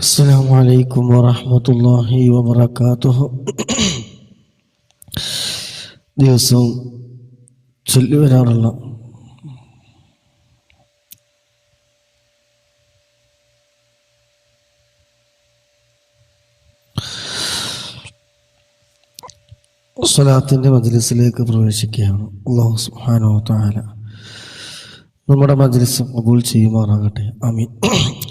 السلام عليكم ورحمة الله وبركاته. ദിവസവും ചൊല്ലി വരാറുള്ള സ്വലാത്തിന്റെ മജ്ലിസിലേക്ക് പ്രവേശിക്കുകയാണ്. അല്ലാഹു സുബ്ഹാനഹു വ തആല നമ്മുടെ മജ്ലിസ് ഖബൂൽ ചെയ്യുമാറാകട്ടെ. ആമീൻ.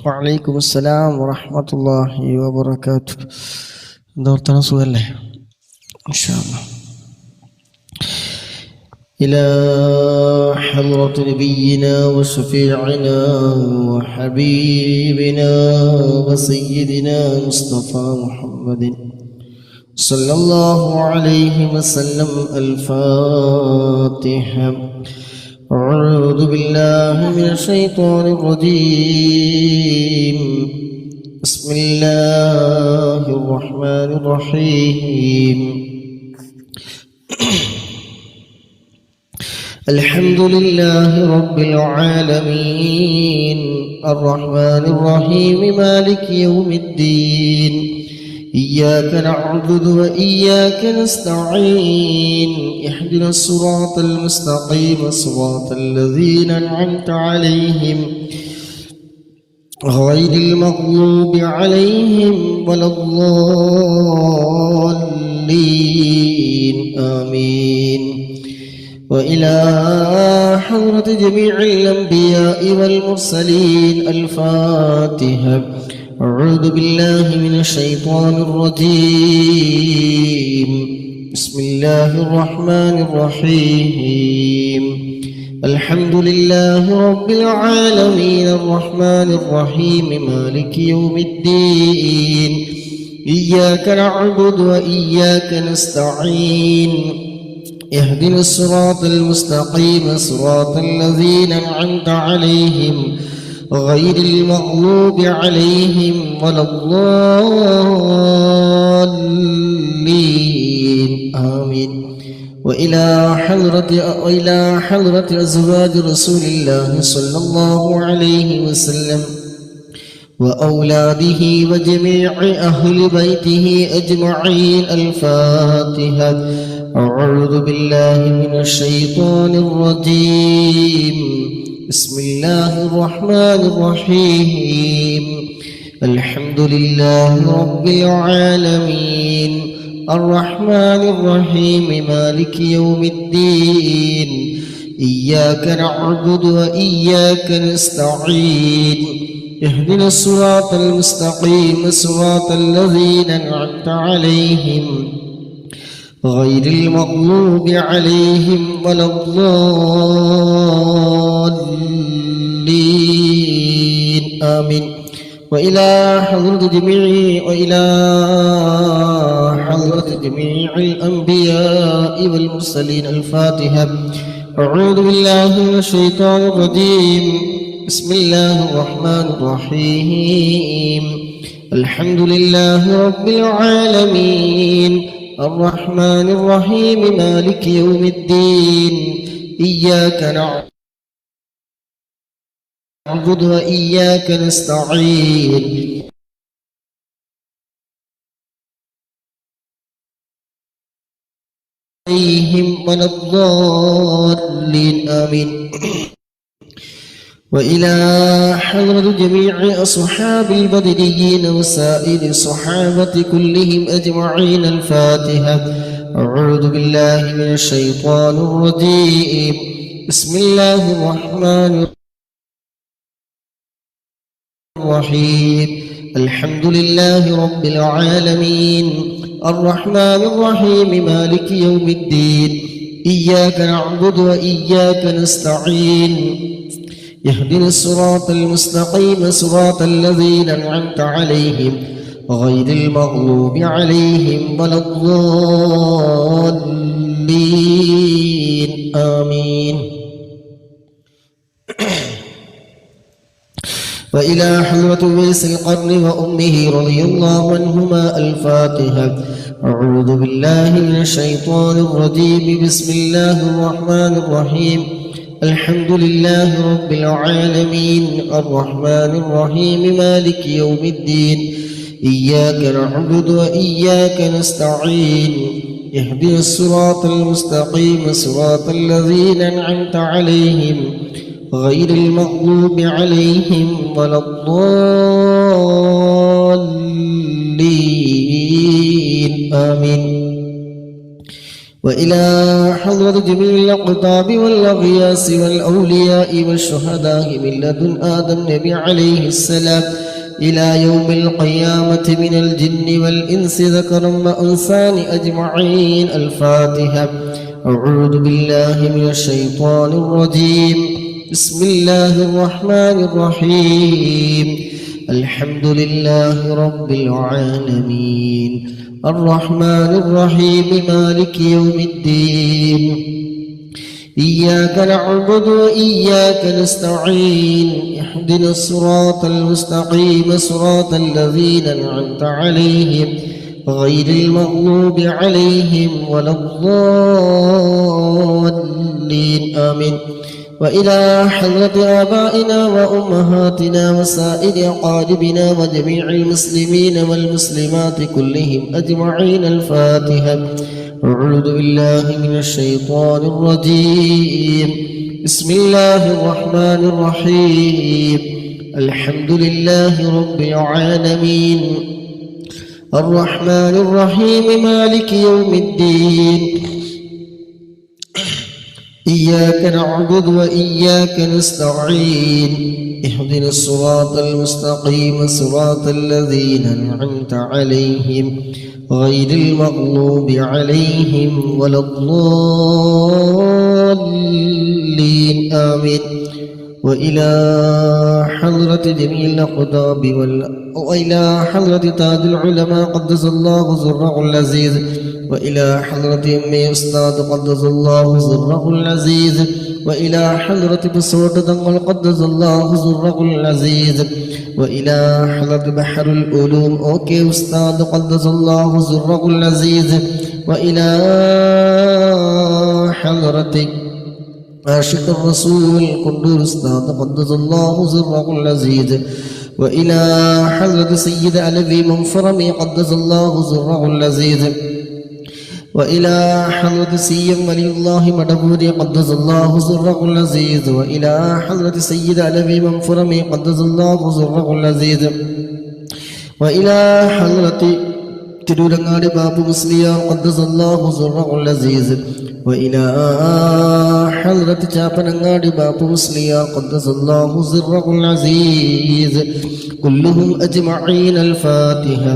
വഅലൈക്കും അസ്സലാം വറഹ്മത്തുള്ളാഹി വബറകാതുഹു. എന്താ വർത്താനം, സുഖല്ലേ? ഇൻഷാ അല്ലാഹ്. إلى حضرة نبينا وشفيعنا وحبيبنا وسيدنا مصطفى محمد صلى الله عليه وسلم. الفاتحة. أعوذ بالله من الشيطان الرجيم. بسم الله الرحمن الرحيم. الحمد لله رب العالمين الرحمن الرحيم مالك يوم الدين. إياك نعبد وإياك نستعين. اهدنا الصراط المستقيم صراط الذين أنعمت عليهم غير المغضوب عليهم ولا الضالين. آمين. وإلى حضرة جميع الأنبياء والمرسلين. الفاتحة. أعوذ بالله من الشيطان الرجيم. بسم الله الرحمن الرحيم. الحمد لله رب العالمين الرحمن الرحيم مالك يوم الدين. إياك نعبد وإياك نستعين. اهدنا الصراط المستقيم صراط الذين أنعمت عليهم غير المغضوب عليهم ولا الضالين. آمين. وإلى حضرة أزواج رسول الله صلى الله عليه وسلم وأولاده وجميع أهل بيته أجمعين. الفاتحة. أعوذ بالله من الشيطان الرجيم. بسم الله الرحمن الرحيم. الحمد لله رب العالمين الرحمن الرحيم مالك يوم الدين. إياك نعبد وإياك نستعين. اهدنا الصراط المستقيم صراط الذين أنعمت عليهم غير المغضوب عليهم ولا الضالين. آمين. وإلى حضرة جميع الأنبياء والمرسلين. الفاتحة. أعوذ بالله من الشيطان الرجيم. بسم الله الرحمن الرحيم. الحمد لله رب العالمين الرحمن الرحيم مالك يوم الدين. إياك نعبد وإياك نستعين. عليهم ولا الضالين. آمين. وإلى حضرة جميع أصحاب البدريين وسائر الصحابة كلهم أجمعين. الفاتحة. أعوذ بالله من الشيطان الرجيم. بسم الله الرحمن الرحيم. الحمد لله رب العالمين الرحمن الرحيم مالك يوم الدين إياك نعبد وإياك نستعين اهدنا الصراط المستقيم صراط الذين أنعمت عليهم غير المغضوب عليهم ولا الضالين آمين. وإلى حضرة ويس القرن وأمه رضي الله عنهما الفاتحة. أعوذ بالله من الشيطان الرجيم. بسم الله الرحمن الرحيم. الحمد لله رب العالمين الرحمن الرحيم مالك يوم الدين إياك نعبد وإياك نستعين اهدنا الصراط المستقيم صراط الذين أنعمت عليهم غير المغضوب عليهم ولا الضالين آمين. وإلى حضرة جميع الأقطاب والأغياس والأولياء والشهداء من لدن آدم نبي عليه السلام إلى يوم القيامة من الجن والإنس ذكرا وأنثى أجمعين الفاتحة. أعوذ بالله من الشيطان الرجيم. بسم الله الرحمن الرحيم. الحمد لله رب العالمين الرحمن الرحيم مالك يوم الدين إياك نعبد وإياك نستعين اهدنا الصراط المستقيم صراط الذين أنعمت عليهم غير المغضوب عليهم ولا الضالين آمين. وإلى حضرة آبائنا وأمهاتنا وسائر أقاربنا وجميع المسلمين والمسلمات كلهم أجمعين الفاتحة. أعوذ بالله من الشيطان الرجيم. بسم الله الرحمن الرحيم. الحمد لله رب العالمين الرحمن الرحيم مالك يوم الدين إياك نعبد وإياك نستعين اهدنا الصراط المستقيم صراط الذين أنعمت عليهم غير المغضوب عليهم ولا الضالين آمين. وإلى حضرة جميع الأقطاب وإلى حضرة تاج العلماء قدس الله سره العزيز وإلى حضرة أمي أستاذ قدس الله سره العزيز وإلى حضرة بصوت دنقل قدس الله سره العزيز وإلى حضرة بحر العلوم أوكي أستاذ قدس الله سره العزيز وإلى حضرة عاشق الرسول قدور أستاذ قدس الله سره العزيز وإلى حضرة سيد علوي منفرمي قدس الله سره العزيز وإلى حضرة سيم ولي الله مدبوري قدس الله سره العزيز وإلى حضرة سيد علوي منفرمي قدس الله سره العزيز وإلى حضرة തിരൂരങ്ങാടി ബാബു മുസ്ലിയാർ ഖദ്ദസല്ലാഹു സിർറഹുൽ അസീസ് وإلى حضرة ചാപ്പനങ്ങാടി ബാബു മുസ്ലിയാർ ഖദ്ദസല്ലാഹു സിർറഹുൽ അസീസ് كلهم أجمعين الفاتحة.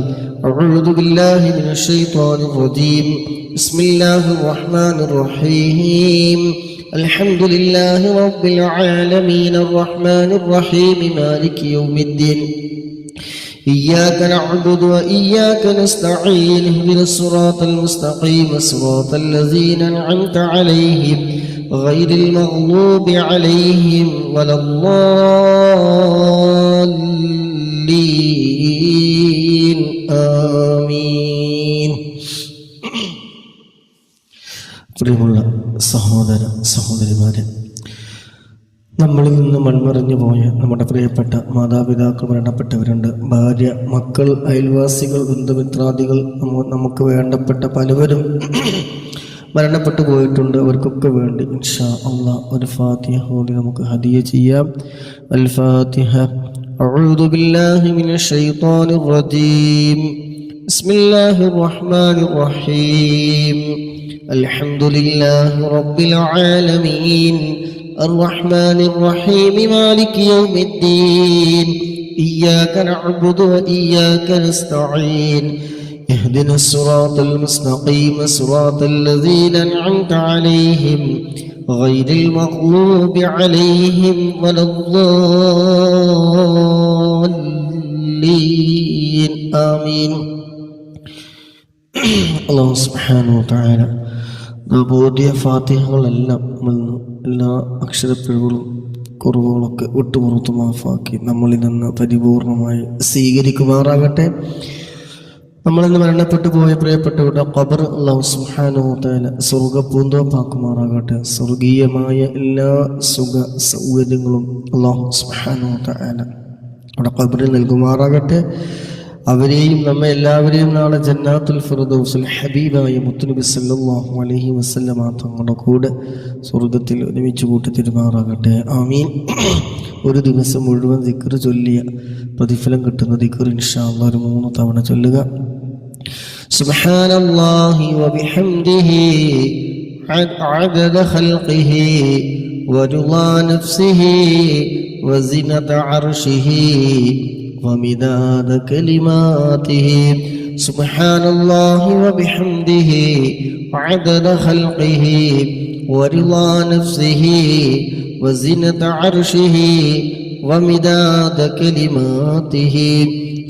أعوذ بالله من الشيطان الرجيم. بسم الله الرحمن الرحيم. الحمد لله رب العالمين الرحمن الرحيم مالك يوم الدين إياك نعبد وإياك نستعين اهدنا الصراط المستقيم صراط الذين أنعمت عليهم غير المغضوب عليهم ولا الضالين آمين. പ്രിയമുള്ള സഹോദര സഹോദരിമാരെ, നമ്മളിൽ നിന്ന് മൺമറിഞ്ഞു പോയ നമ്മുടെ പ്രിയപ്പെട്ട മാതാപിതാക്കൾ മരണപ്പെട്ടവരുണ്ട്. ഭാര്യ, മക്കൾ, അയൽവാസികൾ, ബന്ധുമിത്രാദികൾ, നമുക്ക് വേണ്ടപ്പെട്ട പലവരും മരണപ്പെട്ടു പോയിട്ടുണ്ട്. അവർക്കൊക്കെ വേണ്ടി ഇൻഷാ അല്ലാഹ് ഒരു ഫാത്തിഹ ഓതി നമുക്ക് ഹദിയ ചെയ്യാം. അൽ ഫാത്തിഹ. അഊദു ബില്ലാഹി മിനശ് ശൈത്വാനിർ റജീം. ബിസ്മില്ലാഹിർ റഹ്മാനിർ റഹീം. അൽഹംദുലില്ലാഹി റബ്ബിൽ ആലമീൻ الرحمن الرحيم مالك يوم الدين إياك نعبد وإياك نستعين اهدنا الصراط المستقيم صراط الذين أنعمت عليهم غير المغضوب عليهم ولا الضالين آمين. അല്ലാഹു സുബ്ഹാനഹു വ തആല ഓതിയ ഫാത്തിഹകളെല്ലാം എല്ലാ അക്ഷരപ്പിഴവുകളും കുറവുകളൊക്കെ വിട്ടുപുറത്തു മാഫാക്കി നമ്മളിൽ നിന്ന് പരിപൂർണമായി സ്വീകരിക്കുമാറാകട്ടെ. നമ്മളിന്ന് മരണപ്പെട്ടു പോയ പ്രിയപ്പെട്ടവരുടെ ഖബർ അല്ലാഹു സുബ്ഹാനഹു വ തആല സ്വർഗ്ഗപൂന്തോപ്പാക്കുമാറാകട്ടെ. സ്വർഗീയമായ എല്ലാ സുഖ സൗകര്യങ്ങളും അല്ലാഹു സുബ്ഹാനഹു വ തആല അവിടെ ഖബറിൽ നൽകുമാറാകട്ടെ. അവരെയും നമ്മെ എല്ലാവരെയും നാളെ ജന്നാത്തുൽ ഫിർദൗസിൽ ഹബീബായ മുത്തുനബി സല്ലല്ലാഹു അലൈഹി വസല്ലമ തങ്ങളുടെ കൂടെ സ്വർഗത്തിൽ ഒരുമിച്ച് കൂട്ടി തിരുമാറാകട്ടെ. ആമീൻ. ഒരു ദിവസം മുഴുവൻ ദിക്ർ ചൊല്ലിയ പ്രതിഫലം കിട്ടുന്ന ദിക്ർ ഇൻഷാ അല്ലാഹ് ഒരു 3 തവണ ചൊല്ലുക. സുബ്ഹാനല്ലാഹി വബിഹംദിഹി അദദ ഖൽഖിഹി വറുളാ നഫ്സിഹി വസിനത അർശിഹി ومداد كلماته سبحان الله وبحمده عدد خلقه ورضا نفسه وزنة عرشه ومداد كلماته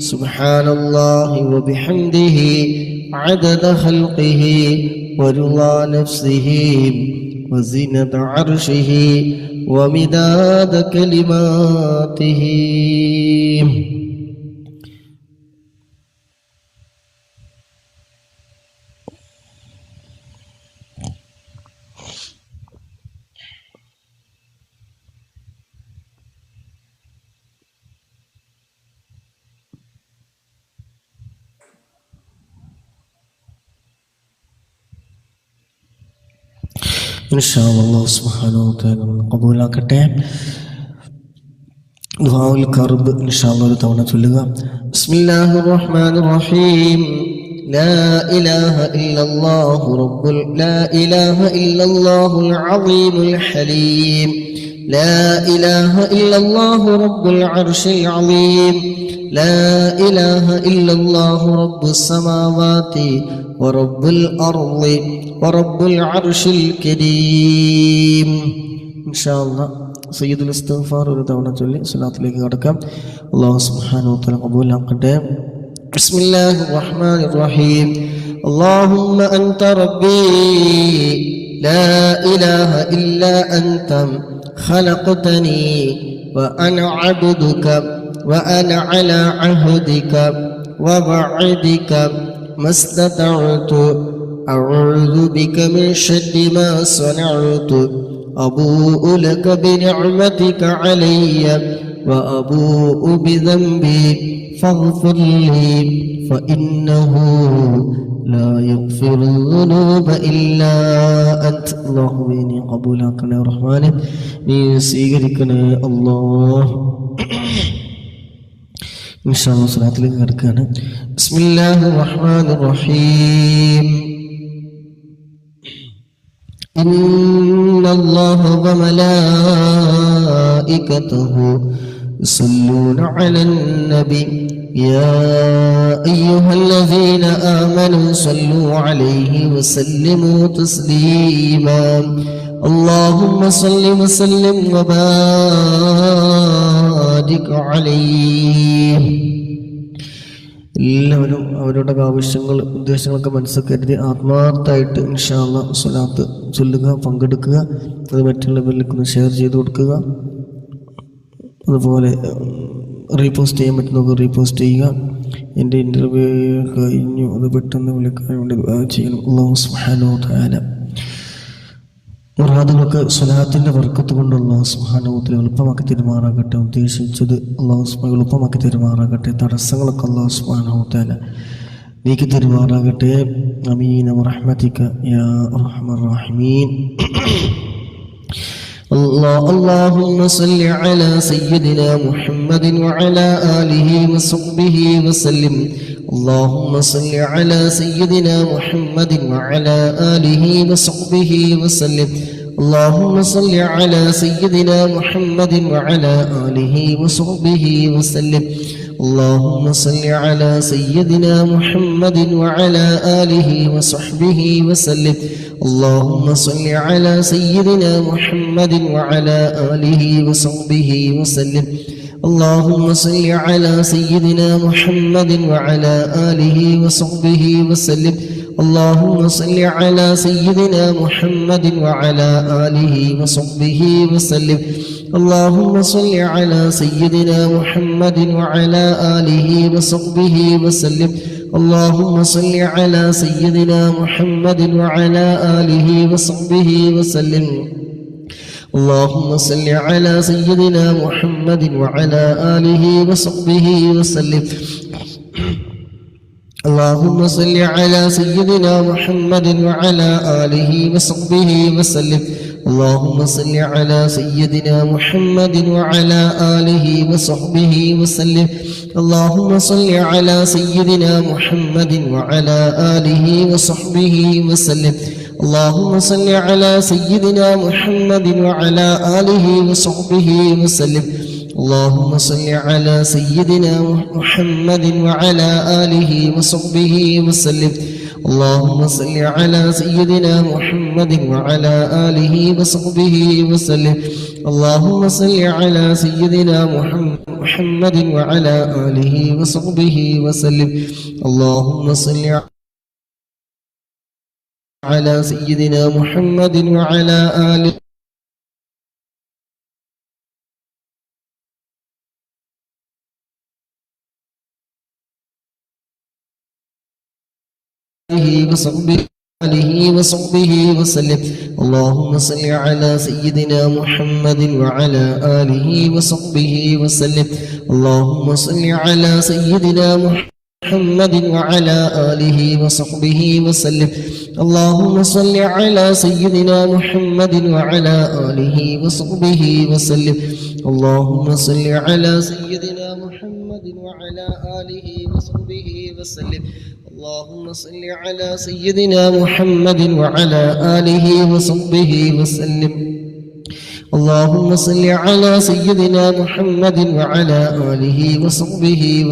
سبحان الله وبحمده عدد خلقه ورضا نفسه وزنة عرشه ومداد كلماته. ഇൻഷാ അല്ലാഹ് സുബ്ഹാനഹു വ തആല ഖബൂലാക്കട്ടെ. ദുആഉൽ ഖർബ് ഇൻഷാ അല്ലാഹ് ഒരു തവണ ചൊല്ലുക. ബിസ്മില്ലാഹിർ റഹ്മാനിർ റഹീം. ലാ ഇലാഹ ഇല്ലല്ലാഹു റബ്ബുൽ ലാ ഇലാഹ ഇല്ലല്ലാഹുൽ അളീമുൽ ഹലീം. ലാ ഇലാഹ ഇല്ലല്ലാഹു റബ്ബുൽ അർശിൽ അളീം. ലാ ഇലാഹ ഇല്ലല്ലാഹു റബ്ബുസ് സമാവാതി വറബ്ബുൽ അർളി വറബ്ബുൽ അർശിൽ കരീം. ഇൻഷാ അല്ലാഹ് സയ്യിദുൽ ഇസ്തിഗ്ഫാർ ഒരു തവണ ചൊല്ലി സ്വലാത്തിലേക്ക് കടക്കാം. അല്ലാഹു സുബ്ഹാനഹു വ തആല ഖബൂലാക്കട്ടെ. ബിസ്മില്ലാഹിർ റഹ്മാനിർ റഹീം. അല്ലാഹുമ്മ അൻത റബ്ബി ലാ ഇലാഹ ഇല്ലാ അൻത ഖലഖ്തനി വഅന അബ്ദുക വഅന അലാ അഹ്ദിക വവഅദിക മസ്തതഅതു അഊദു ബിക മിൻ ശർരി മാ സനഅതു أبوء لك بنعمتك علي وأبوء بذنبي فاغفر لي فإنه لا يغفر الذنوب إلا أنت. اللهم إني قبولك يا رحمن നീ സ്വീകരിക്കണേ അല്ലാഹ്. ഇൻഷാ അല്ലാഹ് സ്വലാത്തിലേക്ക് കടക്കുകയാണ്. ബിസ്മില്ലാഹിർ റഹ്മാനിർ റഹീം. إن الله وملائكته يصلون على النبي يا أيها الذين آمنوا صلوا عليه وسلموا تسليما اللهم صل وسلم وبارك عليه. എല്ലാവരും അവരുടെ ആവശ്യങ്ങൾ ഉദ്ദേശങ്ങളൊക്കെ മനസ്സിൽ കരുതി ആത്മാർത്ഥമായിട്ട് ഇൻഷാ അല്ലാഹ് സ്വലാത്ത് ചൊല്ലുക, പങ്കെടുക്കുക. അത് മറ്റുള്ളവരിലേക്ക് ഒന്ന് ഷെയർ ചെയ്ത് കൊടുക്കുക. അതുപോലെ റീപോസ്റ്റ് ചെയ്യാൻ പറ്റുന്നവർക്ക് റീപോസ്റ്റ് ചെയ്യുക. എൻ്റെ ഇൻ്റർവ്യൂ കഴിഞ്ഞു, അത് പെട്ടെന്ന് വിളിക്കാൻ വേണ്ടി ചെയ്യണം. അല്ലാഹു സുബ്ഹാനഹു വ തആല മുറാദുകൾക്ക് സ്വലാത്തിൻ്റെ ബർക്കത്ത് കൊണ്ട് അല്ലാഹു സുബ്ഹാനഹു വ തആല എളുപ്പമാക്കി തരുമാറാകട്ടെ. ഉദ്ദേശിച്ചത് അല്ലാഹു സുബ്ഹാനഹു എളുപ്പമാക്കി തരുമാറാകട്ടെ. തടസ്സങ്ങളൊക്കെ അല്ലാഹു സുബ്ഹാനഹു വ തആല നീക്കി തരുമാറാകട്ടെ. ആമീൻ വറഹ്മതിക യാ അർഹമർ റഹീമീൻ. اللهم صل على سيدنا محمد وعلى آله وصحبه وسلم. اللهم صل على سيدنا محمد وعلى آله وصحبه وسلم. اللهم صل على سيدنا محمد وعلى آله وصحبه وسلم. اللهم صل على سيدنا محمد وعلى آله وصحبه وسلم. اللهم صل على سيدنا محمد وعلى آله وصحبه وسلم. اللهم صل على سيدنا محمد وعلى آله وصحبه وسلم. اللهم صل على سيدنا محمد وعلى آله وصحبه وسلم. اللهم صل على سيدنا محمد وعلى آله وصحبه وسلم. اللهم صل على سيدنا محمد وعلى آله وصحبه وسلم. اللهم صل على سيدنا محمد وعلى آله وصحبه وسلم. اللهم صل على سيدنا محمد وعلى آله وصحبه وسلم. اللهم صل على سيدنا محمد وعلى آله وصحبه وسلم. اللهم صل على سيدنا محمد وعلى آله وصحبه وسلم. اللهم صل على سيدنا محمد وعلى آله وصحبه وسلم. اللهم صل على سيدنا محمد وعلى آله وصحبه وسلم. اللهم صل على سيدنا محمد وعلى آله وصحبه وسلم. اللهم صل على سيدنا محمد وعلى آله وصحبه وسلم. اللهم صل على سيدنا محمد وعلى آله وصحبه وسلم. اللهم صل على سيدنا محمد وعلى آله وصحبه وسلم. اللهم صل على سيدنا محمد وعلى آله وصحبه وسلم. اللهم صل على سيدنا محمد وعلى آله وصحبه وسلم. اللهم صل على سيدنا محمد وعلى آله وصحبه وسلم. اللهم صل على سيدنا محمد وعلى آله وصحبه وسلم. اللهم صل على سيدنا محمد وعلى آله وصحبه وسلم. اللهم صل على سيدنا محمد وعلى آله وصحبه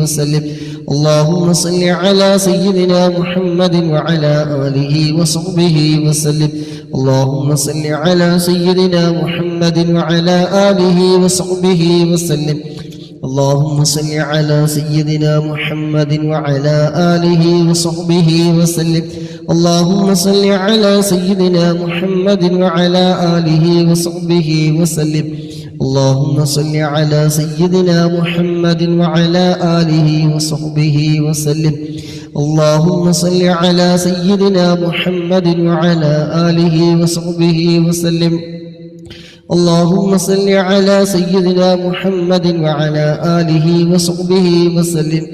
وسلم. اللهم صل على سيدنا محمد وعلى آله وصحبه وسلم. اللهم صل على سيدنا محمد وعلى آله وصحبه وسلم. اللهم صل على سيدنا محمد وعلى آله وصحبه وسلم. اللهم صل على سيدنا محمد وعلى آله وصحبه وسلم. اللهم صل على سيدنا محمد وعلى آله وصحبه وسلم. اللهم صل على سيدنا محمد وعلى آله وصحبه وسلم. اللهم صل على سيدنا محمد وعلى آله وصحبه وسلم.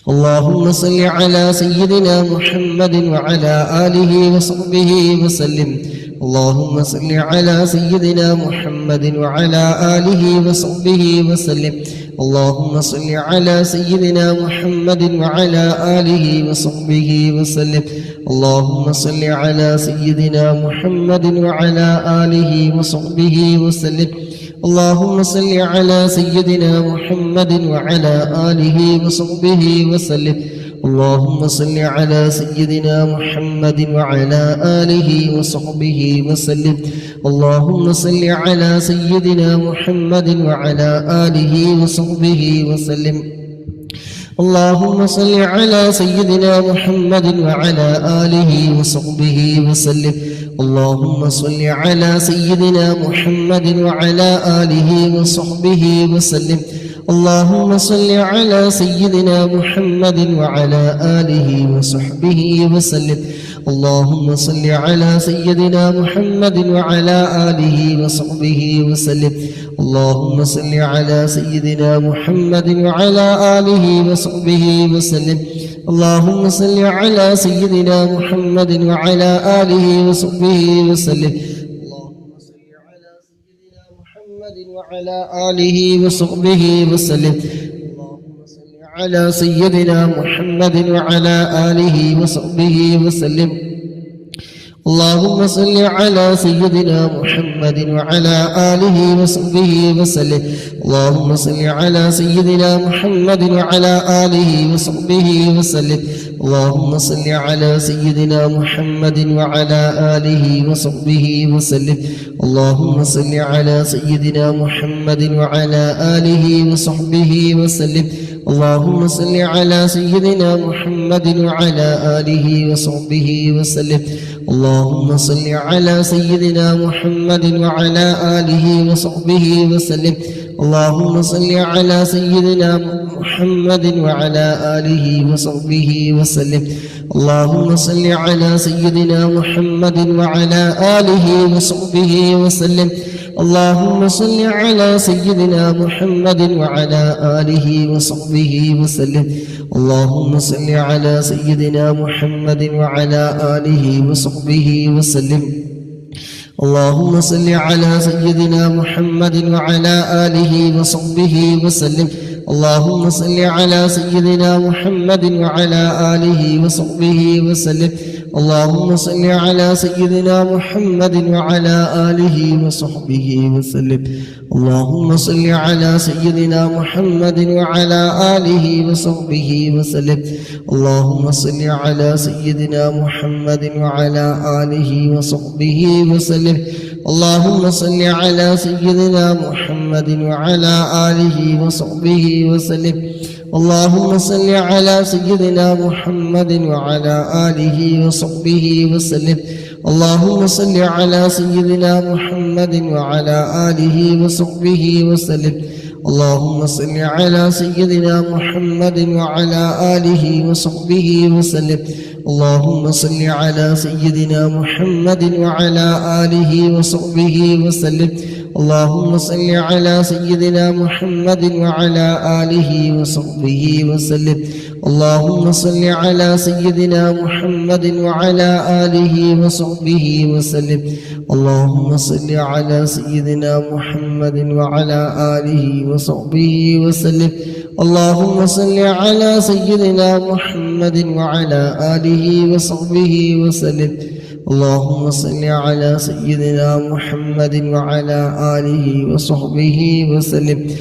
اللهم صل على سيدنا محمد وعلى آله وصحبه وسلم. اللهم صل على سيدنا محمد وعلى آله وصحبه وسلم. اللهم صل على سيدنا محمد وعلى آله وصحبه وسلم. اللهم صل على سيدنا محمد وعلى آله وصحبه وسلم. اللهم صل على سيدنا محمد وعلى آله وصحبه وسلم. اللهم صل على سيدنا محمد وعلى آله وصحبه وسلم. اللهم صل على سيدنا محمد وعلى آله وصحبه وسلم. اللهم صل على سيدنا محمد وعلى آله وصحبه وسلم. اللهم صل على سيدنا محمد وعلى آله وصحبه وسلم. اللهم صل على سيدنا محمد وعلى آله وصحبه وسلم. اللهم صل على سيدنا محمد وعلى آله وصحبه وسلم. اللهم صل على سيدنا محمد وعلى آله وصحبه وسلم. اللهم صل على سيدنا محمد وعلى آله وصحبه وسلم. اللهم صل على سيدنا محمد وعلى آله وصحبه وسلم. اللهم صل على سيدنا محمد وعلى آله وصحبه وسلم. اللهم صل على سيدنا محمد وعلى آله وصحبه وسلم. اللهم صل على سيدنا محمد وعلى آله وصحبه وسلم. اللهم صل على سيدنا محمد وعلى آله وصحبه وسلم. اللهم صل على سيدنا محمد وعلى آله وصحبه وسلم. اللهم صل على سيدنا محمد وعلى آله وصحبه وسلم. اللهم صل على سيدنا محمد وعلى آله وصحبه وسلم. اللهم صل على سيدنا محمد وعلى آله وصحبه وسلم. اللهم صل على سيدنا محمد وعلى آله وصحبه وسلم. اللهم صل على سيدنا محمد وعلى آله وصحبه وسلم. اللهم صل على سيدنا محمد وعلى آله وصحبه وسلم. اللهم صل على سيدنا محمد وعلى آله وصحبه وسلم. اللهم صل على سيدنا محمد وعلى آله وصحبه وسلم. اللهم صل على سيدنا محمد وعلى آله وصحبه وسلم. اللهم صل على سيدنا محمد وعلى آله وصحبه وسلم. اللهم صل على سيدنا محمد وعلى آله وصحبه وسلم. اللهم صل على سيدنا محمد وعلى آله وصحبه وسلم. اللهم صل على سيدنا محمد وعلى آله وصحبه وسلم. اللهم صل على سيدنا محمد وعلى آله وصحبه وسلم. اللهم صل على سيدنا محمد وعلى آله وصحبه وسلم. اللهم صل على سيدنا محمد وعلى آله وصحبه وسلم. اللهم صل على سيدنا محمد وعلى آله وصحبه وسلم. اللهم صل على سيدنا محمد وعلى آله وصحبه وسلم. اللهم صل على سيدنا محمد وعلى آله وصحبه وسلم. اللهم صل على سيدنا محمد وعلى آله وصحبه وسلم.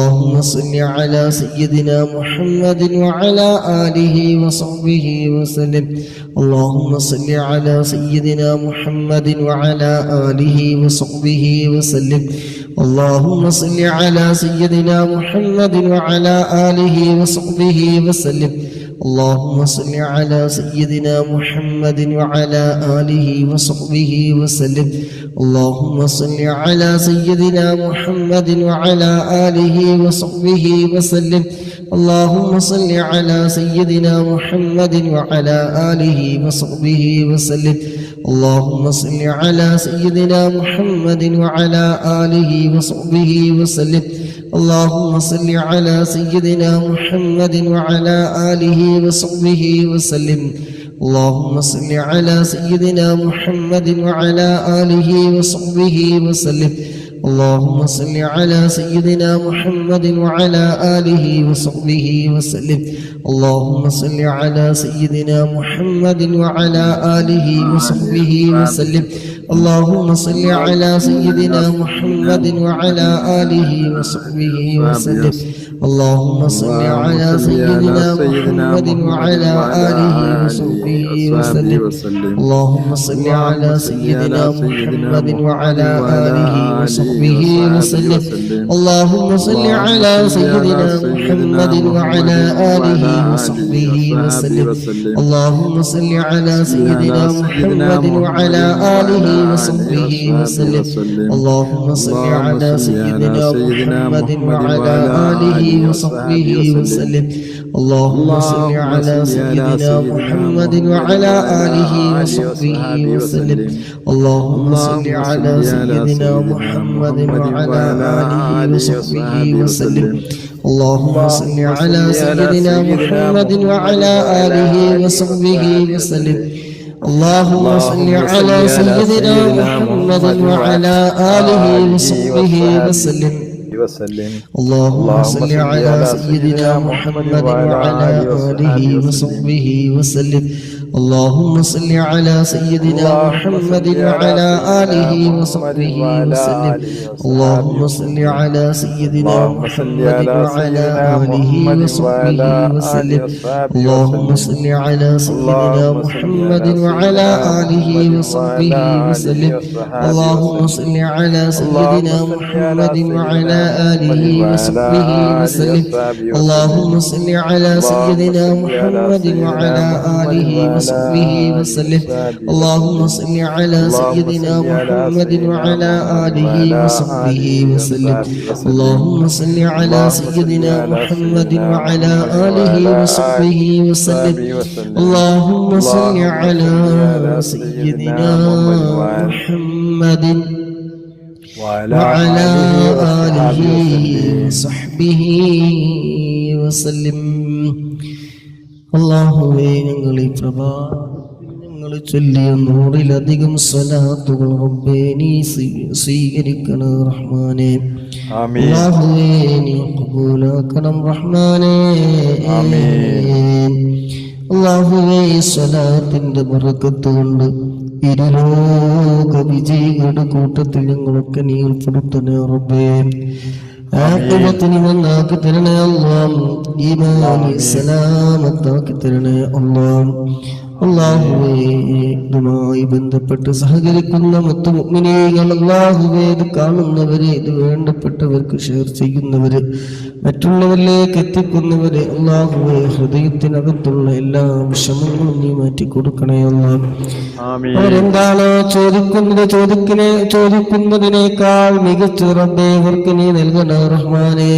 اللهم صل على سيدنا محمد وعلى آله وصحبه وسلم. اللهم صل على سيدنا محمد وعلى آله وصحبه وسلم. اللهم صل على سيدنا محمد وعلى آله وصحبه وسلم. اللهم صل على سيدنا محمد وعلى آله وصحبه وسلم. اللهم صل على سيدنا محمد وعلى آله وصحبه وسلم. اللهم صل على سيدنا محمد وعلى آله وصحبه وسلم. اللهم صل على سيدنا محمد وعلى آله وصحبه وسلم. اللهم صل على سيدنا محمد وعلى آله وصحبه وسلم. اللهم صل على سيدنا محمد وعلى آله وصحبه وسلم. اللهم صل على سيدنا محمد وعلى آله وصحبه وسلم. اللهم صل على سيدنا محمد وعلى آله وصحبه وسلم. اللهم صل على سيدنا محمد وعلى آله وصحبه وسلم. اللهم صل على سيدنا محمد وعلى آله وصحبه وسلم. اللهم صل على سيدنا محمد وعلى آله وصحبه وسلم. اللهم صل على سيدنا محمد وعلى آله وصحبه وسلم. اللهم صل على سيدنا محمد وعلى آله وصحبه وسلم. اللهم صل على سيدنا محمد وعلى آله وصحبه وسلم. اللهم صل على سيدنا محمد وعلى آله وصحبه وسلم. اللهم صل على سيدنا محمد وعلى آله وصحبه وسلم. اللهم صل على سيدنا محمد وعلى آله وصحبه وسلم. اللهم صل على سيدنا محمد وعلى آله وصحبه وسلم. اللهم صل على سيدنا محمد وعلى آله وصحبه وسلم. اللهم صل على سيدنا محمد وعلى آله وصحبه وسلم اللهم صل على سيدنا محمد وعلى آله وصحبه وسلم اللهم صل على سيدنا محمد وعلى آله وصحبه وسلم اللهم صل على سيدنا محمد وعلى آله وصحبه وسلم اللهم صل على سيدنا محمد وعلى آله وصحبه وسلم اللهم صل على سيدنا محمد وعلى آله وصحبه وسلم اللهم صل على سيدنا محمد وعلى آله وصحبه وسلم اللهم صل على سيدنا محمد وعلى آله وصحبه وسلم അല്ലാഹുവേ ഞങ്ങളീ പ്രഭാതത്തിൽ ഞങ്ങൾ ചൊല്ലിയ 100-ലധികം സ്വലാത്തുകൾ റബ്ബേ നീ സ്വീകരിക്കണം റഹ്മാനേ അല്ലാഹുവേ നീ ഖബൂലാക്കണം റഹ്മാനേ ആമീൻ അല്ലാഹുവേ സ്വലാത്തിന്റെ ബറക്കത്ത് കൊണ്ട് ഇരുലോക വിജയികളുടെ കൂട്ടത്തിൽ ഞങ്ങളൊക്കെ നീ ഉൾപ്പെടുത്തണേ റബ്ബേ ആഖിറത്തിൽ നന്നാക്കി തരണേ അല്ലാഹ് ഈമാനി സലാമത്താക്കി തരണേ അല്ലാഹ് അല്ലാഹുവേ ഇതുമായി ബന്ധപ്പെട്ട് സഹകരിക്കുന്ന മറ്റു മുഅ്മിനീകൾ അല്ലാഹുവേ ഇത് കാണുന്നവരെ ഇത് വേണ്ടപ്പെട്ടവർക്ക് ഷെയർ ചെയ്യുന്നവര് മറ്റുള്ളവരിലേക്ക് എത്തിക്കുന്നവരെ അല്ലാഹുവേ ഹൃദയത്തിനകത്തുള്ള എല്ലാ വിഷമങ്ങളും നീ മാറ്റി കൊടുക്കണേ അല്ലാഹ് അവരെന്താണോ ചോദിക്കുന്നതിനേക്കാൾ മികച്ച റബ്ബേ അവർക്ക് നീ നൽകണേ റഹ്മാനേ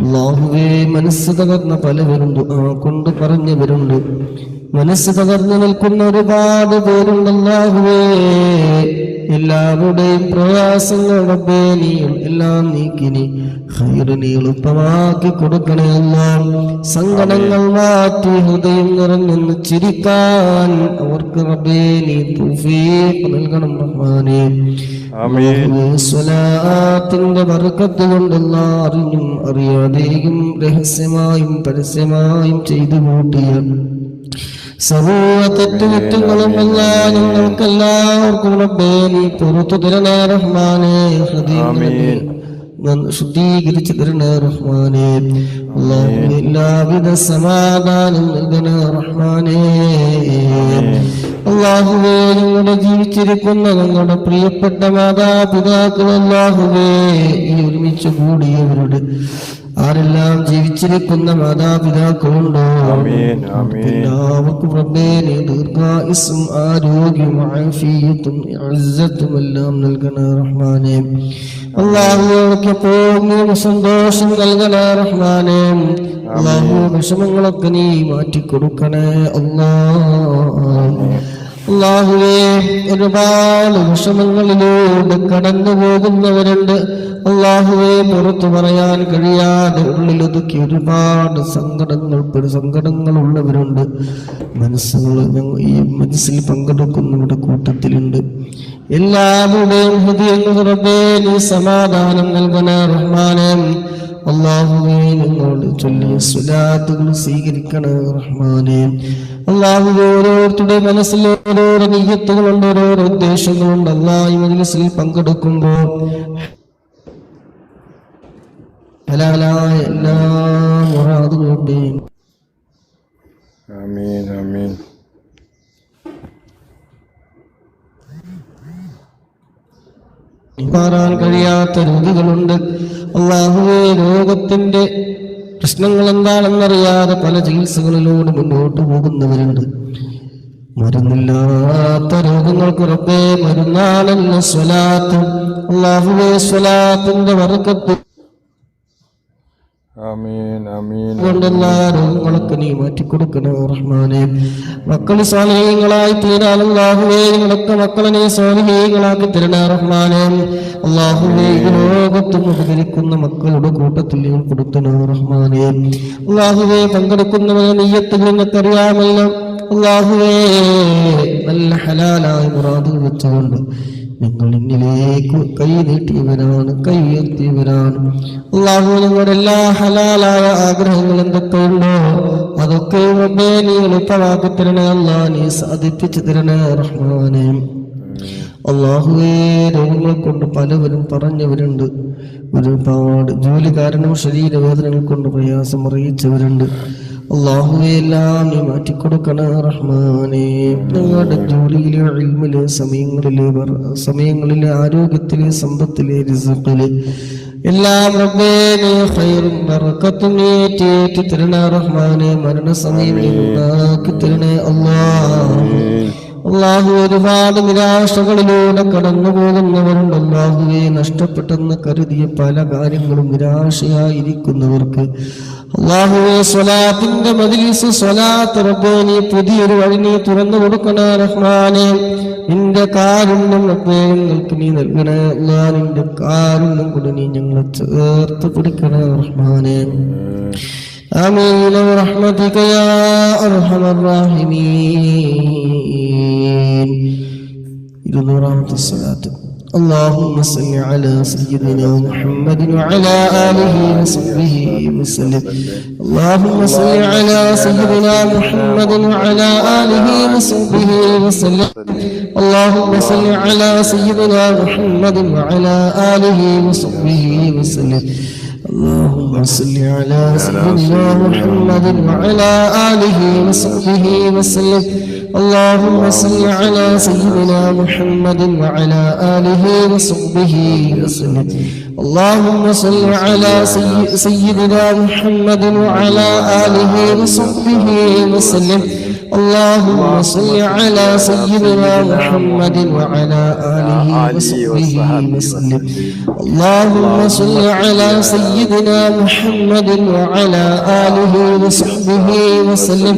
അല്ലാഹുവേ മനസ്സ് തകർന്ന പലവരും ദുആ കൊണ്ട് പറഞ്ഞവരുണ്ട് മനസ്സ് തകർന്നു നിൽക്കുന്ന ഒരുപാട് പേരുണ്ട് അല്ലാഹുവേ എല്ലാവരുടെയും പ്രയാസങ്ങൾ റബ്ബേ നീ എല്ലാം നീക്കി നീ ഖൈർ നീ എളുപ്പമാക്കി കൊടുക്കണേ അല്ലാഹ് സങ്കടങ്ങൾ മാറ്റി ഹൃദയം നിറഞ്ഞെന്ന് ചിരിക്കാൻ അവർക്ക് റബ്ബേ നീ തൗഫീഖ് നൽകണം റഹ്മാനേ ആമീൻ സ്വലാത്തിന്റെ ബർക്കത്ത് കൊണ്ട് അല്ലാഹ് അറിഞ്ഞും അറിയാതെയും രഹസ്യമായും പരസ്യമായും ചെയ്തു കൂട്ടിയ സർവ്വ തെറ്റുകുറ്റങ്ങളും എല്ലാം ഞങ്ങൾക്കെല്ലാവർക്കും റബ്ബേ നീ പുറത്തു തരണേ റഹ്മാനേ ഹൃദയങ്ങളെ ശുദ്ധീകരിച്ചു തരണേ റഹ്മാനേ അല്ലാഹുവേ എല്ലാവിധ സമാധാനം നൽകണേ റഹ്മാനേ അല്ലാഹുവേ ഞങ്ങളുടെ ജീവിച്ചിരിക്കുന്ന ഞങ്ങളുടെ പ്രിയപ്പെട്ട മാതാപിതാക്കൾ അല്ലാഹുവേ ഈ ഒരുമിച്ച് കൂടിയവരുടെ ആരെല്ലാം ജീവിച്ചിരിക്കുന്ന മാതാപിതാക്കളുണ്ടോ എല്ലാവർക്കും റബ്ബേ നീ ദീർഘായുസ്സും ആരോഗ്യവും ആഫിയത്തും ഇസ്സത്തും എല്ലാം നൽകണേ റഹ്മാനേ അല്ലാഹുവേ പൂർണ്ണ സന്തോഷം നൽകണേ റഹ്മാനേ അല്ലാഹു വിഷമങ്ങളൊക്കെ നീ മാറ്റിക്കൊടുക്കണേ അല്ലാഹുവേ ഒരുപാട് വിഷമങ്ങളിലൂടെ കടന്നു പോകുന്നവരുണ്ട് അല്ലാഹുവേ പുറത്തു പറയാൻ കഴിയാതെ ഉള്ളിലൊതുക്കി ഒരുപാട് സങ്കടങ്ങൾ ഉള്ളവരുണ്ട് ഈ മനസ്സിൽ പങ്കെടുക്കുന്നവരുടെ കൂട്ടത്തിലുണ്ട് എല്ലാവരുടെയും ഹൃദയങ്ങൾ റബ്ബേ നീ സമാധാനം നൽകണേ റഹ്മാനേ അല്ലാഹുവേ ഞങ്ങളോട് ചൊല്ലിയ സ്വലാത്തുകൾ സ്വീകരിക്കണേ റഹ്മാനേ അല്ലാഹുവേ ഓരോരുത്തരുടെ മനസ്സിൽ ഓരോരോ നിയ്യത്തുകളുണ്ട് ഓരോരോ ഉദ്ദേശങ്ങളുണ്ട് അല്ലാഹ് ഈ മജ്‌ലിസിൽ പങ്കെടുക്കുമ്പോൾ ഹലാലായ എല്ലാ മുറാദുകളുടെയും ആമീൻ ആമീൻ മാറാൻ കഴിയാത്ത രോഗികളുണ്ട് അല്ലാഹുവേ രോഗത്തിന്റെ പ്രശ്നങ്ങൾ എന്താണെന്നറിയാതെ പല ചികിത്സകളിലൂടെ മുന്നോട്ട് പോകുന്നവരുണ്ട് മരുന്നില്ലാത്ത രോഗങ്ങൾക്ക് റബ്ബേ മരുന്നാണെന്ന സ്വലാത്ത് അല്ലാഹുവേ സ്വലാത്തിന്റെ ബർക്കത്ത് ആമീൻ ആമീൻ കൊണ്ടെല്ലാ രോഗങ്ങളൊക്കെ നീ മാറ്റിക്കൊടുക്കണേ റഹ്മാനേ മക്കള് സ്വാലിഹീങ്ങളായി തീരാൻ അല്ലാഹുവേ ഞങ്ങളൊക്കെ മക്കളെ നീ സ്വാലിഹീങ്ങളാക്കി തരണേ റഹ്മാനേ അല്ലാഹുവേ ഈ ലോകത്തും ഉപകരിക്കുന്ന മക്കളുടെ കൂട്ടത്തിൽ നീ കൊടുത്തണേ റഹ്മാനേ അല്ലാഹുവേ പങ്കെടുക്കുന്നവരെ നിയ്യത്ത് നിനക്കറിയാമല്ലോ അല്ലാഹുവേ നല്ല ഹലാലായ മുറാദുകൾ വെച്ചുകൊണ്ട് ഞങ്ങൾ നിന്നിലേക്ക് കൈ നീട്ടിയവരാണ്, കൈ ഉയർത്തിയവരാണ്. അല്ലാഹു ഞങ്ങളുടെ എല്ലാ ഹലാലായ ആഗ്രഹങ്ങൾ എന്തൊക്കെയുണ്ടോ അതൊക്കെ റബ്ബേ നീ എളുപ്പമാക്കി തരണേ അല്ലാഹ്, നീ സാധിപ്പിച്ചു തരണേ റഹ്മാനേ. അല്ലാഹുവേ, രോഗങ്ങൾ കൊണ്ട് പലവരും പറഞ്ഞവരുണ്ട്, ഒരുപാട് ജോലി കാരണം ശരീരവേദനകൾ കൊണ്ട് പ്രയാസം അറിയിച്ചവരുണ്ട്. അല്ലാഹുവേ, എല്ലാം നീ മാറ്റിക്കൊടുക്കണേ റഹ്മാനേ. ഞങ്ങളുടെ ജോലിയിലെ, ഇൽമിലെ, സമയങ്ങളിലെ, ആരോഗ്യത്തിലെ, സമ്പത്തിലെ, റിസ്ഖിലെ എല്ലാം റബ്ബേ നീ ഖൈറും ബറക്കത്തും ഏറ്റി തരണേ റഹ്മാനേ. മരണസമയം നീ ഉണ്ടാക്കി തരണേ അല്ലാഹ്. അല്ലാഹു, ഒരുപാട് നിരാശകളിലൂടെ കടന്നു പോകുന്നവരുണ്ട്. അല്ലാഹുവേ, നഷ്ടപ്പെട്ടെന്ന് കരുതിയ പല കാര്യങ്ങളും നിരാശയായിരിക്കുന്നവർക്ക് അല്ലാഹുവേ, സ്വലാത്തിന്റെ മജ്ലിസ്, സ്വലാത്ത് റബ്ബേ നീ പുതിയൊരു വഴി നീ തുറന്നു കൊടുക്കണേ റഹ്മാനേ. നിന്റെ കാരുണ്യം റബ്ബേ ഞങ്ങൾക്ക് നീ നൽകണേ അല്ലാഹ്. നിന്റെ കാരുണ്യം കൊണ്ട് നീ ഞങ്ങളെ ചേർത്ത് പിടിക്കണേ റഹ്മാനേ. ആമീൻ ബിറഹ്മതിക യാ അർഹമർ റഹീമീൻ. 200ാമത്തെ സ്വലാത്ത്. اللهم صل على سيدنا محمد وعلى آله وصحبه وسلم. اللهم صل على سيدنا محمد وعلى آله وصحبه وسلم. اللهم صل على سيدنا محمد وعلى آله وصحبه وسلم. اللهم صل على سيدنا محمد وعلى آله وصحبه وسلم. اللهم صل على سيدنا محمد وعلى آله وصحبه وسلم. اللهم صل على سيدنا محمد وعلى آله وصحبه وسلم. اللهم صل على سيدنا محمد وعلى آله وصحبه وسلم. اللهم صل على سيدنا محمد وعلى آله وصحبه وسلم.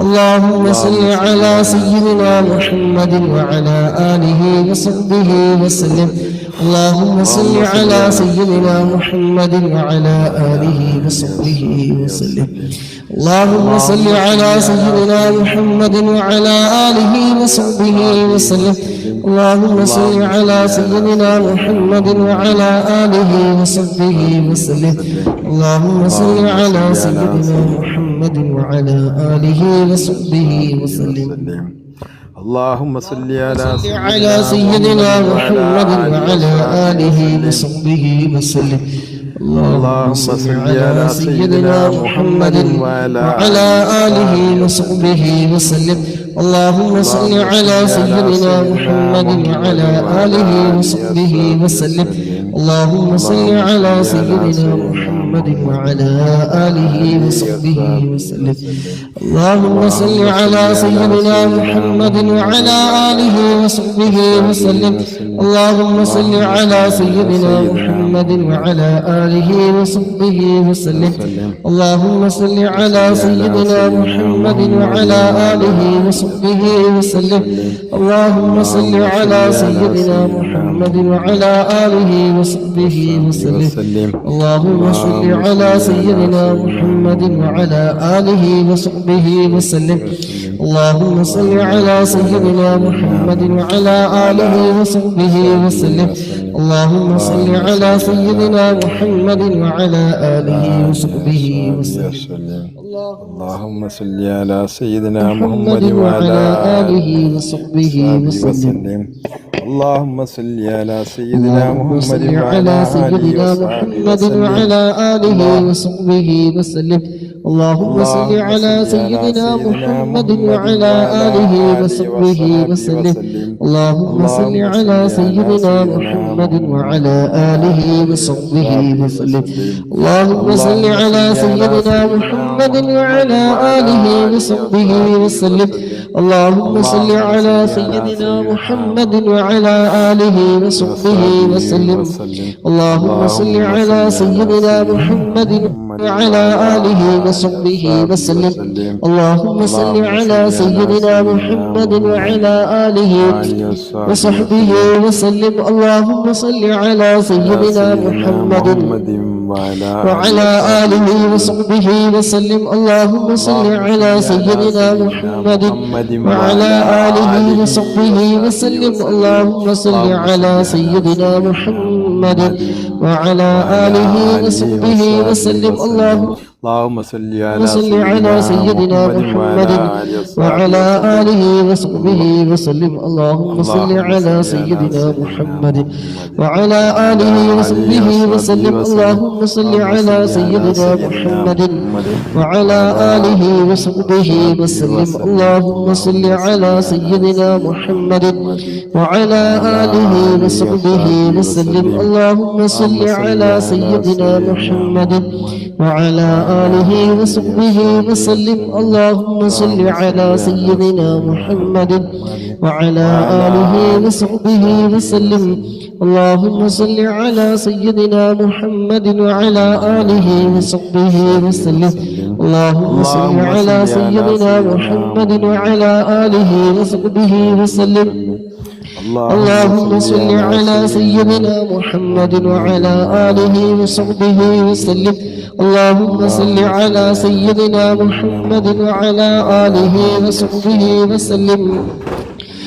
اللهم صل على سيدنا محمد وعلى آله وصحبه وسلم. اللهم صل على سيدنا محمد وعلى آله وصحبه وسلم. اللهم صل على سيدنا محمد وعلى آله وصحبه وسلم. اللهم صل على سيدنا محمد وعلى آله وصحبه وسلم. اللهم صل على سيدنا محمد وعلى آله وصحبه وسلم. اللهم صل على سيدنا محمد وعلى آله وصحبه وسلم. اللهم صل على سيدنا محمد وعلى آله وصحبه وسلم. اللهم صل على سيدنا محمد وعلى آله وصحبه وسلم. اللهم صل على سيدنا محمد وعلى آله وصحبه وسلم. اللهم صل على سيدنا محمد وعلى آله وصحبه وسلم. اللهم صل على سيدنا محمد وعلى آله وصحبه وسلم. اللهم صل على سيدنا محمد وعلى آله وصحبه وسلم. اللهم صل على سيدنا محمد وعلى آله وصحبه وسلم. اللهم صل على سيدنا محمد وعلى آله وصحبه وسلم. اللهم صل على سيدنا محمد وعلى آله وصحبه وسلم. اللهم صل على سيدنا محمد وعلى آله وصحبه وسلم. اللهم صل على سيدنا محمد وعلى آله وصحبه وسلم. اللهم صل على سيدنا محمد وعلى آله وصحبه وسلم. اللهم صل على سيدنا محمد وعلى آله وصحبه وسلم. اللهم صل على سيدنا محمد وعلى آله وصحبه وسلم. اللهم صل على سيدنا محمد وعلى آله وصحبه وسلم. اللهم صل على سيدنا محمد وعلى آله وصحبه وسلم. اللهم صل على سيدنا محمد وعلى آله وصحبه وسلم. اللهم صل على سيدنا محمد وعلى آله وصحبه وسلم. اللهم صل على سيدنا محمد وعلى آله وصحبه وسلم. اللهم صل على سيدنا محمد وعلى آله وصحبه وسلم. اللهم صل على سيدنا محمد وعلى آله وصحبه وسلم. اللهم صل على سيدنا محمد وعلى آله وصحبه وسلم. اللهم صل على سيدنا محمد وعلى آله وصحبه وسلم. اللهم صل على سيدنا محمد وعلى آله وصحبه وسلم. اللهم صل على سيدنا محمد وعلى آله وصحبه وسلم. اللهم صل على سيدنا محمد وعلى آله وصحبه وسلم. اللهم صل على سيدنا محمد وعلى آله وصحبه وسلم. اللهم صل على سيدنا محمد وعلى آله وصحبه وسلم. اللهم صل على سيدنا محمد وعلى آله وصحبه وسلم. اللهم صل على سيدنا محمد وعلى آله وصحبه وسلم. اللهم صل على سيدنا محمد وعلى آله وصحبه وسلم.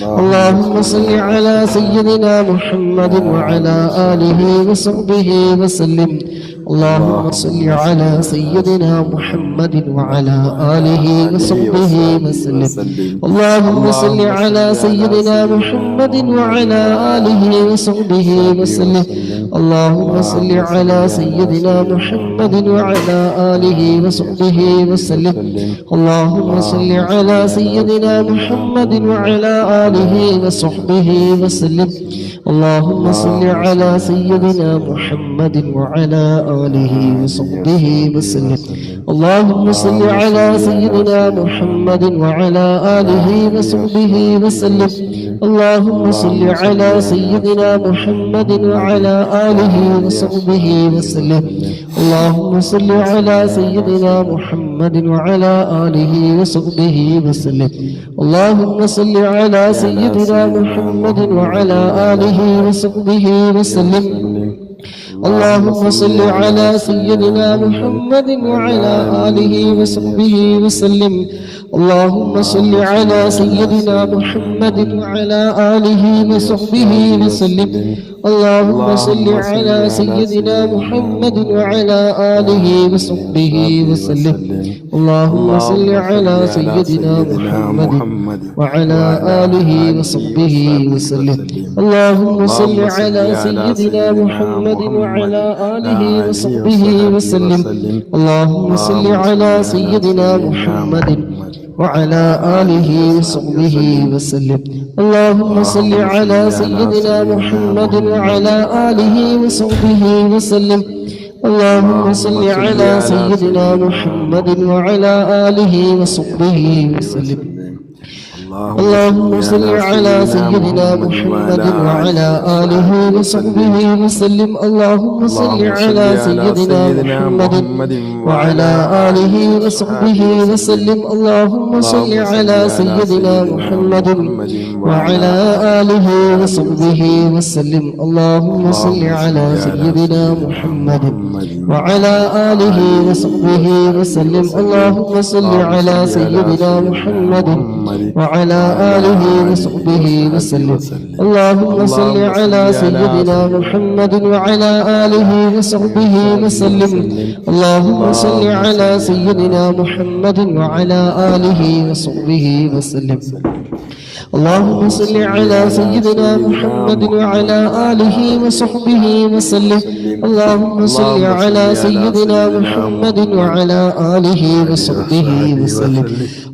اللهم صل على سيدنا محمد وعلى آله وصحبه وسلم. اللهم صل على سيدنا محمد وعلى آله وصحبه وسلم. اللهم صل على سيدنا محمد وعلى آله وصحبه وسلم. اللهم صل على سيدنا محمد وعلى آله وصحبه وسلم. اللهم صل على سيدنا محمد وعلى آله وصحبه وسلم. اللهم صل على سيدنا محمد وعلى آله وصحبه وسلم. اللهم صل على سيدنا محمد وعلى آله وصحبه وسلم. اللهم صل على سيدنا محمد وعلى آله وصحبه وسلم. اللهم صل على سيدنا محمد وعلى آله وصحبه وسلم. اللهم صل على سيدنا محمد وعلى آله وصحبه وسلم. اللهم صل على سيدنا محمد وعلى آله وصحبه وسلم. اللهم صل على سيدنا محمد وعلى آله وصحبه وسلم. اللهم صل على سيدنا محمد وعلى آله وصحبه وسلم. اللهم صل على سيدنا محمد وعلى آله وصحبه وسلم. اللهم صل على سيدنا محمد وعلى آله وصحبه وسلم. اللهم صل على سيدنا محمد وعلى آله وصحبه وسلم. اللهم صل على سيدنا محمد وعلى آله وصحبه وسلم. اللهم صل على سيدنا محمد وعلى آله وصحبه وسلم. اللهم صل على سيدنا محمد وعلى آله وصحبه وسلم. اللهم صل على سيدنا محمد وعلى آله وصحبه وسلم. اللهم صل على سيدنا محمد وعلى آله وصحبه وسلم. اللهم صل على سيدنا محمد وعلى آله وصحبه وسلم. اللهم صل على سيدنا محمد وعلى آله وصحبه وسلم. اللهم صل على سيدنا محمد وعلى آله وصحبه وسلم. اللهم صل على سيدنا محمد وعلى آله وصحبه وسلم. اللهم صل على سيدنا محمد وعلى آله وصحبه وسلم. اللهم صل على سيدنا محمد وعلى آله وصحبه وسلم.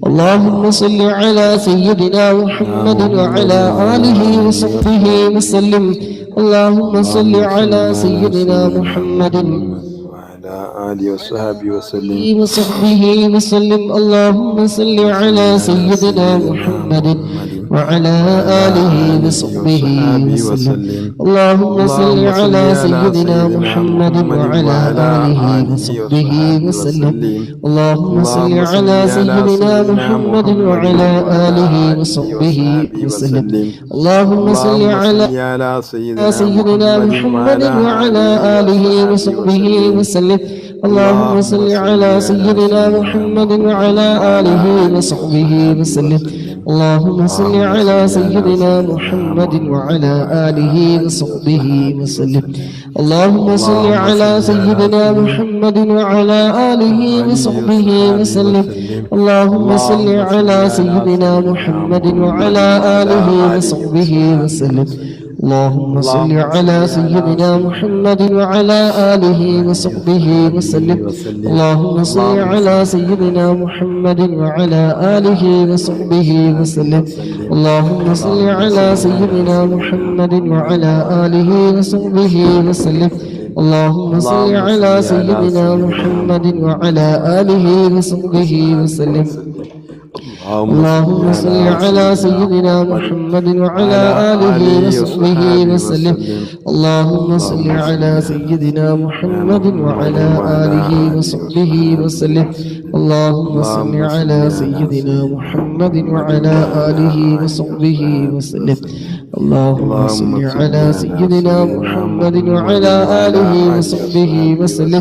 اللهم صل على سيدنا محمد وعلى آله وصحبه وسلم. اللهم صل على سيدنا محمد وعلى آله وصحبه وسلم. وصحبه وسلم. اللهم صل على سيدنا محمد وعلى آله وصحبه وسلم اللهم صل على سيدنا محمد وعلى آله وصحبه وسلم اللهم صل على سيدنا محمد وعلى آله وصحبه وسلم اللهم صل على سيدنا محمد وعلى آله وصحبه وسلم اللهم صل على سيدنا محمد وعلى آله وصحبه وسلم اللهم صل على سيدنا محمد وعلى آله وصحبه وسلم اللهم صل على سيدنا محمد وعلى آله وصحبه وسلم اللهم صل على سيدنا محمد وعلى آله وصحبه وسلم اللهم صل على سيدنا محمد وعلى آله وصحبه وسلم اللهم صل على سيدنا محمد وعلى آله وصحبه وسلم اللهم صل على سيدنا محمد وعلى آله وصحبه وسلم اللهم صل على سيدنا محمد وعلى آله وصحبه وسلم اللهم صل على سيدنا محمد وعلى آله وصحبه وسلم اللهم صل على سيدنا محمد وعلى آله وصحبه وسلم اللهم صل على سيدنا محمد وعلى آله وصحبه وسلم اللهم صل على سيدنا محمد وعلى آله وصحبه وسلم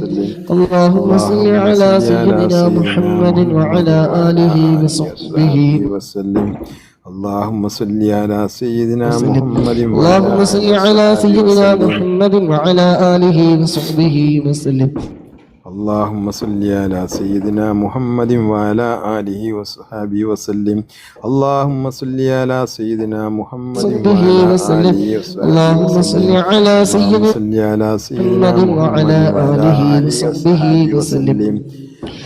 اللهم صل على سيدنا محمد وعلى آله وصحبه وسلم اللهم صل على سيدنا محمد اللهم صل على سيدنا محمد وعلى آله وصحبه وسلم اللهم صل على سيدنا محمد وعلى آله وصحبه وسلم اللهم صل على سيدنا محمد وعلى آله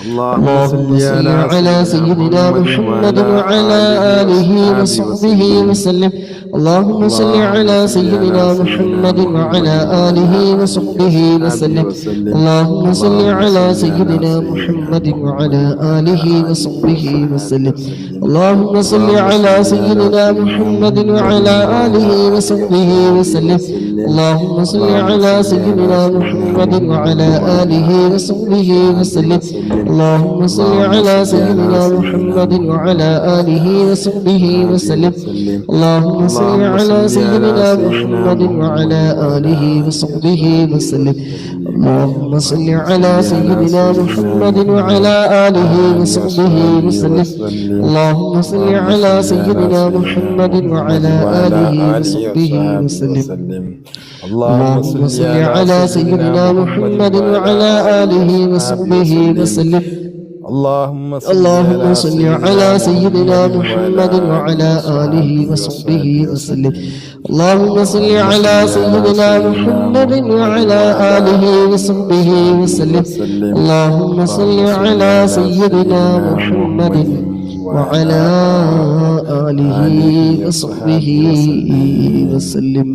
اللهم صل على سيدنا محمد وعلى آله وصحبه وسلم اللهم صل على سيدنا محمد وعلى آله وصحبه وسلم اللهم صل على سيدنا محمد وعلى آله وصحبه وسلم اللهم صل على سيدنا محمد وعلى آله وصحبه وسلم اللهم صل على سيدنا محمد وعلى آله وصحبه وسلم اللهم صل على سيدنا محمد وعلى آله وصحبه وسلم اللهم صل على سيدنا محمد وعلى آله وصحبه وسلم اللهم صل على سيدنا محمد وعلى آله وصحبه وسلم اللهم صل على سيدنا محمد وعلى آله وصحبه وسلم اللهم صل على سيدنا محمد وعلى آله وصحبه وسلم اللهم صل على سيدنا محمد وعلى آله وصحبه وسلم اللهم صل على سيدنا محمد وعلى آله وصحبه وسلم اللهم صل على سيدنا محمد وعلى آله وصحبه وسلم اللهم صل على سيدنا محمد وعلى آله وصحبه وسلم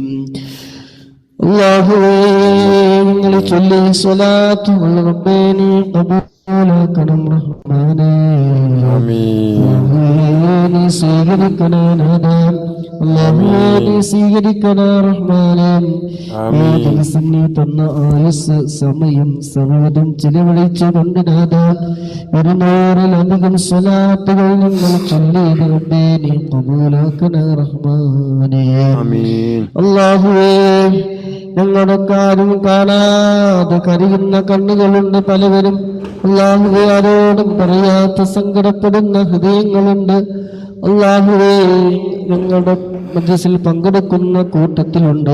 اللهم صل صلاة ربنا قبولكم رحمنا آمين സ്വീകരിക്കണേ നാദാം അല്ലാഹുവേ സ്വീകരിക്കണേ റഹ്മാനേ ഈ ദിവസം നീ തന്ന ആയുസ് സമയം സർവ്വതും ചിലവഴിച്ചുകൊണ്ട് നാദാം 200-ലധികം സ്വലാത്തുകൾ ഞങ്ങൾ ചൊല്ലിയത് റബ്ബേ നീ ഖബൂലാക്കണേ റഹ്മാനേ ആമീൻ അല്ലാഹുവേ ഞങ്ങളുടെ കാര്യം കാണാതെ കരയുന്ന കണ്ണുകളുണ്ട് പലവരും അല്ലാഹുവേ ആരോടും പറയാത്ത സങ്കടപ്പെടുന്ന ഹൃദയങ്ങളുണ്ട് അല്ലാഹുവേ ഞങ്ങളുടെ മജ്ലിസിൽ പങ്കെടുക്കുന്ന കൂട്ടത്തിലുണ്ട്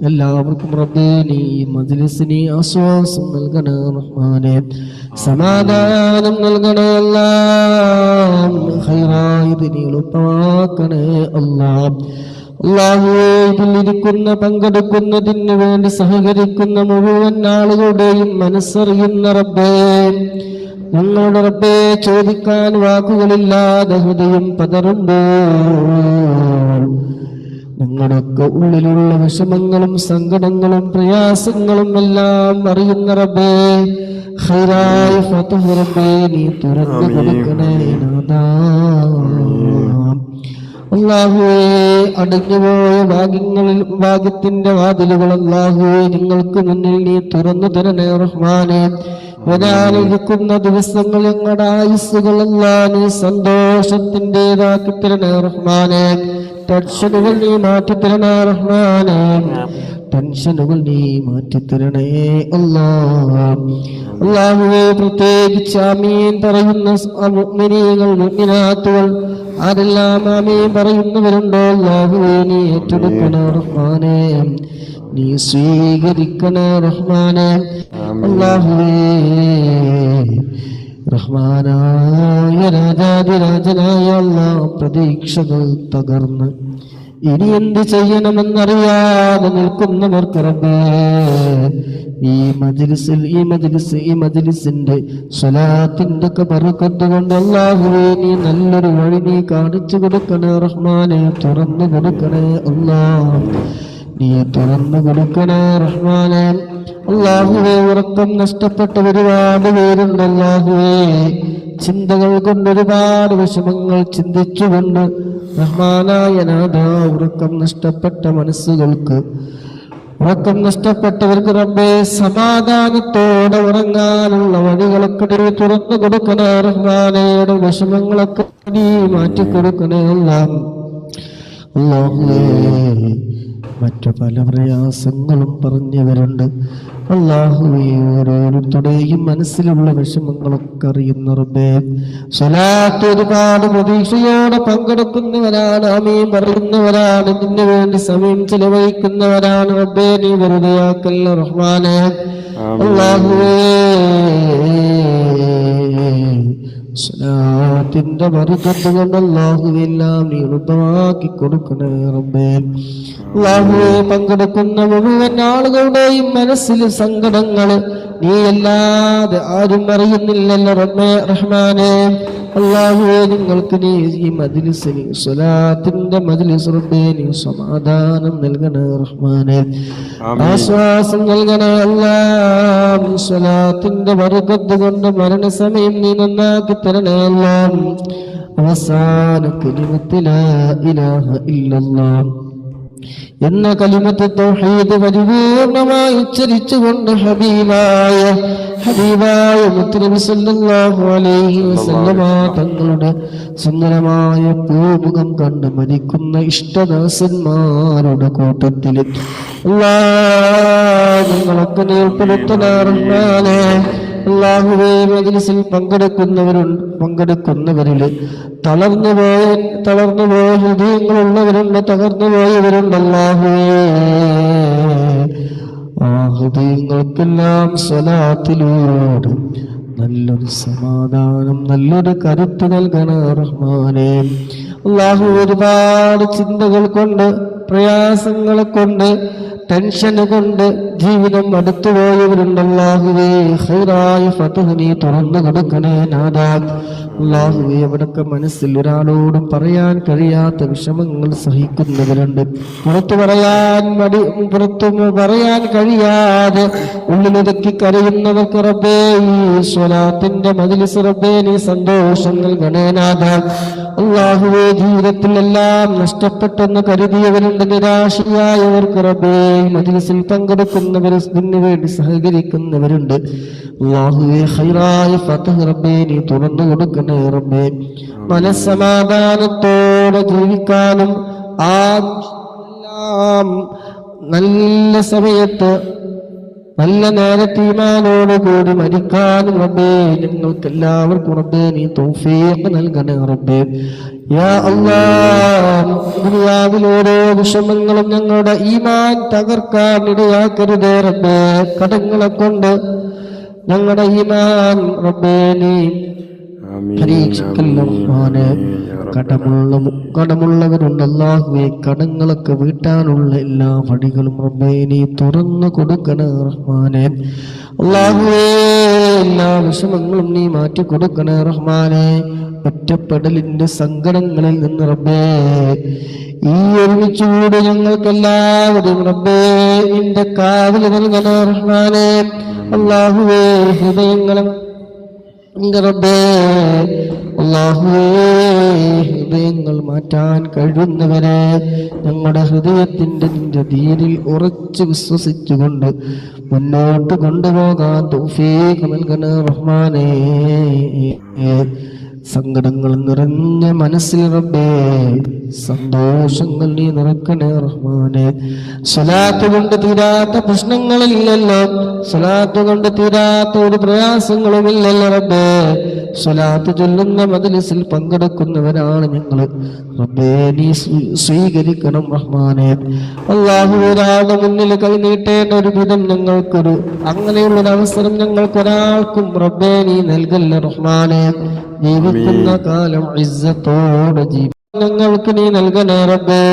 എല്ലാവർക്കും റബ്ബേ നീ മജ്ലിസിന് ആശ്വാസം നൽകണേ റഹ്മാനേ സമാധാനം നൽകണേ അല്ലാഹ് ഖൈറായത് നീ എളുപ്പമാക്കണേ അല്ലാഹ് അല്ലാഹുവേ ഇതിലിരിക്കുന്ന പങ്കെടുക്കുന്നതിന് വേണ്ടി സഹകരിക്കുന്ന മുഴുവൻ ആളുകളുടെയും മനസ്സറിയുന്ന റബ്ബേ ഞങ്ങളുടെ റബ്ബേ ചോദിക്കാൻ വാക്കുകളില്ലാതെ ഹൃദയം പതറുമ്പോൾ ഞങ്ങളുടെയൊക്കെ ഉള്ളിലുള്ള വിഷമങ്ങളും സങ്കടങ്ങളും പ്രയാസങ്ങളും എല്ലാം അറിയുന്ന റബ്ബേ ഖൈറായ ഫതഹ് റബ്ബേ നീ തുറന്നു കൊടുക്കണേ നാദാ അല്ലാഹുവേ അടഞ്ഞുപോയ ഭാഗ്യത്തിന്റെ വാതിലുകൾ അല്ലാഹുവേ നിങ്ങൾക്ക് മുന്നിൽ നീ തുറന്നു തരണേ റഹ്മാനെ. വരാനിരിക്കുന്ന ദിവസങ്ങൾ ഞങ്ങളുടെ ആയുസ്സുകൾ അല്ലാഹ് നീ സന്തോഷത്തിൻ്റെതാക്കി തരണേ റഹ്മാനെ. ടെൻഷനുകൾ നീ മാറ്റിത്തരണേ റഹ്മാനെ. ടെൻഷനുകൾ നീ മാറ്റിത്തരണേ അല്ലാഹുവേ. പ്രത്യേകിച്ച് ആമീൻ പറയുന്ന മുഅ്മിനീങ്ങൾ മുഅ്മിനാത്തുകൾ ആരെല്ലാം ആമീൻ പറയുന്നവരുണ്ടോ അല്ലാഹുവേ നീ ഏറ്റെടുക്കണേ റഹ്മാനെ. നീ സ്വീകരിക്കണേ റഹ്മാനെ. അല്ലാഹുവേ റഹ്മാനായ രാജാതിരാജനായ അല്ലാഹ് പ്രതീക്ഷകൾ തകർന്ന് ഇനി എന്ത് ചെയ്യണമെന്നറിയാതെ നിൽക്കുന്നവർക്ക് റബ്ബേ ഈ മജ്ലിസിന്റെ സ്വലാത്തിന്റെ ബറക്കത്ത് കൊണ്ട് അല്ലാഹുവേ നീ നല്ലൊരു വഴി നീ കാണിച്ചു കൊടുക്കണേ റഹ്മാനെ. തുറന്നു കൊടുക്കണേ അല്ലാഹ്, നീ തുറന്നു കൊടുക്കണേ റഹ്മാനെ. അല്ലാഹുവേ ഉറക്കം നഷ്ടപ്പെട്ട ഒരുപാട് പേരുണ്ട് അല്ലാഹുവേ. ചിന്തകൾ കൊണ്ട് ഒരുപാട് വിഷമങ്ങൾ ചിന്തിച്ചുകൊണ്ട് റഹ്മാനായ നാഥാ ഉറക്കം നഷ്ടപ്പെട്ട മനസ്സുകൾക്ക്, ഉറക്കം നഷ്ടപ്പെട്ടവർക്ക് റബ്ബേ സമാധാനത്തോടെ ഉറങ്ങാനുള്ള വഴികളൊക്കെ നീ തുറന്നു കൊടുക്കണേ റഹ്മാനയുടെ വിഷമങ്ങളൊക്കെ നീ മാറ്റിക്കൊടുക്കണേ അല്ലാഹുവേ. മറ്റു പല പ്രയാസങ്ങളും പറഞ്ഞവരുണ്ട് അല്ലാഹുവേ. ഓരോരുത്തരുടെയും മനസ്സിലുള്ള വിഷമങ്ങളൊക്കെ അറിയുന്ന റബ്ബേ, സ്വലാത്ത് ഒരുപാട് പ്രതീക്ഷയോടെ പങ്കെടുക്കുന്നവരാണ്, ആമീൻ പറയുന്നവരാണ്, നിന്നു വേണ്ടി സമയം ചെലവഴിക്കുന്നവരാണ് റബ്ബേ. നീ വെറുതെയാക്കല്ല റഹ്മാനെ. അല്ലാഹുവേ സ്വലാത്തിന്റെ ബറക്കത്ത് കൊണ്ട് അല്ലാഹുവേ എല്ലാം നീ എളുപ്പമാക്കി കൊടുക്കണേ റബ്ബേ. അല്ലാഹുവേ പങ്കെടുക്കുന്ന മുഴുവൻ ആളുകളുടെയും മനസ്സിൽ സങ്കടങ്ങള് നീ അല്ലാതെ ആരും അറിയുന്നില്ലല്ലോ റബ്ബേ റഹ്മാനെ. അല്ലാഹുവേ നിങ്ങൾക്ക് നീ ഈ മജ്ലിസിന് സ്വലാത്തിന്റെ മജ്ലിസ് റബ്ബേ നീ സമാധാനം നൽകണേ റഹ്മാനെ, ആശ്വാസം നൽകണേ അല്ലാഹ്. സ്വലാത്തിന്റെ ബറക്കത്ത് കൊണ്ട് മരണസമയം നീ നന്നാക്കി തരണേ അല്ലാഹ്. അവസാന കലിമത്ത് ലാ ഇലാഹ ഇല്ലല്ലാഹ് എന്ന കലിമത്ത് തൗഹീദ് പരിപൂർണമായി ഉച്ചരിച്ചുകൊണ്ട് ഹബീബായ മുത്തുനബി സല്ലല്ലാഹു അലൈഹി വസല്ലമ തങ്ങളുടെ സുന്ദരമായ പൂമുഖം കണ്ട് മരിക്കുന്ന ഇഷ്ടദാസന്മാരുടെ കൂട്ടത്തിൽ അല്ലാഹ് ഞങ്ങളൊക്കെ നീ ഉൾപ്പെടുത്തണേ റഹ്മാനേ. അല്ലാഹുവേ മജ്ലിസിൽ പങ്കെടുക്കുന്നവരില് തളർന്നുപോയ ഹൃദയങ്ങളുള്ളവരുണ്ട്, തകർന്നുപോയവരുണ്ട് അല്ലാഹുവേ. ആ ഹൃദയങ്ങൾക്കെല്ലാം സ്വലാത്തിലൂടെ നല്ലൊരു സമാധാനം, നല്ലൊരു കരുത്ത് നൽകണേ റഹ്മാനേ. അല്ലാഹു ഒരുപാട് ചിന്തകൾ കൊണ്ട്, പ്രയാസങ്ങളെ കൊണ്ട്, ടെൻഷന് കൊണ്ട് ജീവിതം അടുത്തുപോയവരുണ്ട് അല്ലാഹുവേ. ഖൈറായ ഫത്ഹ് നീ തുറന്നു കൊടുക്കണേ നാഥാ. അല്ലാഹുവേ അവിടൊക്കെ മനസ്സിൽ ഒരാളോടും പറയാൻ കഴിയാത്ത വിഷമങ്ങൾ സഹിക്കുന്നവരുണ്ട്, പുറത്തു പറയാൻ കഴിയാതെ ഉള്ളിലൊതുക്കി കരയുന്നവർക്ക് റബ്ബേ ഈ സ്വലാത്തിന്റെ മജ്ലിസ് റബ്ബേ നീ സന്തോഷം നൽകണേ നാഥാ. അല്ലാഹുവേ ജീവിതത്തിലെല്ലാം നഷ്ടപ്പെട്ടെന്ന് കരുതിയവരുണ്ട്, നിരാശയായവർക്ക് റബ്ബേ മജ്ലിസിൽ പങ്കെടുക്കുന്നവർ, ഇതിനു വേണ്ടി സഹകരിക്കുന്നവരുണ്ട്. അല്ലാഹുവേ ഖൈറായ ഫത്ഹ് റബ്ബേ നീ തുറന്നു കൊടുക്കണേ റബ്ബേ. മനസ്സമാധാനത്തോടെ ജീവിക്കാനും നല്ല സമയത്ത് നല്ല നേരത്തെ ഈമാനോട് കൂടി മരിക്കാനും റബ്ബേ ഞങ്ങൾക്ക് എല്ലാവർക്കും റബ്ബേ നീ തൗഫീഖ് നൽകണേ റബ്ബേ. യാ അല്ലാഹ് ദുനിയാവിൽ ഓരോ വിഷമങ്ങളും ഞങ്ങളുടെ ഈമാൻ തകർക്കാൻ ഇടയാക്കരുതേ റബ്ബേ. കടങ്ങളെ കൊണ്ട് ഞങ്ങളുടെ ഈമാൻ റബ്ബേ നീ പരീക്ഷിക്കല്ല റഹ്മാനേ. കടമുള്ളവരുണ്ട് അല്ലാഹുവേ, കടങ്ങളൊക്കെ വീട്ടാനുള്ള എല്ലാ വഴികളും റബ്ബേ നീ തുറന്നു കൊടുക്കണേ റഹ്മാനേ. അല്ലാഹുവേ എല്ലാ വിഷമങ്ങളും നീ മാറ്റി കൊടുക്കണേ റഹ്മാനേ. ഒറ്റപ്പെടലിന്റെ സങ്കടങ്ങളിൽ നിന്ന് റബ്ബേ ഈ ഒരുമിച്ചുകൂടി ഞങ്ങൾക്കെല്ലാവരും റബ്ബേ നിന്റെ കാവൽ നൽകണേ റഹ്മാനേ. അല്ലാഹുവേ ഹൃദയങ്ങളും റബ്ബേ അല്ലാഹുവേ ഹൃദയങ്ങൾ മാറ്റാൻ കഴിയുന്നവരെ ഞങ്ങളുടെ ഹൃദയത്തിന്റെ നിന്റെ ദീനിൽ ഉറച്ചു വിശ്വസിച്ചുകൊണ്ട് മുന്നോട്ട് കൊണ്ടുപോകാൻ തൗഫീഖ് നൽകണേ റഹ്മാനേ. സങ്കടങ്ങൾ നിറഞ്ഞ മനസ്സിൽ റബ്ബേ സന്തോഷങ്ങൾ നീ നിറക്കണേ റഹ്മാനെ. സ്വലാത്ത് കൊണ്ട് തീരാത്ത പ്രശ്നങ്ങളില്ലല്ലോ, സ്വലാത്ത് കൊണ്ട് തീരാത്ത ഒരു പ്രയാസങ്ങളുമില്ലല്ലോ റബ്ബേ. സ്വലാത്ത് ചൊല്ലുന്ന മജ്‌ലിസിൽ പങ്കെടുക്കുന്നവരാണ് ഞങ്ങൾ റബ്ബേ, നീ സ്വീകരിക്കണം റഹ്മാനെ. അല്ലാഹു ഒരാളുടെ മുന്നിൽ കൈനീട്ടേണ്ട ഒരു വിധം ഞങ്ങൾക്കൊരു അങ്ങനെയുള്ളൊരു അവസരം ഞങ്ങൾക്കൊരാൾക്കും റബ്ബേ നീ നൽകല്ല റഹ്മാനെ. ജീവിക്കുന്ന കാലം ഇസ്സത്തോടെ ഞങ്ങൾക്ക് നീ നൽകണേ റബ്ബേ.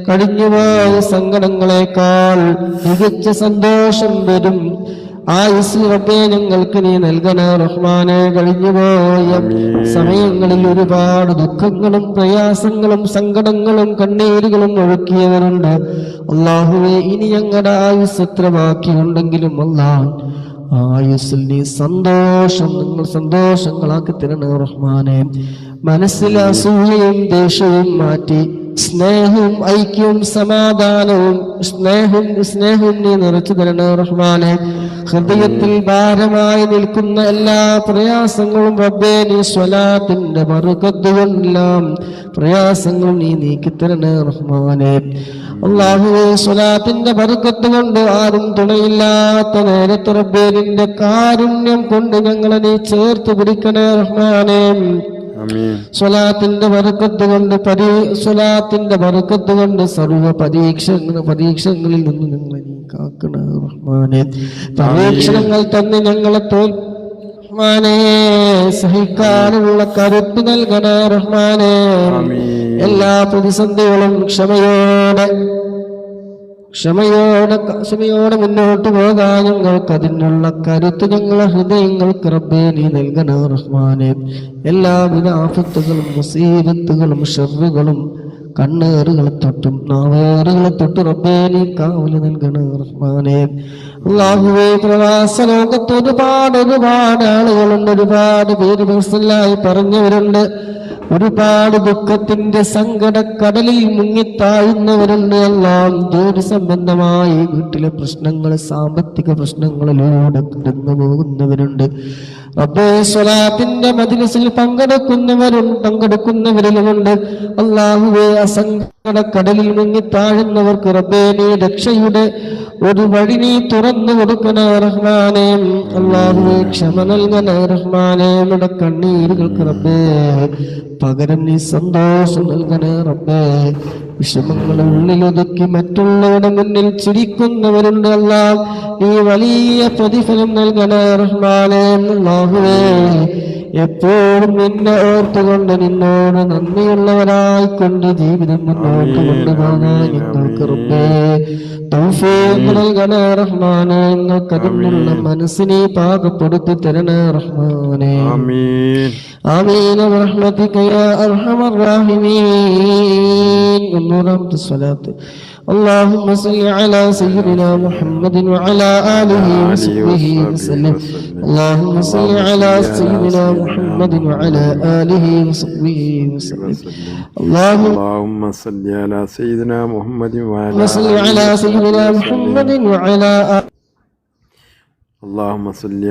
കഴിഞ്ഞുപോയ സങ്കടങ്ങളെക്കാൾ മികച്ച സന്തോഷം വരും ആയുസ് റബ്ബേ ഞങ്ങൾക്ക് നീ നൽകണേ റഹ്മാനെ. കഴിഞ്ഞുപോയ സമയങ്ങളിൽ ഒരുപാട് ദുഃഖങ്ങളും പ്രയാസങ്ങളും സങ്കടങ്ങളും കണ്ണീരുകളും ഒഴുക്കിയവരുണ്ട് അല്ലാഹുവേ. ഇനി ഞങ്ങളുടെ ആയുസ് എത്ര ബാക്കിയുണ്ടെങ്കിലും അല്ലാഹ് ആയുസ്സിൽ നീ സന്തോഷങ്ങളാക്കി തരണേ റഹ്മാനെ. മനസ്സിലെ അസൂയയും ദേഷ്യവും മാറ്റി സ്നേഹവും ഐക്യവും സമാധാനവും സ്നേഹവും നീ നിറച്ചു തരണേ റഹ്മാനെ. ഹൃദയത്തിൽ ഭാരമായി നിൽക്കുന്ന എല്ലാ പ്രയാസങ്ങളും റബ്ബേ നീ സ്വലാത്തിന്റെ ബർക്കത്ത് കൊണ്ടെല്ലാം പ്രയാസങ്ങൾ നീ നീക്കിത്തരണേ റഹ്മാനെ. അല്ലാഹുവേ സ്വലാത്തിന്റെ ബർക്കത്ത് കൊണ്ട് ആരും തുണയില്ലാത്ത നേരത്ത് റബ്ബേ നിന്റെ കാരുണ്യം കൊണ്ട് ഞങ്ങളെ നീ ചേർത്ത് പിടിക്കണേ റഹ്മാനെ. സ്വലാത്തിന്റെ ബർക്കത്ത് കൊണ്ട് സർവ്വ പരീക്ഷണങ്ങളിൽ നിന്ന് ഞങ്ങളെ നീ കാക്കണേ റഹ്മാനെ. പരീക്ഷണങ്ങൾ തന്നെ ഞങ്ങളെ റഹ്മാനെ സഹിക്കാനുള്ള കരുത്ത് നൽകണേ റഹ്മാനെ. എല്ലാ പ്രതിസന്ധികളും ക്ഷമയോടെ മുന്നോട്ട് പോകാൻ ഞങ്ങൾക്ക് അതിനുള്ള കരുത്ത് ഞങ്ങളെ ഹൃദയങ്ങൾക്ക് റബ്ബേ നീ നൽകണേ റഹ്മാനെ. എല്ലാവിധ ആഫത്തുകളും മുസീബത്തുകളും ഷർറുകളും കണ്ണേറുകളെ തൊട്ടും നാവേറുകളെ തൊട്ട് റബ്ബേ നീ കാവല് നൽകണേ റഹ്മാനെ. അല്ലാഹുവേ പ്രവാസ ലോകത്ത് ഒരുപാട് ആളുകളുണ്ട്, ഒരുപാട് പേര് മനസ്സിലായി പറഞ്ഞവരുണ്ട്, ഒരുപാട് ദുഃഖത്തിന്റെ സങ്കടക്കടലിൽ മുങ്ങിത്താഴുന്നവരുണ്ട്. എല്ലാം ജോലി സംബന്ധമായി വീട്ടിലെ പ്രശ്നങ്ങൾ സാമ്പത്തിക പ്രശ്നങ്ങളിലൂടെ കടന്നു പോകുന്നവരുണ്ട് റബ്ബേ. സ്വലാത്തിന്റെ മജ്‌ലിസിൽ പങ്കെടുക്കുന്നവരിലുമുണ്ട് അല്ലാഹുവേ. അസങ്കടക്കടലിൽ മുങ്ങിത്താഴുന്നവർക്ക് റബ്ബേ നീ രക്ഷയുടെ ഒരു വഴി നീ തുറന്നു കൊടുക്കണേ റഹ്മാനെ. അല്ലാഹുവേ ക്ഷമ നൽകണേ റഹ്മാനെ. നമ്മുടെ കണ്ണീരുകൾക്ക് റബ്ബേ പകരം നീ സന്തോഷം നൽകണേ റബ്ബേ. വിഷമങ്ങളെ ഉള്ളിലൊതുക്കി മറ്റുള്ളവരുടെ മുന്നിൽ ചിരിക്കുന്നവരുണ്ട് അല്ലാഹ്, നീ വലിയ പ്രതിഫലം നൽകണേ റഹ്മാനെ. അല്ലാഹുവേ എപ്പോഴും നിന്നെ ഓർത്തുകൊണ്ട് നിന്നോട് നന്ദിയുള്ളവരായിക്കൊണ്ട് ജീവിതം മുന്നോട്ട് കൊണ്ടുപോകാൻ ഞങ്ങൾക്ക് റബ്ബേ തൗഫീഖ് നൽകണേ റഹ്മാനെ. ഞങ്ങൾക്ക് അതിനുള്ള മനസ്സിനെ പാകപ്പെടുത്തി തരണേ റഹ്മാനെ. ആമീൻ ബിറഹ്മതിക യാ അർഹമർ റഹീമീൻ. ഒന്നൂറാമത്തെ സ്വലാത്ത്. اللهم صل على سيدنا محمد وعلى آله وصحبه وسلم. اللهم صل على سيدنا محمد وعلى آله وصحبه وسلم. اللهم صل على سيدنا محمد وعلى اللهم صل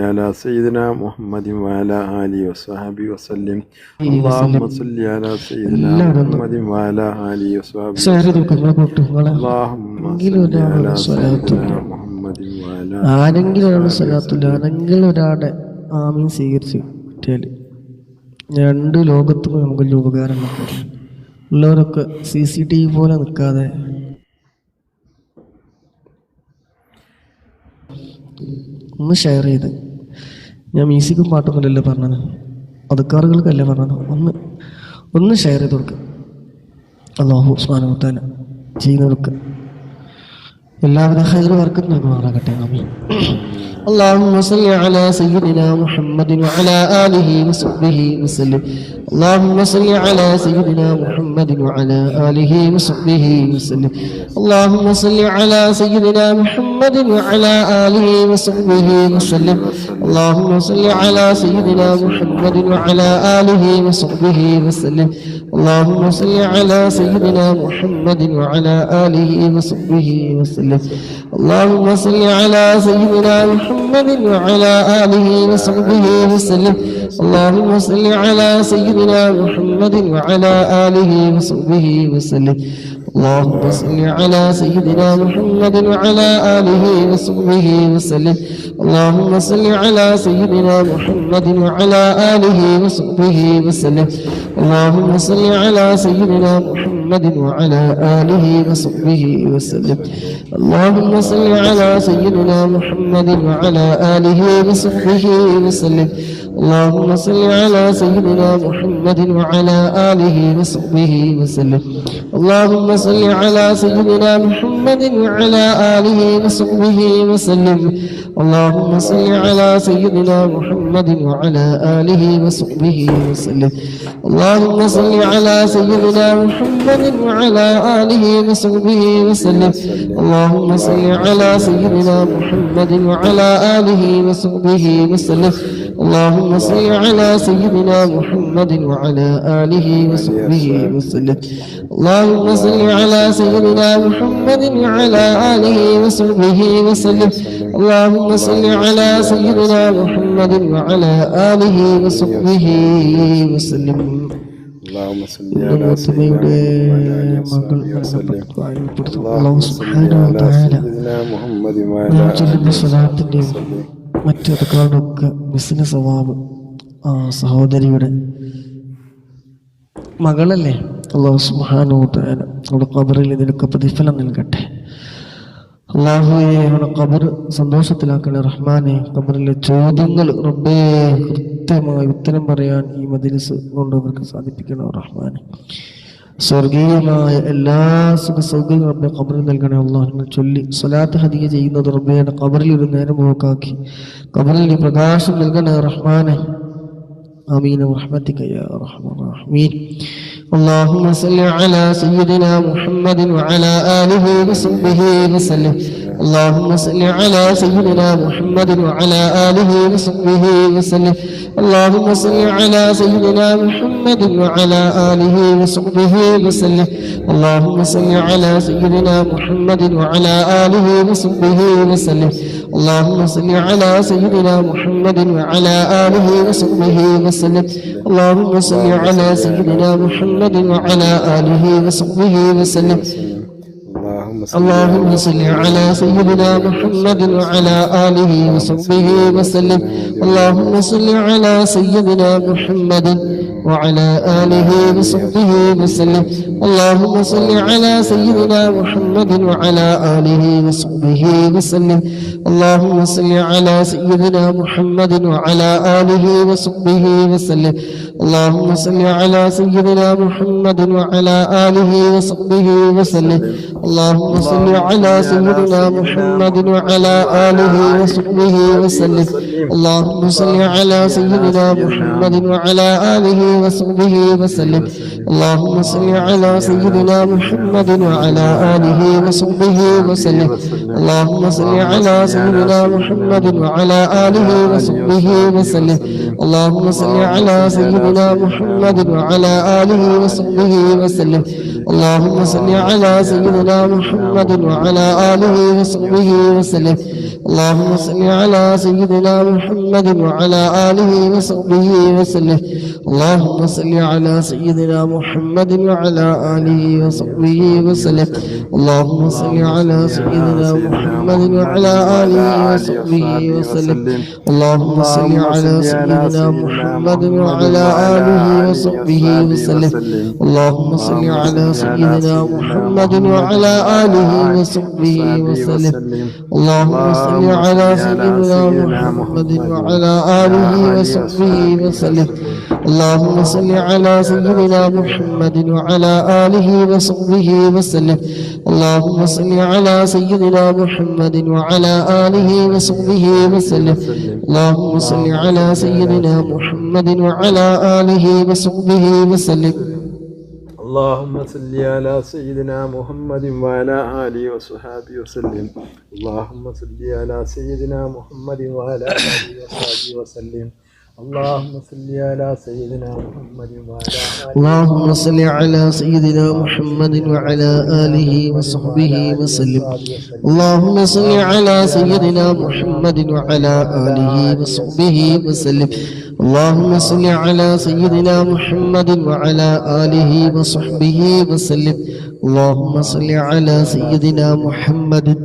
على سيدنا محمد وعلى آله وصحبه وسلم. اللهم صل على سيدنا محمد وعلى آله وصحبه وسلم. اللهم صل على سيدنا محمد وعلى ആരെങ്കിലും ഒരാടെ ആമീൻ സ്വീകരിച്ച് കിട്ടിയാല് രണ്ട് ലോകത്തും നമുക്ക് വലിയ ഉപകാരം ഉള്ളവരൊക്കെ CCTV പോലെ നിൽക്കാതെ ഒന്ന് ഷെയർ ചെയ്ത്, ഞാൻ മ്യൂസിക്കും പാട്ടൊന്നുമല്ലല്ലോ പറഞ്ഞത്, അതുക്കാറുകൾക്കല്ലേ പറഞ്ഞത്, ഒന്ന് ഷെയർ ചെയ്ത് കൊടുക്കുക. അല്ലാഹു സുബ്ഹാനഹു വ തആല ചെയ്യുന്നവർക്ക് എല്ലാവിധ ഖൈർ ബർക്കത്ത് നൽകുമാറാകട്ടെ. ആമീൻ. اللهم صل على سيدنا محمد وعلى آله وصحبه وسلم. اللهم صل على سيدنا محمد وعلى آله وصحبه وسلم. اللهم صل على سيدنا محمد وعلى آله وصحبه وسلم. اللهم صل على سيدنا محمد وعلى آله وصحبه وسلم. اللهم صل على سيدنا محمد وعلى آله وصحبه وسلم. اللهم صل على سيدنا محمد وعلى آله وصحبه وسلم. اللهم صل على سيدنا محمد وعلى آله وصحبه وسلم. اللهم صل على سيدنا محمد وعلى آله وصحبه وسلم. اللهم صل على سيدنا محمد وعلى آله وصحبه وسلم. اللهم صل على سيدنا محمد وعلى آله وصحبه وسلم. اللهم صل على سيدنا محمد وعلى آله وصحبه وسلم. اللهم صل على سيدنا محمد وعلى آله وصحبه وسلم. اللهم صل على سيدنا محمد وعلى آله وصحبه وسلم. اللهم صل على سيدنا محمد وعلى آله وصحبه وسلم. اللهم صل على سيدنا محمد وعلى آله وصحبه وسلم. اللهم صل على سيدنا محمد وعلى آله وصحبه وسلم. اللهم صل على سيدنا محمد وعلى آله وصحبه وسلم. اللهم صل على سيدنا محمد وعلى آله وصحبه وسلم. اللهم صل على سيدنا محمد وعلى آله وصحبه وسلم. اللهم صل على سيدنا محمد وعلى آله മറ്റൊക്കെ ബിസിനസ് സ്വഭാവം സഹോദരിയുടെ മകളല്ലേ. അല്ലാഹു സുബ്ഹാനഹു വ തആല അവിടെ ഖബറിൽ ഇതിനൊക്കെ പ്രതിഫലം നൽകട്ടെ. അല്ലാഹുവേ അവരുടെ ഖബർ സന്തോഷത്തിലാക്കണേ റഹ്മാനെ. ഖബറിലെ ചോദ്യങ്ങൾ റബ്ബേ കൃത്യമായി ഉത്തരം പറയാൻ ഈ മജ്‌ലിസ് കൊണ്ട് അവർക്ക് സാധിപ്പിക്കണം റഹ്മാനെ. സ്വർഗീയമായ എല്ലാ സുഖ സൗകര്യങ്ങളും റബ്ബെ ഖബറിൽ നൽകണേ. അല്ലാഹു നിങ്ങൾ ചൊല്ലി സ്വലാത്ത് ഹദിയ ചെയ്യുന്നത് റബ്ബയുടെ ഖബറിൽ ഒരു നേരം പോക്കാക്കി ഖബറിൽ പ്രകാശം നൽകണേ റഹ്മാനെ. ആമീൻ റഹ്മതിക യാ അർഹമർ റഹീമീൻ. اللهم صل على سيدنا محمد وعلى آله وصحبه وسلم. اللهم صل على سيدنا محمد وعلى آله وصحبه وسلم. اللهم صل على سيدنا محمد وعلى آله وصحبه وسلم. اللهم صل على سيدنا محمد وعلى آله وصحبه وسلم. اللهم صل على سيدنا محمد وعلى آله وصحبه وسلم. اللهم صل على سيدنا محمد وعلى آله وصحبه وسلم. اللهم صل على سيدنا محمد وعلى آله وصحبه وسلم. اللهم صل على سيدنا محمد وعلى آله وصحبه وسلم. اللهم صل على سيدنا محمد وعلى آله وصحبه وسلم. اللهم صل على سيدنا محمد وعلى آله وصحبه وسلم. اللهم صل على سيدنا محمد وعلى آله وصحبه وسلم. اللهم صل على سيدنا محمد وعلى آله وصحبه وسلم. اللهم صل على سيدنا محمد وعلى آله وصحبه وسلم. اللهم صل على سيدنا محمد وعلى آله وصحبه وسلم. اللهم صل على سيدنا محمد وعلى آله وصحبه وسلم. اللهم صل على سيدنا محمد وعلى آله وصحبه وسلم. اللهم صل على سيدنا محمد وعلى آله وصحبه وسلم. اللهم صل على سيدنا محمد وعلى آله وصحبه وسلم. اللهم صل على سيدنا محمد وعلى آله وصحبه وسلم. اللهم صل على سيدنا محمد وعلى آله وصحبه وسلم. اللهم صل على سيدنا محمد وعلى آله وصحبه وسلم. اللهم صل على سيدنا محمد وعلى آله وصحبه وسلم. اللهم صل على سيدنا محمد وعلى آله وصحبه وسلم. اللهم صل على سيدنا محمد وعلى آله وصحبه وسلم اللهم صل على سيدنا محمد وعلى آله وصحبه وسلم اللهم صل على سيدنا محمد وعلى آله وصحبه وسلم اللهم صل على سيدنا محمد وعلى آله وصحبه وسلم اللهم صل على سيدنا محمد وعلى آله وصحبه وسلم اللهم صل على سيدنا محمد وعلى اللهم صل على سيدنا محمد وعلى آله وصحبه وسلم اللهم صل على سيدنا محمد وعلى آله وصحبه وسلم اللهم صل على سيدنا محمد وعلى آله وصحبه وسلم اللهم صل على سيدنا محمد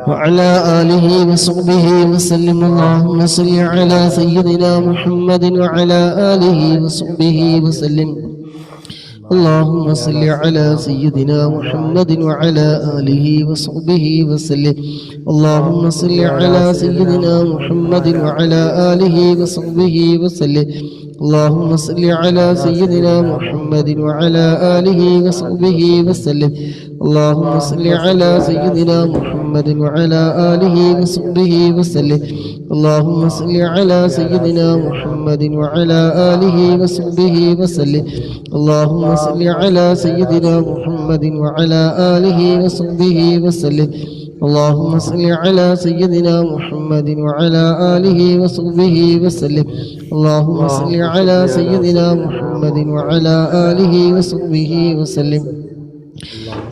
وعلى آله وصحبه وسلم اللهم صل على سيدنا محمد وعلى آله وصحبه وسلم اللهم صل على سيدنا محمد وعلى آله وصحبه وسلم اللهم صل على سيدنا محمد وعلى آله وصحبه وسلم اللهم صل على سيدنا محمد وعلى آله وصحبه وسلم اللهم صل على سيدنا محمد وعلى آله وصحبه وسلم اللهم صل على سيدنا محمد وعلى آله وصحبه وسلم اللهم صل على سيدنا محمد وعلى آله وصحبه وسلم اللهم صل على سيدنا محمد وعلى آله وصحبه وسلم اللهم صل على سيدنا محمد وعلى آله وصحبه وسلم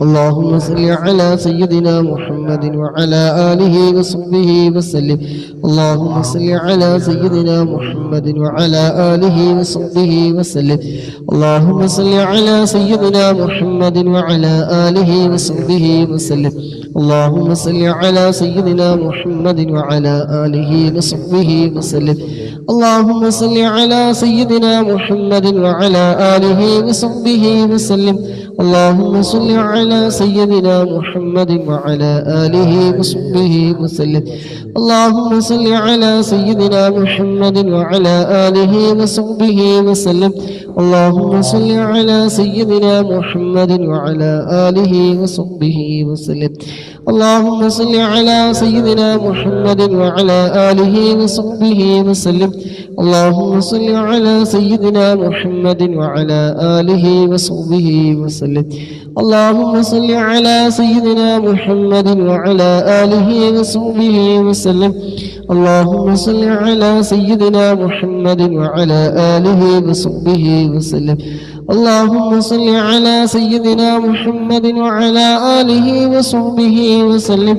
اللهم صل على سيدنا محمد وعلى آله وصحبه وسلم اللهم صل على سيدنا محمد وعلى آله وصحبه وسلم اللهم صل على سيدنا محمد وعلى آله وصحبه وسلم اللهم صل على سيدنا محمد وعلى آله وصحبه وسلم اللهم صل على سيدنا محمد وعلى آله وصحبه وسلم اللهم صل على سيدنا محمد وعلى آله وصحبه وسلم اللهم صل على سيدنا محمد وعلى آله وصحبه وسلم اللهم صل على سيدنا محمد وعلى آله وصحبه وسلم اللهم صل على سيدنا محمد وعلى آله وصحبه وسلم اللهم صل على سيدنا محمد وعلى آله وصحبه وسلم اللهم صل على سيدنا محمد وعلى آله وصحبه وسلم اللهم صل على سيدنا محمد وعلى آله وصحبه وسلم اللهم صل على سيدنا محمد وعلى آله وصحبه وسلم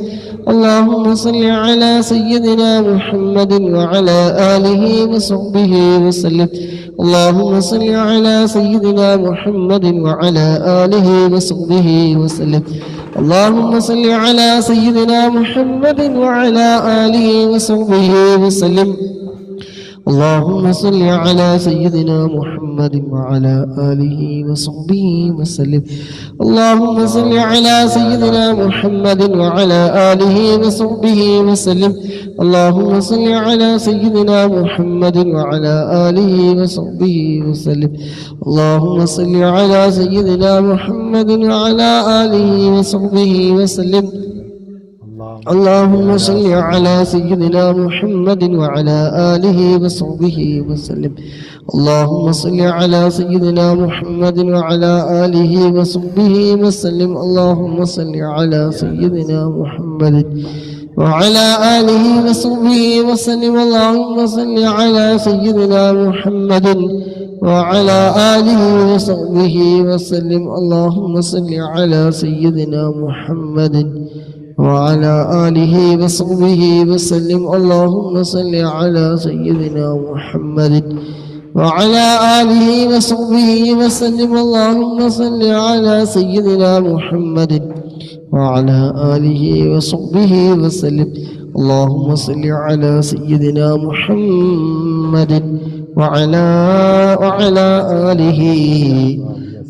اللهم صل على سيدنا محمد وعلى آله وصحبه وسلم اللهم صل على سيدنا محمد وعلى آله وصحبه وسلم اللهم صل على سيدنا محمد وعلى آله وصحبه وسلم اللهم صل على سيدنا محمد وعلى آله وصحبه وسلم اللهم صل على سيدنا محمد وعلى آله وصحبه وسلم اللهم صل على سيدنا محمد وعلى آله وصحبه وسلم اللهم صل على سيدنا محمد وعلى آله وصحبه وسلم اللهم صل على سيدنا محمد وعلى آله وصحبه وسلم اللهم صل على سيدنا محمد وعلى آله وصحبه وسلم اللهم صل على سيدنا محمد وعلى آله وصحبه وسلم اللهم صل على سيدنا محمد وعلى آله وصحبه وسلم اللهم صل على سيدنا محمد وعلى آله وصحبه وسلم اللهم صل على سيدنا محمد وعلى آله وصحبه وسلم اللهم صل على سيدنا محمد وعلى آله وصحبه وسلم اللهم صل على سيدنا محمد وعلى آله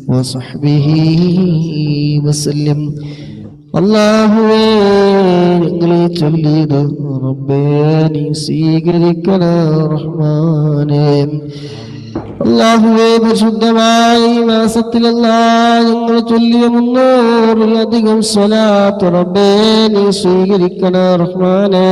وصحبه وسلم അല്ലാഹുവേ ഞങ്ങളെ ചൊല്ലിയത് റബ്ബേ നീ സ്വീകരിക്കണ റഹ്മാനേ അല്ലാഹുവേ പരിശുദ്ധമായ ഈ മാസത്തിൽ ഞങ്ങൾ ചൊല്ലിയ 300-ലധികം സ്വലാത്ത് റബ്ബേ നീ സ്വീകരിക്കണേ റഹ്മാനേ.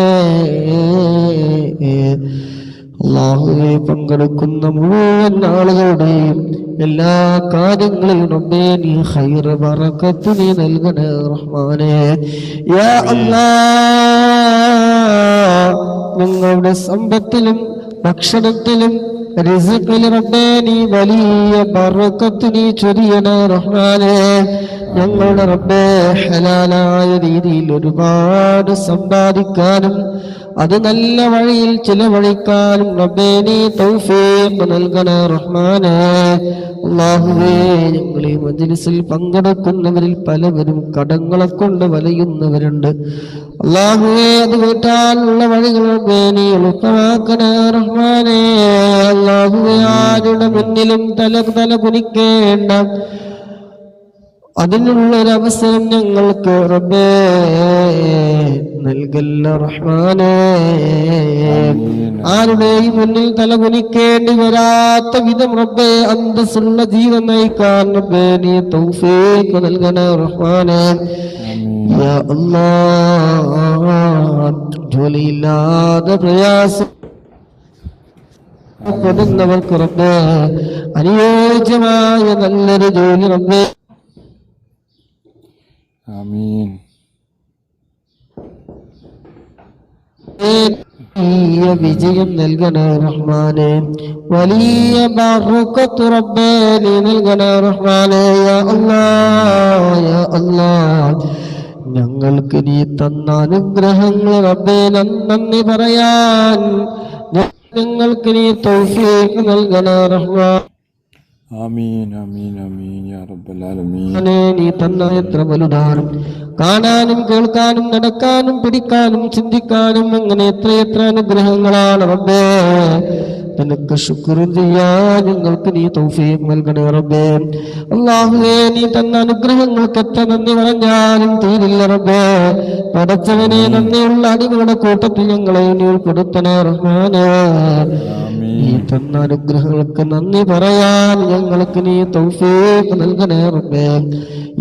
അല്ലാഹുവേ പങ്കെടുക്കുന്ന മുഴുവൻ ആളുകളുടെയും എല്ലാ കാര്യങ്ങളിലും റബ്ബേ നീ ഖൈർ ബറക്കത്ത് നീ നൽകണേ റഹ്മാനേ. യാ അല്ലാഹ് ഞങ്ങളുടെ സമ്പത്തിലും ഭക്ഷണത്തിലും റിസ്ഖിലും റബ്ബേ നീ വലിയ ബറക്കത്ത് നീ ചൊരിയണേ റഹ്മാനേ. ഞങ്ങളുടെ റബ്ബേ ഹലാലായ രീതിയിൽ ഒരുപാട് സമ്പാദിക്കാനും അത് നല്ല വഴിയിൽ ചിലവഴിക്കാനും റബ്ബേ നീ തൗഫീഖ് നൽകണേ റഹ്മാനേ. അല്ലാഹുവേ ഞങ്ങൾ ഈ മജ്ലിസിൽ പങ്കെടുക്കുന്നവരിൽ പലവരും കടങ്ങളെ കൊണ്ട് വലയുന്നവരുണ്ട്. അല്ലാഹുവേ അത് വീട്ടാനുള്ള വഴികൾ റബ്ബേ നീ എളുപ്പമാക്കണേ റഹ്മാനേ. അല്ലാഹുവേ ആരുടെ മുന്നിലും തല കുനിക്കേണ്ട അതിനുള്ളൊരവസരം ഞങ്ങൾക്ക് റബ്ബേ നൽകല്ല റഹ്മാനേ. ആരുടെയും മുന്നിൽ തലകുനിക്കേണ്ടി വരാത്ത വിധം റബ്ബേ അന്തസ്സുള്ള ജീവൻ നയിക്കാൻ റബ്ബേ നീ തൗഫീഖ് നൽകണേ റഹ്മാനേ. യാ അല്ലാഹ് ജോലിയില്ലാതെ പ്രയാസപ്പെടുന്നവർക്ക് റബ്ബേ അനുയോജ്യമായ നല്ലൊരു ജോലി റബ്ബേ ആമീൻ. വലിയ വിജയം നൽകണേ റഹ്മാനേ. വലിയ ബറക്കത്ത് റബ്ബേ നീ നൽകണേ റഹ്മാനേ. യാ അല്ലാഹ് യാ അല്ലാഹ് ഞങ്ങൾക്ക് നീ തന്ന അനുഗ്രഹങ്ങൾ റബ്ബേ നന്ദി പറയാൻ ഞങ്ങൾക്ക് നീ തൗഫീഖ് നൽകണേ റഹ്മാൻ. ആമീൻ ആമീൻ ആമീൻ യാ റബ്ബൽ ആലമീൻ. നീ തന്ന എത്ര വലുതാണ്. കാണാനും കേൾക്കാനും നടക്കാനും പിടിക്കാനും ചിന്തിക്കാനും അങ്ങനെ എത്രയെത്ര അനുഗ്രഹങ്ങളാണ് റബ്ബേ. നിനക്ക് ശുക്ർ ചെയ്യാൻ ഞങ്ങൾക്ക് നീ തൗഫീഖ് നൽകണേ റബ്ബേ. അല്ലാഹുവേ നീ തന്ന അനുഗ്രഹങ്ങൾക്ക് എത്ര നന്ദി പറഞ്ഞാലും തീരില്ല റബ്ബേ. പടച്ചവനെ നന്ദിയുള്ള അടിമകളുടെ കൂട്ടത്തിൽ ഞങ്ങളെ നീ ഉൾപ്പെടുത്തണേ റഹ്മാനേ. നീ തന്ന അനുഗ്രഹങ്ങൾക്ക് നന്ദി പറയാൻ ഞങ്ങൾക്ക് നീ തൗഫീഖ് നൽകണേ റബ്ബേ.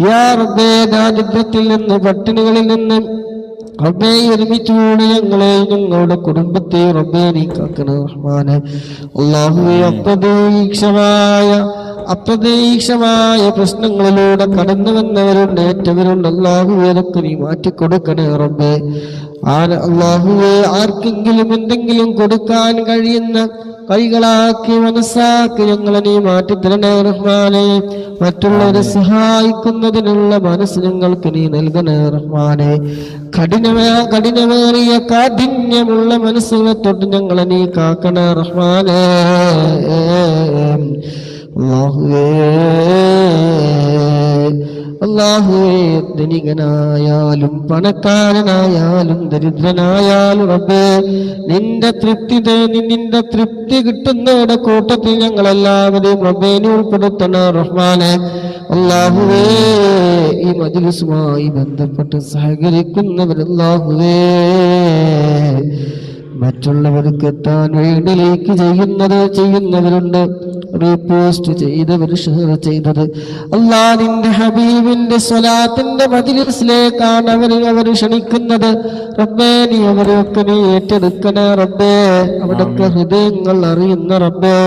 യാ റബ്ബേ ദാരിദ്ര്യത്തിൽ നിന്ന് പട്ടിണികളിൽ നിന്ന് റബ്ബേ ഒരുമിച്ചുകൂടി ഞങ്ങളെ ഞങ്ങളുടെ കുടുംബത്തെ റബ്ബേ നീ കാക്കണേ റഹ്മാനേ. അല്ലാഹുവേ അപ്രതീക്ഷമായ പ്രശ്നങ്ങളിലൂടെ കടന്നു വന്നവരുണ്ട്, ഏറ്റവരുണ്ട്. അല്ലാഹുവേ അതൊക്കെ നീ മാറ്റിക്കൊടുക്കണേ റബ്ബേ. അല്ലാഹുവേ ആർക്കെങ്കിലും എന്തെങ്കിലും കൊടുക്കാൻ കഴിയുന്ന കൈകളാക്കി മനസ്സാക്കി ഞങ്ങളെ നീ മാറ്റിത്തരണേ റഹ്മാനേ. മറ്റുള്ളവരെ സഹായിക്കുന്നതിനുള്ള മനസ്സ് ഞങ്ങൾക്ക് നീ നൽകണേ റഹ്മാനേ. കഠിനമേറിയ കാഠിന്യമുള്ള മനസ്സിനെ തൊട്ട് ഞങ്ങളെ നീ കാക്കണേ റഹ്മാനേ. അല്ലാഹുവേ ധനികനായാലും പണക്കാരനായാലും ദരിദ്രനായാലും റബ്ബേ നിന്റെ തൃപ്തി കിട്ടുന്നവരുടെ കൂട്ടത്തിൽ ഞങ്ങളെല്ലാവരെയും റബ്ബേ നീ ഉൾപ്പെടുത്തണ റഹ്മാനെ. അല്ലാഹുവേ ഈ മജ്ലിസുമായി ബന്ധപ്പെട്ട് സഹകരിക്കുന്നവർ അല്ലാഹുവേ മറ്റുള്ളവർക്ക് എത്താൻ വേണ്ടി ലൈക്ക് ചെയ്യുന്നവരുണ്ട്, റീപോസ്റ്റ് ചെയ്തവർ, ഷെയർ ചെയ്തത്. അല്ലാഹ് നിന്റെ ഹബീബിന്റെ സ്വലാത്തിന്റെ മജ്ലിസിലേക്കാണ് അവർ ക്ഷണിക്കുന്നത് റബ്ബേ. നീ അവരെയൊക്കെ നീ ഏറ്റെടുക്കണേ റബ്ബേ. അവിടൊക്കെ ഹൃദയങ്ങൾ അറിയുന്ന റബ്ബേ.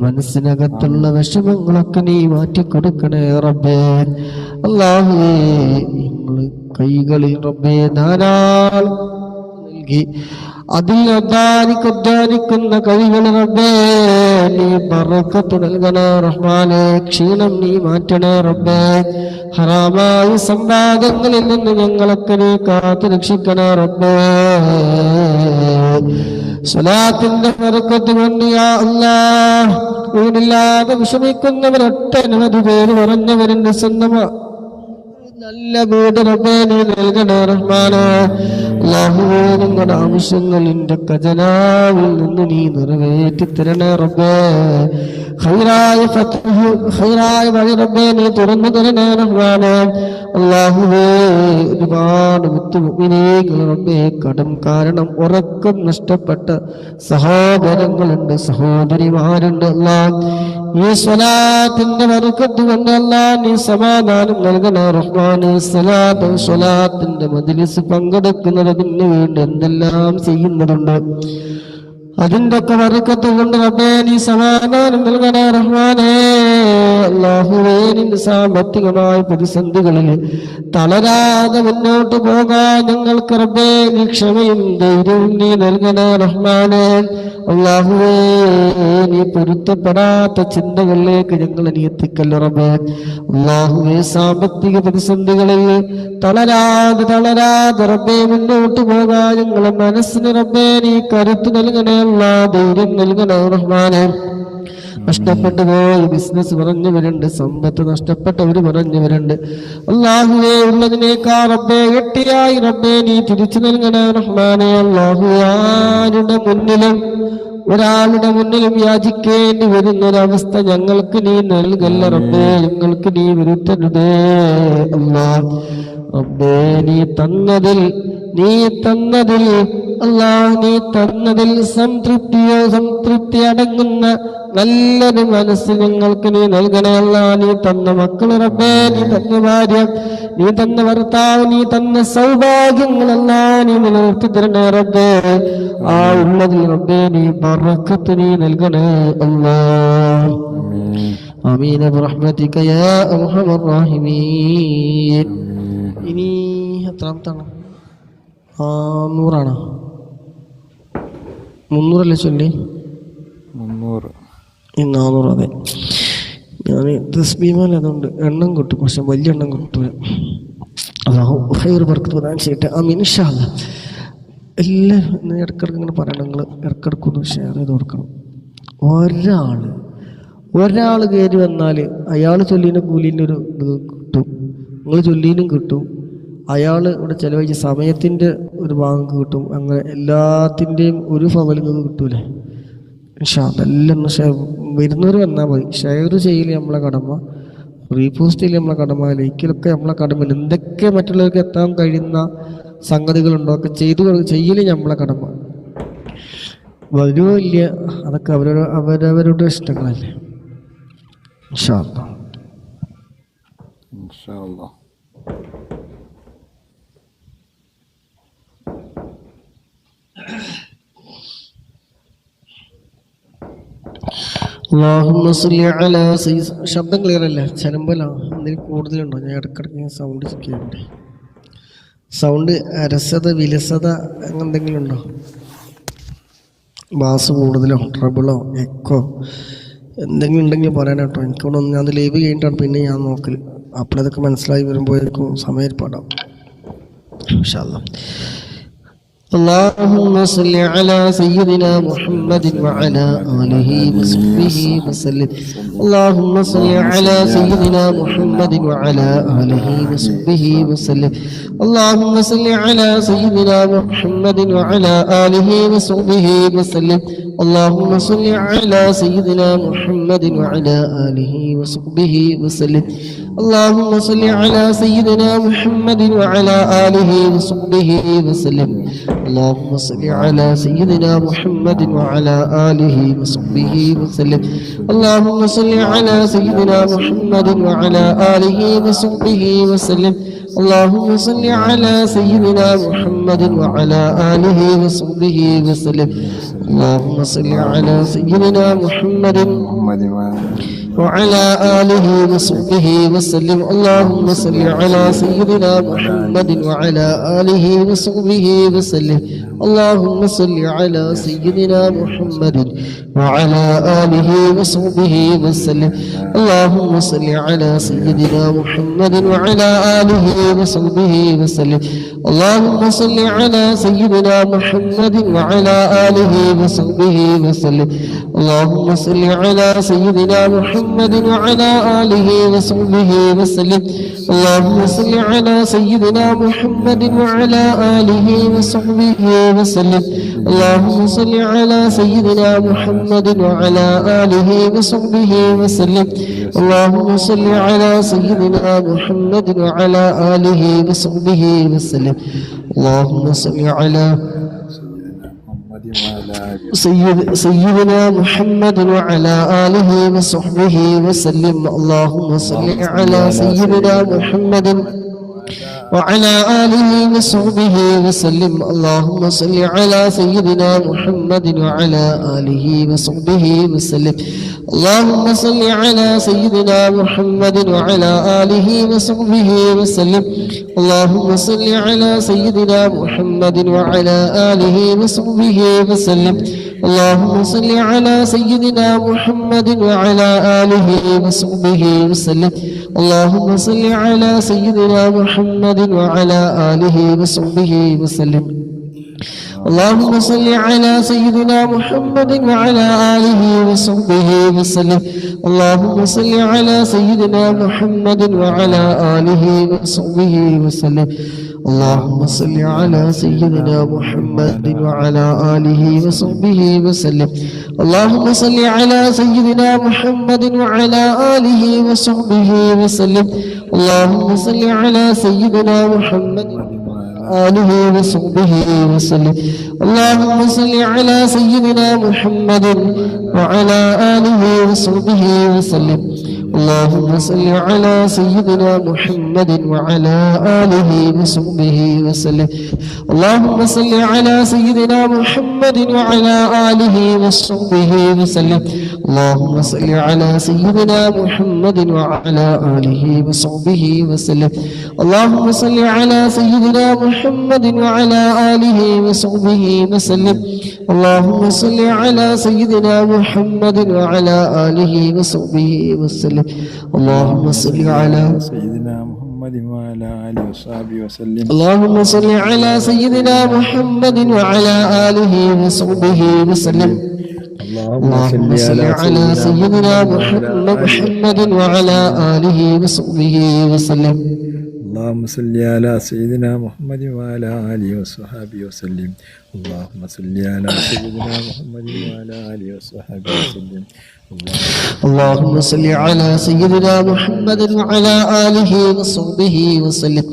മനസ്സിനകത്തുള്ള വിഷമങ്ങളൊക്കെ നീ മാറ്റിക്കൊടുക്കണേ റബ്ബേ. അല്ലാഹുവേ കൈകളിൽ റബ്ബേ ധാരാളം നൽകി അതിൽ അധ്വാനിക്കുന്ന കഴിവുകൾ റബ്ബേ നീ ബറക്കത്ത് നൽകണേ റഹ്മാനേ. ക്ഷീണം നീ മാറ്റണേ റബ്ബേ. ഹറാമായ സമ്പാദങ്ങളിൽ നിന്ന് ഞങ്ങളൊക്കെ നീ കാത്തു രക്ഷിക്കണേ റബ്ബേ. സ്വലാത്തിന്റെ ബറക്കത്ത് കൊണ്ട് യാ അല്ലാഹ് വീടില്ലാതെ വിഷമിക്കുന്നവരൊട്ടനവധി പേര് പറഞ്ഞവരുണ്ട്. സ്വന്തമാ നല്ല വീട് റബ്ബേ നീ നൽകണേ റഹ്മാനേ. അല്ലാഹുവേ നിങ്ങളുടെ ആവശ്യങ്ങളിന്റെ ഖജനാവിൽ നിന്ന് നീ നിറവേറ്റി തരണേ റബ്ബേ. ഖൈറായ വഴി റബ്ബേ നീ തുറന്നു തരണേ റഹ്മാനേ. അല്ലാഹുവേ ഒരുപാട് മുത്തുമുഅ്മിനീങ്ങൾ റബ്ബേ കടം കാരണം ഉറക്കം നഷ്ടപ്പെട്ട സഹോദരങ്ങളുണ്ട്, സഹോദരിമാരുണ്ട്. അല്ലാഹ് ഈ സ്വലാത്തിന്റെ ബർക്കത്ത് കൊണ്ട് അല്ലാഹ് നീ സമാധാനം നൽകണേ റഹ്മാനേ. സ്വലാത്തിന്റെ മജ്ലിസ് പങ്കെടുക്കുന്നതിന് വേണ്ടി എന്തെല്ലാം ചെയ്യുന്നതുണ്ട്, അതിന്റെ ഒക്കെ ബർക്കത്ത് കൊണ്ട് റബ്ബേ നീ സമാധാനം നൽകണേ റഹ്മാനേ. അല്ലാഹുവേ നിന്റെ സാമ്പത്തികമായ പ്രതിസന്ധികളിൽ തളരാതെ മുന്നോട്ട് പോകാൻ ഞങ്ങൾക്ക് റബ്ബേ നീ ക്ഷമയും ധൈര്യവും നീ നൽകണേ റഹ്മാനേ. അല്ലാഹുവേ നീ പൊരുത്തപ്പെടാത്ത ചിന്തകളിലേക്ക് ഞങ്ങൾ നീ എത്തിക്കല്ലോ റബ്ബേ. അല്ലാഹുവേ സാമ്പത്തിക പ്രതിസന്ധികളിൽ തളരാതെ റബ്ബേ മുന്നോട്ട് പോകാൻ ഞങ്ങളെ മനസ്സിന് റബ്ബേ നീ കരുത്ത് നൽകണേ, ധൈര്യം നൽകണേ റഹ്മാനേ. നഷ്ടപ്പെട്ടു പോയ ബിസിനസ് പറഞ്ഞവരുണ്ട്, സമ്പത്ത് നഷ്ടപ്പെട്ടവര് പറഞ്ഞവരുണ്ട്. അല്ലാഹുവേ ഉള്ളതിനേക്കാൾ റബ്ബേ എട്ടിയായി റബ്ബേ നീ തിരിച്ചു നൽകണേ റഹ്മാനേ. അല്ലാഹുവേ ഒരാളുടെ മുന്നിലും യാചിക്കേണ്ടി വരുന്നൊരവസ്ഥ ഞങ്ങൾക്ക് നീ നൽകല്ല റബ്ബേ, ഞങ്ങൾക്ക് നീ വരുത്തരുതേ അല്ലാഹ്. റബ്ബേ നീ തന്നതിൽ സംതൃപ്തി അടങ്ങുന്ന നല്ലൊരു മനസ്സ് ഞങ്ങൾക്ക് നീ നൽകണേ അല്ലാഹ്. നീ തന്ന മക്കള് റബ്ബേ, നീ തന്ന ഭാര്യ, നീ തന്ന ഭർത്താവ്, നീ തന്ന സൗഭാഗ്യങ്ങളെല്ലാം നീ നിലനിർത്തി തരണേ റബ്ബേ. ആ ഉള്ളതിൽ റബ്ബേ നീ ബറക്കത്ത് നീ നൽകണേ അല്ലാഹ്. ആമീൻ ബിറഹ്മതിക യാ അർഹമർ റഹീമീൻ. ഇനി എത്രാമത്താണ്? 100 300 ചൊല്ലി 300 400. അതെ, ഞാൻ തസ്ബീഹ് അതുകൊണ്ട് എണ്ണം കിട്ടും, പക്ഷെ വലിയ എണ്ണം കിട്ടൂല. അല്ലാഹു ഖൈർ ബർക്കത്ത് പ്രദാനം ചെയ്യട്ടെ. ആമീൻ ഇൻഷാ അല്ലാഹ്. എല്ലാവരും ഇടയ്ക്കിടയ്ക്ക് ഇങ്ങനെ പറയണം, നിങ്ങൾ ഇടയ്ക്കിടയ്ക്കൊന്ന് ഷെയർ ചെയ്ത് കൊടുക്കണം. ഒരാൾ കയറി വന്നാൽ അയാൾ ചൊല്ലിൻ്റെ കൂലിൻ്റെ ഒരു ഇത് കിട്ടും, നിങ്ങൾ ചൊല്ലിനും കിട്ടും, അയാൾ ഇവിടെ ചിലവഴിച്ച സമയത്തിൻ്റെ ഒരു ഭാഗം കിട്ടും. അങ്ങനെ എല്ലാത്തിൻ്റെയും ഒരു ഫവൽ നിങ്ങൾക്ക് കിട്ടൂലേ ഇൻഷാ അല്ലാഹ്. എല്ലാം വരുന്നവർ വന്നാൽ മതി. ഷെയർ ചെയ്യൽ നമ്മളെ കടമ, റീപോസ്റ്റ് ചെയ്യൽ നമ്മളെ കടമ, ലൈക്കിലൊക്കെ നമ്മളെ കടമ. എന്തൊക്കെ മറ്റുള്ളവർക്ക് എത്താൻ കഴിയുന്ന സംഗതികളുണ്ടോ ഒക്കെ ചെയ്യൽ നമ്മളെ കടമ. വരുമോ ഇല്ല അതൊക്കെ അവരവരുടെ ഇഷ്ടങ്ങളല്ലേ ഇൻഷാ അല്ലാഹ്. ശബ്ദം ക്ലിയർ അല്ല, ചലമ്പലാണ്, എന്തെങ്കിലും കൂടുതലുണ്ടോ? ഞാൻ ഇടയ്ക്കിടയ്ക്ക് സൗണ്ട് ചെക്ക് ചെയ്യണ്ടേ. സൗണ്ട് അരസത വിലസത അങ്ങനെ എന്തെങ്കിലും ഉണ്ടോ? ബാസ് കൂടുതലോ ട്രബിളോ എക്കോ എന്തെങ്കിലും ഉണ്ടെങ്കിൽ പറയാനാട്ടോ. എനിക്കിവിടെ ഒന്ന് ഞാൻ ലൈവ് കഴിഞ്ഞിട്ടാണ് പിന്നെ ഞാൻ നോക്കൽ. അപ്പോഴതൊക്കെ മനസ്സിലായി വരുമ്പോഴേക്കും സമയപ്പാടാം ഇൻഷാ അല്ലാഹ്. اللهم صل على سيدنا محمد وعلى آله وصحبه وسلم. اللهم صل على سيدنا محمد وعلى آله وصحبه وسلم. اللهم صل على سيدنا محمد وعلى آله وصحبه وسلم. اللهم صل على سيدنا محمد وعلى آله وصحبه وسلم. اللهم صل على سيدنا محمد وعلى آله وصحبه وسلم. اللهم صل على سيدنا محمد وعلى آله وصحبه وسلم. اللهم صل على سيدنا محمد وعلى آله وصحبه وسلم. اللهم صل على سيدنا محمد وعلى آله وصحبه وسلم. اللهم صل على سيدنا محمد وعلى آله وصحبه وسلم. اللهم صل على سيدنا محمد وعلى آله وصحبه وسلم. اللهم صل على سيدنا محمد وعلى آله وصحبه وسلم. اللهم صل على سيدنا محمد وعلى آله وصحبه وسلم. اللهم صل على سيدنا محمد وعلى آله وصحبه وسلم. اللهم صل على سيدنا محمد وعلى آله وصحبه وسلم. اللهم صل على سيدنا محمد وعلى آله وصحبه وسلم اللهم صل على سيدنا محمد وعلى آله وصحبه وسلم اللهم صل على سيدنا محمد وعلى آله وصحبه وسلم اللهم صل على سيدنا محمد وعلى آله وصحبه وسلم اللهم صل على سيدنا محمد وعلى آله وصحبه وسلم اللهم صل على سيدنا محمد وعلى آله وصحبه وسلم اللهم صل على سيدنا محمد وعلى آله وصحبه وسلم اللهم صل على سيدنا محمد وعلى آله وصحبه وسلم اللهم صل على سيدنا محمد وعلى آله وصحبه وسلم اللهم صل على سيدنا محمد وعلى آله وصحبه وسلم اللهم صل على سيدنا محمد وعلى آله وصحبه وسلم اللهم صل على سيدنا محمد وعلى آله وصحبه وسلم اللهم صل على سيدنا محمد وعلى آله وصحبه وسلم اللهم صل على سيدنا محمد وعلى آله وصحبه وسلم اللهم صل على سيدنا محمد آله وصحبه وسلم اللهم صل على سيدنا محمد وعلى آله وصحبه وسلم اللهم صل على سيدنا محمد وعلى آله وصحبه وسلم اللهم صل على سيدنا محمد وعلى آله وصحبه وسلم اللهم صل على سيدنا محمد وعلى آله وصحبه وسلم اللهم صل على سيدنا محمد وعلى آله وصحبه وسلم اللهم صل على سيدنا محمد وعلى آله وصحبه وسلم اللهم صل على سيدنا محمد وعلى آله وصحبه وسلم اللهم صل على سيدنا محمد وعلى آله وصحبه وسلم اللهم صل على سيدنا محمد وعلى آله وصحبه وسلم اللهم صل على سيدنا محمد وعلى آله وصحبه وسلم اللهم صل على سيدنا محمد وعلى آله وصحبه وسلم اللهم صل على سيدنا محمد وعلى آله وصحبه وسلم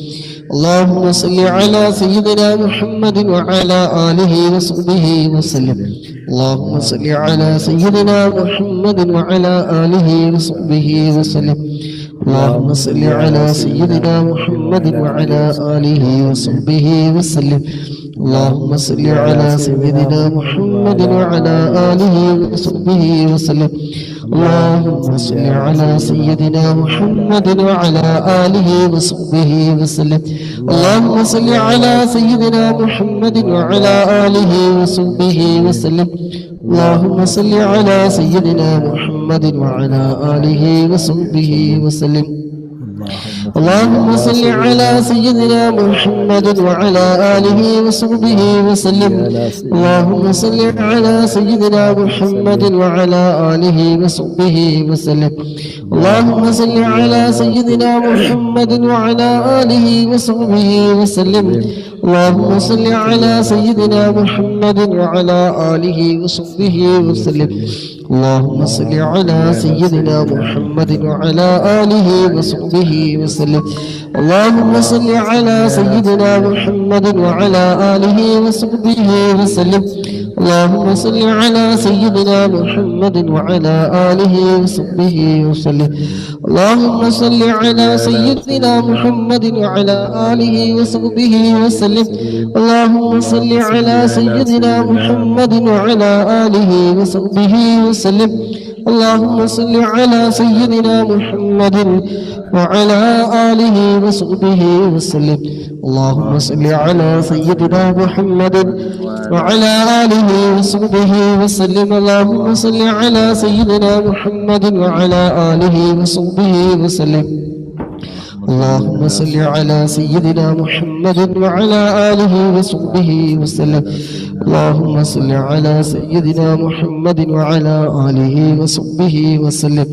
اللهم صل على سيدنا محمد وعلى آله وصحبه وسلم اللهم صل على سيدنا محمد وعلى آله وصحبه وسلم اللهم صل على سيدنا محمد وعلى آله وصحبه وسلم اللهم صل على سيدنا محمد وعلى آله وصحبه وسلم اللهم صل على سيدنا محمد وعلى آله وصحبه وسلم اللهم صل على سيدنا محمد وعلى آله وصحبه وسلم اللهم صل على سيدنا محمد وعلى آله وصحبه وسلم اللهم صل على سيدنا محمد وعلى آله وصحبه وسلم اللهم صل على سيدنا محمد وعلى آله وصحبه وسلم اللهم صل على سيدنا محمد وعلى آله وصحبه وسلم اللهم صل على سيدنا محمد وعلى آله وصحبه وسلم اللهم صل على سيدنا محمد وعلى آله وصحبه وسلم اللهم صل على سيدنا محمد وعلى آله وصحبه وسلم اللهم صل على سيدنا محمد وعلى آله وصحبه وسلم اللهم صل على سيدنا محمد وعلى آله وصحبه وسلم اللهم صل على سيدنا محمد وعلى آله وصحبه وسلم اللهم صل على سيدنا محمد وعلى آله وصحبه وسلم اللهم صل على سيدنا محمد وعلى آله وصحبه وسلم اللهم صل على سيدنا محمد وعلى آله وصحبه وسلم اللهم صل على سيدنا محمد وعلى آله وصحبه وسلم اللهم صل على سيدنا محمد وعلى آله وصحبه وسلم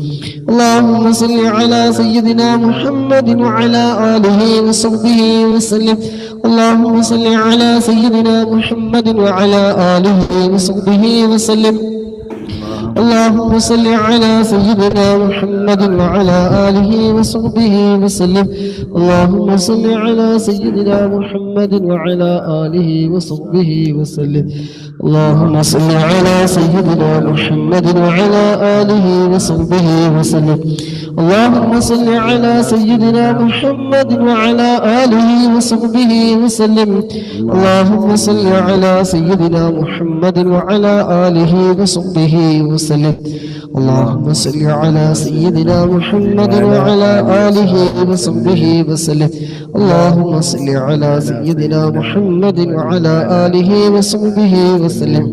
اللهم صل على سيدنا محمد وعلى آله وصحبه وسلم. اللهم صل على سيدنا محمد وعلى آله وصحبه وسلم. اللهم صل على سيدنا محمد وعلى آله وصحبه وسلم. اللهم صل على سيدنا محمد وعلى آله وصحبه وسلم. اللهم صل على سيدنا محمد وعلى آله وصحبه وسلم. اللهم صل على سيدنا محمد وعلى آله وصحبه وسلم. اللهم صل على سيدنا محمد وعلى آله وصحبه وسلم. اللهم صل على سيدنا محمد وعلى آله وصحبه وسلم. اللهم صل على سيدنا محمد وعلى آله وصحبه وسلم.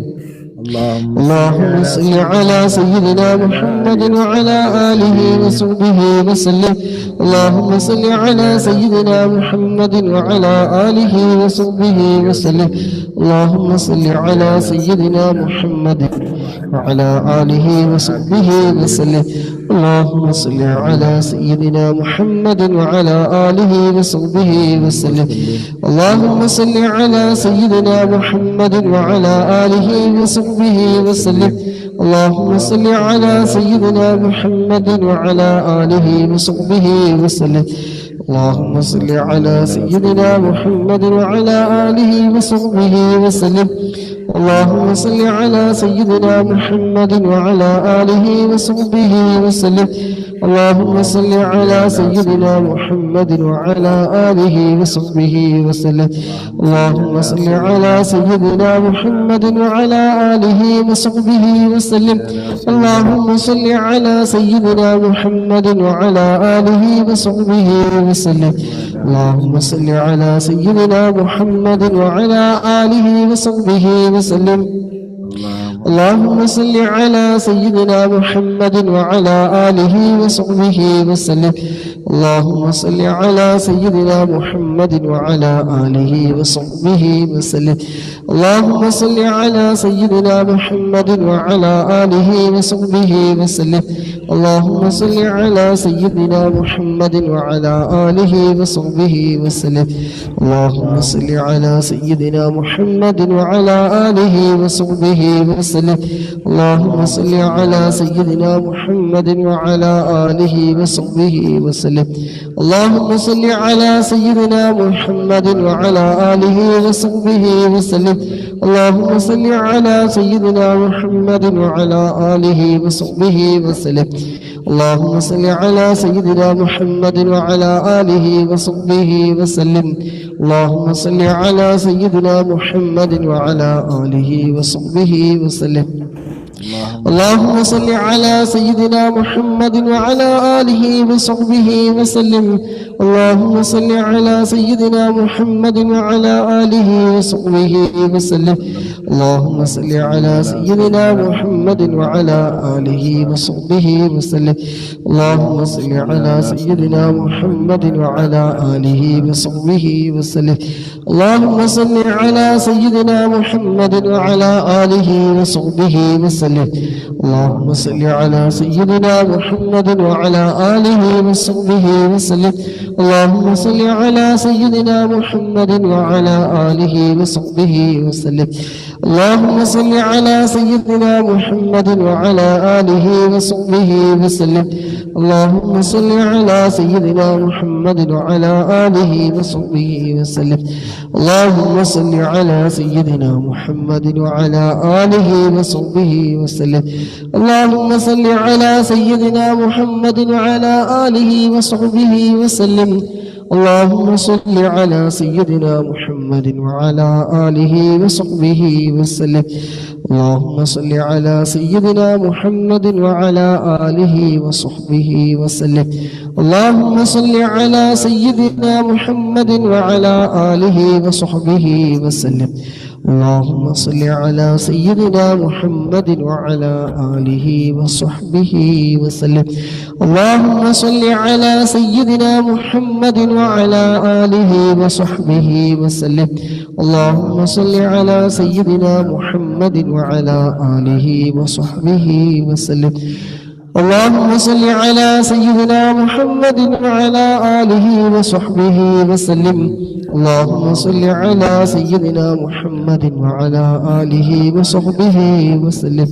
اللهم صل على سيدنا محمد وعلى آله وصحبه وسلم. اللهم صل على سيدنا محمد وعلى آله وصحبه وسلم. اللهم صل على سيدنا محمد وعلى آله وصحبه وسلم. اللهم صل على سيدنا محمد وعلى آله وصحبه وسلم. اللهم صل على سيدنا محمد وعلى آله وصحبه وسلم. اللهم صل على سيدنا محمد وعلى آله وصحبه وسلم. اللهم صل على سيدنا محمد وعلى آله وصحبه وسلم. اللهم صل على سيدنا محمد وعلى آله وصحبه وسلم. اللهم صل على سيدنا محمد وعلى آله وصحبه وسلم. اللهم صل على سيدنا محمد وعلى آله وصحبه وسلم. اللهم صل على سيدنا محمد وعلى آله وصحبه وسلم. اللهم صل على سيدنا محمد وعلى آله وصحبه وسلم. اللهم صل على سيدنا محمد وعلى آله وصحبه وسلم. اللهم صل على سيدنا محمد وعلى آله وصحبه وسلم. اللهم صل على سيدنا محمد وعلى آله وصحبه وسلم. اللهم صل على سيدنا محمد وعلى آله وصحبه وسلم. اللهم صل على سيدنا محمد وعلى آله وصحبه وسلم. اللهم صل على سيدنا محمد وعلى آله وصحبه وسلم. اللهم صل على سيدنا محمد وعلى آله وصحبه وسلم. اللهم صل على سيدنا محمد وعلى آله وصحبه وسلم. اللهم صل على سيدنا محمد وعلى آله وصحبه وسلم. اللهم صل على سيدنا محمد وعلى آله وصحبه وسلم. اللهم صل على سيدنا محمد وعلى آله وصحبه وسلم. اللهم صل على سيدنا محمد وعلى آله وصحبه وسلم. اللهم صل على سيدنا محمد وعلى آله وصحبه وسلم. اللهم صل على سيدنا محمد وعلى آله وصحبه وسلم. اللهم صل على سيدنا محمد وعلى آله وصحبه وسلم. اللهم صل على سيدنا محمد وعلى آله وصحبه وسلم. اللهم صل على سيدنا محمد وعلى آله وصحبه وسلم. اللهم صل على سيدنا محمد وعلى آله وصحبه وسلم. اللهم صل على سيدنا محمد وعلى آله وصحبه وسلم. اللهم صل على سيدنا محمد وعلى آله وصحبه وسلم. اللهم صل على سيدنا محمد وعلى آله وصحبه وسلم. اللهم صل على سيدنا محمد وعلى آله وصحبه وسلم. اللهم صل على سيدنا محمد وعلى آله وصحبه وسلم. اللهم صل على سيدنا محمد وعلى آله وصحبه وسلم. اللهم صل على سيدنا محمد وعلى آله وصحبه وسلم. اللهم صل على سيدنا محمد وعلى آله وصحبه وسلم. اللهم صل على سيدنا محمد وعلى آله وصحبه وسلم. اللهم صل على سيدنا محمد وعلى آله وصحبه وسلم اللهم صل على سيدنا محمد وعلى آله وصحبه وسلم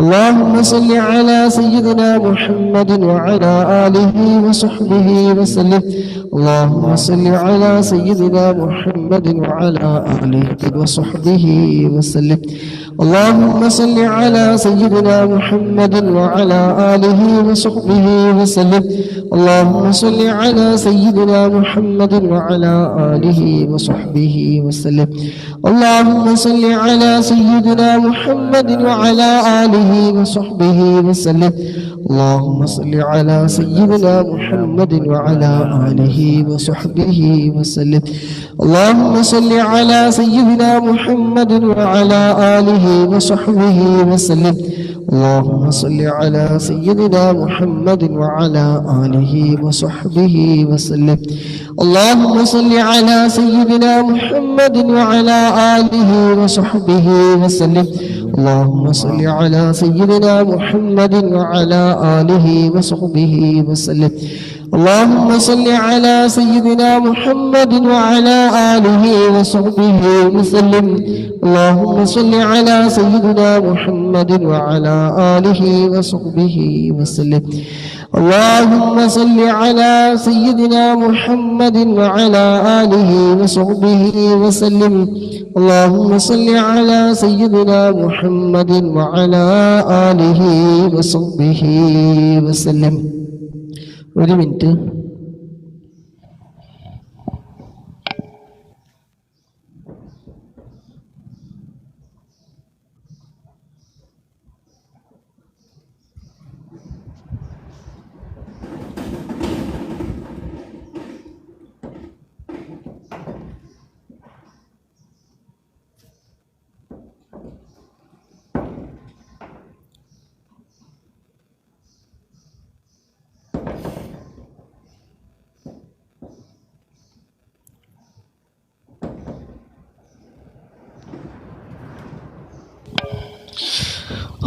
اللهم صل على سيدنا محمد وعلى آله وصحبه وسلم اللهم صل على سيدنا محمد وعلى آله وصحبه وسلم اللهم صل على سيدنا محمد وعلى آله وصحبه وسلم اللهم صل على سيدنا محمد وعلى آله وصحبه وسلم اللهم صل على سيدنا محمد وعلى آله وصحبه وسلم اللهم صل على سيدنا محمد وعلى آله وصحبه وسلم اللهم صل على سيدنا محمد وعلى آله وصحبه وسلم اللهم صل على سيدنا محمد وعلى آله وصحبه وسلم اللهم صل على سيدنا محمد وعلى آله وصحبه وسلم اللهم صل على سيدنا محمد وعلى آله وصحبه وسلم اللهم صل على سيدنا محمد وعلى آله وصحبه وسلم اللهم صل على سيدنا محمد وعلى آله وصحبه وسلم اللهم صل على سيدنا محمد وعلى آله وصحبه وسلم اللهم صل على سيدنا محمد وعلى آله وصحبه وسلم. ഒരു മിനിറ്റ്.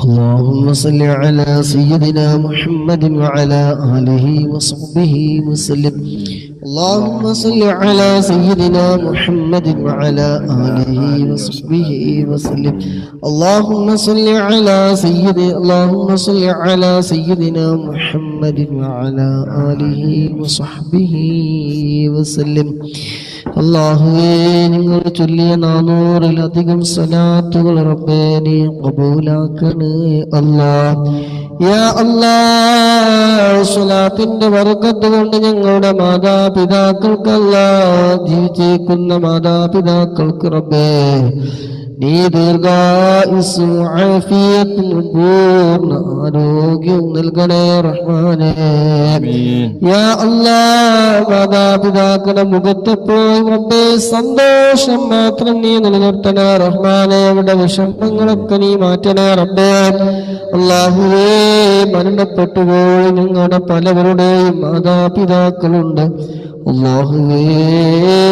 اللهم صل على سيدنا محمد وعلى آله وصحبه وسلم اللهم صل على سيدنا محمد وعلى آله وصحبه وسلم اللهم صل على سيدنا محمد وعلى آله وصحبه وسلم. അല്ലാഹുവേ, നിങ്ങൾ ചൊല്ലിയ 400-ലധികം സ്വലാത്തുകൾ റബ്ബേ നീ ഖബൂലാക്കണേ അല്ലാഹ്. യാ അല്ലാഹ്, സ്വലാത്തിന്റെ ബർക്കത്ത് കൊണ്ട് ഞങ്ങളുടെ മാതാപിതാക്കൾക്ക് അല്ലാഹ്, ജീവിച്ചിരിക്കുന്ന മാതാപിതാക്കൾക്ക് റബ്ബേ നീ ദീർഘായുസ്സും ആഫിയത്തും പൂർണ്ണ ആരോഗ്യവും നൽകണേ റഹ്മാനേ. യാ അല്ലാഹ്, മാതാപിതാക്കളുടെ മുഖത്തെപ്പോഴും റബ്ബേ സന്തോഷം മാത്രം നീ നിലനിർത്തണേ റഹ്മാനേ. അവരുടെ വിഷമങ്ങളൊക്കെ നീ മാറ്റണേ റബ്ബേ. അല്ലാഹുവേ, മരണപ്പെട്ടുപോയി ഞങ്ങളുടെ പലവരുടെയും മാതാപിതാക്കളുണ്ട്. അല്ലാഹുവേ,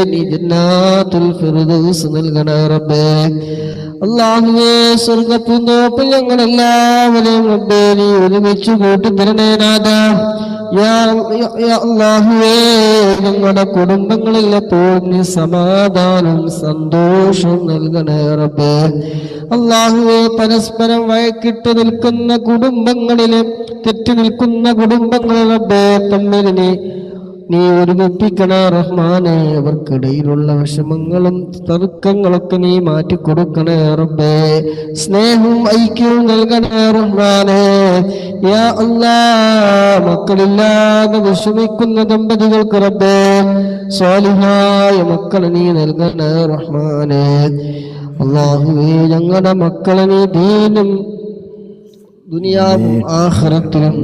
നീ ജന്നാത്തുൽ ഫിർദൗസ് നൽകണേ റബ്ബേ. അല്ലാഹുവേ, സ്വർഗ്ഗപ്പൂന്തോപ്പിൽ ഞങ്ങളെല്ലാവരെയും റബ്ബേ നീ ഒരുമിച്ച് കൂട്ടിത്തരണേ നാഥാ. യാ അല്ലാഹുവേ, ഞങ്ങളുടെ കുടുംബങ്ങളിൽ എപ്പോഴും നീ സമാധാനവും സന്തോഷവും നൽകണേ റബ്ബേ. അല്ലാഹുവേ, പരസ്പരം വഴക്കിട്ട് നിൽക്കുന്ന കുടുംബങ്ങളിലെ തെറ്റി നിൽക്കുന്ന കുടുംബങ്ങളിൽ റബ്ബേ തമ്മിൽ നീ ഒരുമിപ്പിക്കണേ റഹ്മാനെ. അവർക്കിടയിലുള്ള വിഷമങ്ങളും തർക്കങ്ങളൊക്കെ നീ മാറ്റിക്കൊടുക്കണേ റബ്ബേ. സ്നേഹവും ഐക്യവും നൽകണേ റഹ്മാനെ. യാ അല്ലാഹ്, മക്കളില്ലാതെ വിഷമിക്കുന്ന ദമ്പതികൾക്ക് റബ്ബേ സ്വാലിഹായ മക്കളെ നീ നൽകണേ റഹ്മാനെ. അല്ലാഹുവേ, ഞങ്ങളുടെ മക്കളെ നീ ദീനും ദുനിയാവും ആഖിറത്തിലും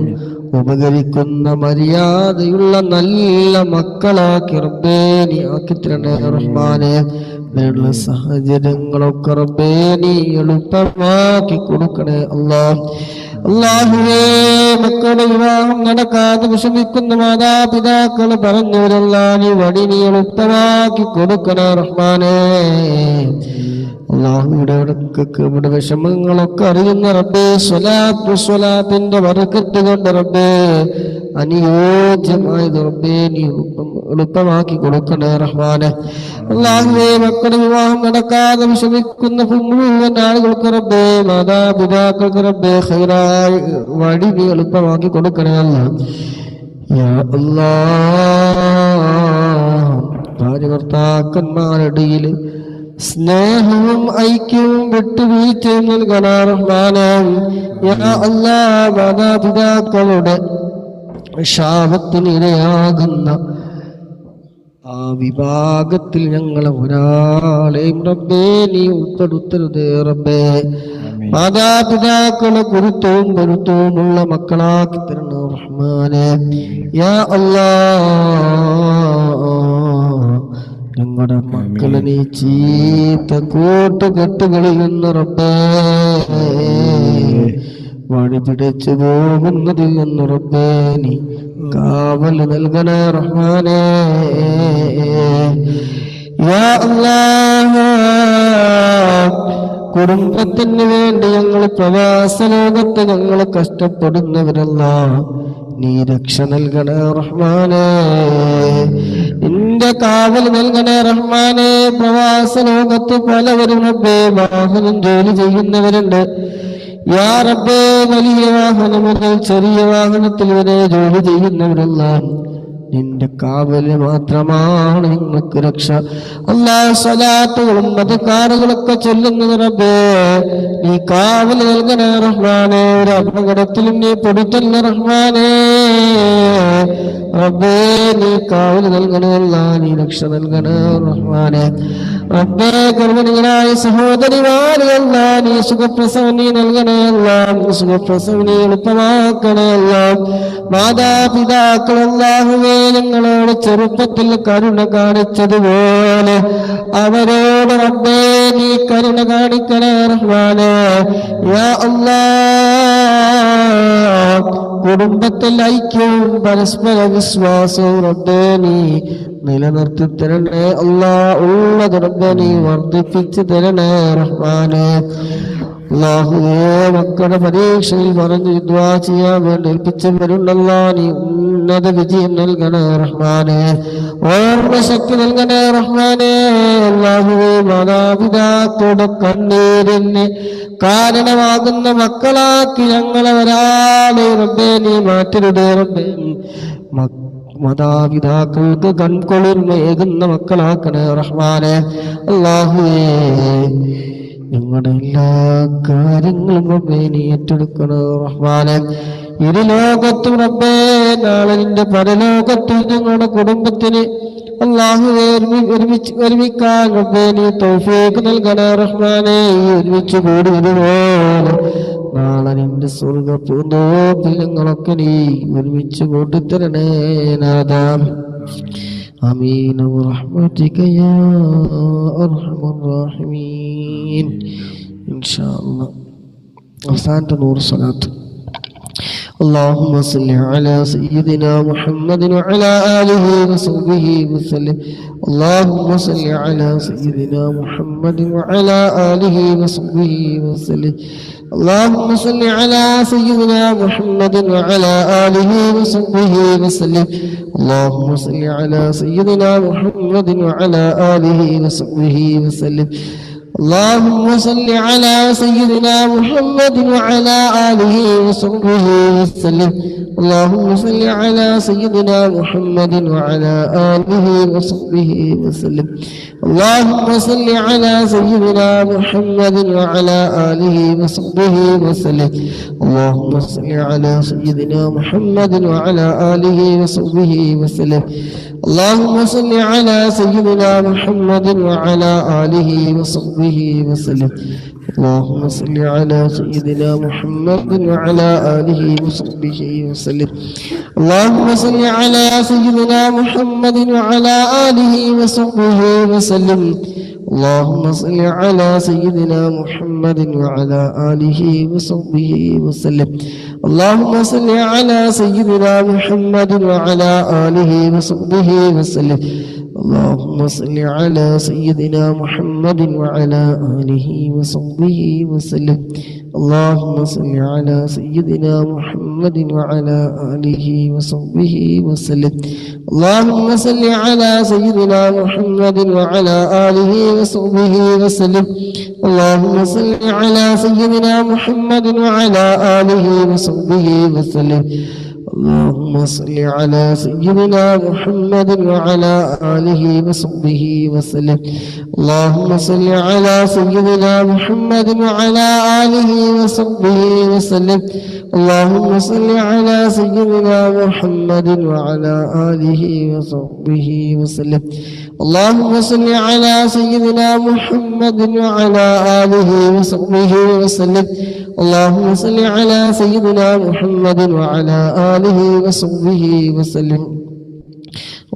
ഉപകരിക്കുന്ന മര്യാദയുള്ള നല്ല മക്കളാക്കി റബ്ബേ നീ ആക്കിത്തരണേ റഹ്മാനെ. വേണ്ട സാഹചര്യങ്ങളൊക്കെ റബ്ബേ നീ എളുപ്പമാക്കി കൊടുക്കണേ അല്ലാഹ്. അല്ലാഹുവേ, മക്കളുടെ വിവാഹം നടക്കാതെ വിഷമിക്കുന്ന മാതാപിതാക്കൾ പറഞ്ഞവരല്ല നീ വഴി നീ എളുപ്പമാക്കി കൊടുക്കണേ റഹ്മാനെ. അള്ളാഹുവിടെ ഇവിടെ വിഷമങ്ങളൊക്കെ അറിയുന്ന റബ്ബേ, സ്വലാത്തിന്റെ ബറക്കത്ത് കൊണ്ട് റബ്ബേ അനുയോജ്യമായത് റബ്ബേ നീ എളുപ്പമാക്കി കൊടുക്കണേ റഹ്മാനെ. അള്ളാഹുവേ, മക്കളുടെ വിവാഹം നടക്കാതെ വിഷമിക്കുന്ന മുഴുവൻ ആളുകൾക്ക് റബ്ബേ, മാതാപിതാക്കൾക്ക് റബ്ബേ ഖൈറായ വഴി നീ എളുപ്പമാക്കി കൊടുക്കണേ അല്ലാഹ്. യാ അല്ലാഹ്, ഭാര്യഭർത്താക്കന്മാരുടെ സ്നേഹവും ഐക്യവും വിട്ടുവീഴ്ചയും നൽകണ റഹ്മാനേ. യാ അല്ലാഹ്, മാതാപിതാക്കളുടെ ശാപത്തിനിരയാകുന്ന ആ വിഭാഗത്തിൽ ഞങ്ങളെ ഒരാളെയും റബ്ബേ നീ ഉൾപ്പെടുത്തരുതേ റബ്ബേ. മാതാപിതാക്കളെ ഗുരുത്വവും ഗുരുത്വവുമുള്ള മക്കളാക്കി തരണം റഹ്മാനേ. യാ അല്ലാഹ്, ഞങ്ങളുടെ മക്കളെ നീ ചീത്ത കൂട്ടുകെട്ടുകളിൽ നിന്ന് റബ്ബേ വഴി പിടിച്ചു പോകുന്നതിൽ നിന്ന് റബ്ബേ നീ കാവൽ നൽകണേ റഹ്മാനേ. യാ അല്ലാഹ്, കുടുംബത്തിന് വേണ്ടി ഞങ്ങൾ പ്രവാസ ലോകത്ത് ഞങ്ങൾ കഷ്ടപ്പെടുന്നവരല്ല, നീ രക്ഷ നൽകണേ റഹ്മാനേ. നിന്റെ കാവൽ നൽകണേ റഹ്മാനേ. പ്രവാസ ലോകത്ത് പലവരും റബ്ബേ വാഹനം ജോലി ചെയ്യുന്നവരുണ്ട്. യാ റബ്ബേ, വലിയ വാഹനം മുതൽ ചെറിയ വാഹനത്തിൽ വരെ ജോലി ചെയ്യുന്നവരല്ല, നിന്റെ കാവല് മാത്രമാണ് നിങ്ങൾക്ക് രക്ഷ. അല്ലാഹ്, സ്വലാത്തുകളും മതക്കാറുകളൊക്കെ ചൊല്ലുന്നത് റബ്ബേ നീ കാവല് നൽകണേ റഹ്മാനേ. ഒരു അപകടത്തിലും നീ പെടുത്തല്ല റഹ്മാനേ. റബ്ബേ നീ കാവല് നൽകണമല്ല, നീ രക്ഷ നൽകണേ റഹ്മാനേ. റബ്ബേ, ഗർഭിണികളായ സഹോദരിമാരെയല്ല നീ സുഖപ്രസവനി നൽകണമല്ല, സുഖപ്രസവനി എളുപ്പമാക്കണമല്ല. മാതാപിതാക്കളല്ലാഹുവേ, ഞങ്ങളോട് ചെറുപ്പത്തിൽ കരുണ കാണിച്ചതുപോലെ അവരോട് റബ്ബേ നീ കരുണ കാണിക്കണേ റഹ്മാനേ. യാ അല്ലാഹ്, കുടുംബത്തിൽ ഐക്യവും പരസ്പര വിശ്വാസവും റബ്ബേ നീ നിലനിർത്തി തരണേ അല്ലാഹ്. ഉള്ളത് റബ്ബേ നീ വർദ്ധിപ്പിച്ചു തരണേ റഹ്മാനേ. അല്ലാഹുവേ, മക്കളുടെ പരീക്ഷയിൽ പറഞ്ഞു ദുആ ചെയ്യാൻ വേണ്ടി ഏൽപ്പിച്ചവരുണ്ടല്ലോ, നീ ഉന്നത വിജയം നൽകണേ റഹ്മാനേ. ഓർമ്മ ശക്തി നൽകണേ റഹ്മാനേ. അല്ലാഹുവേ, മാതാപിതാക്കളുടെ കണ്ണീരിന് കാരണമാകുന്ന മക്കളാക്കി ഞങ്ങളെ ഒരാളെ റബ്ബേ നീ മാറ്റരുതേ റബ്ബേ. മാതാപിതാക്കൾക്ക് കൺകൊളിർമയേകുന്ന മക്കളാക്കണേ റഹ്മാനേ. അല്ലാഹുവേ, ഞങ്ങളുടെ എല്ലാ കാര്യങ്ങളും റബ്ബേ നീ ഏറ്റെടുക്കണേ റഹ്മാനേ. ഇരു ലോകത്തും റബ്ബേ നാളെ നിന്റെ പരലോകത്തിൽ ഞങ്ങളുടെ കുടുംബത്തിന് അല്ലാഹുവേ ഒരുമിക്കാൻ റബ്ബേ നീ തൗഫീഖ് നൽകണേ റഹ്മാനേ. ഒരുമിച്ച് കൂടിയതുപോലെ നാളെ നിന്റെ സ്വർഗ പൂന്തോപ്പിൽ ഞങ്ങളൊക്കെ നീ ഒരുമിച്ച് കൂട്ടിത്തരണേ നാഥാ. آمين برحمتك يا أرحم الراحمين. إن شاء الله. أحسنت نور صلاة. اللهم صل على سيدنا محمد وعلى آله وصحبه وسلم. اللهم صل على سيدنا محمد وعلى آله وصحبه وسلم. اللهم صل على سيدنا محمد وعلى آله وصحبه وسلم. اللهم صل على سيدنا محمد وعلى آله وصحبه وسلم. اللهم صل على سيدنا محمد وعلى آله وصحبه وسلم. اللهم صل على سيدنا محمد وعلى آله وصحبه وسلم. اللهم صل على سيدنا محمد وعلى آله وصحبه وسلم. اللهم صل على سيدنا محمد وعلى آله وصحبه وسلم. اللهم صل على سيدنا محمد وعلى آله وصحبه وسلم. اللهم صل على سيدنا محمد وعلى آله وصحبه وسلم. اللهم صل على سيدنا محمد وعلى آله وصحبه وسلم. اللهم صل على سيدنا محمد وعلى آله وصحبه وسلم. اللهم صل على سيدنا محمد وعلى آله وصحبه وسلم. اللهم صل على سيدنا محمد وعلى آله وصحبه وسلم. اللهم صل على سيدنا محمد وعلى آله وصحبه وسلم. اللهم صل على سيدنا محمد وعلى آله وصحبه وسلم. اللهم صل على سيدنا محمد وعلى آله وصحبه وسلم. اللهم صل على سيدنا محمد وعلى آله وصحبه وسلم. اللهم صل على سيدنا محمد وعلى آله وصحبه وسلم. اللهم صل على سيدنا محمد وعلى آله وصحبه وسلم. اللهم صل على سيدنا محمد وعلى آله وصحبه وسلم. اللهم صل على سيدنا محمد وعلى آله وصحبه وسلم.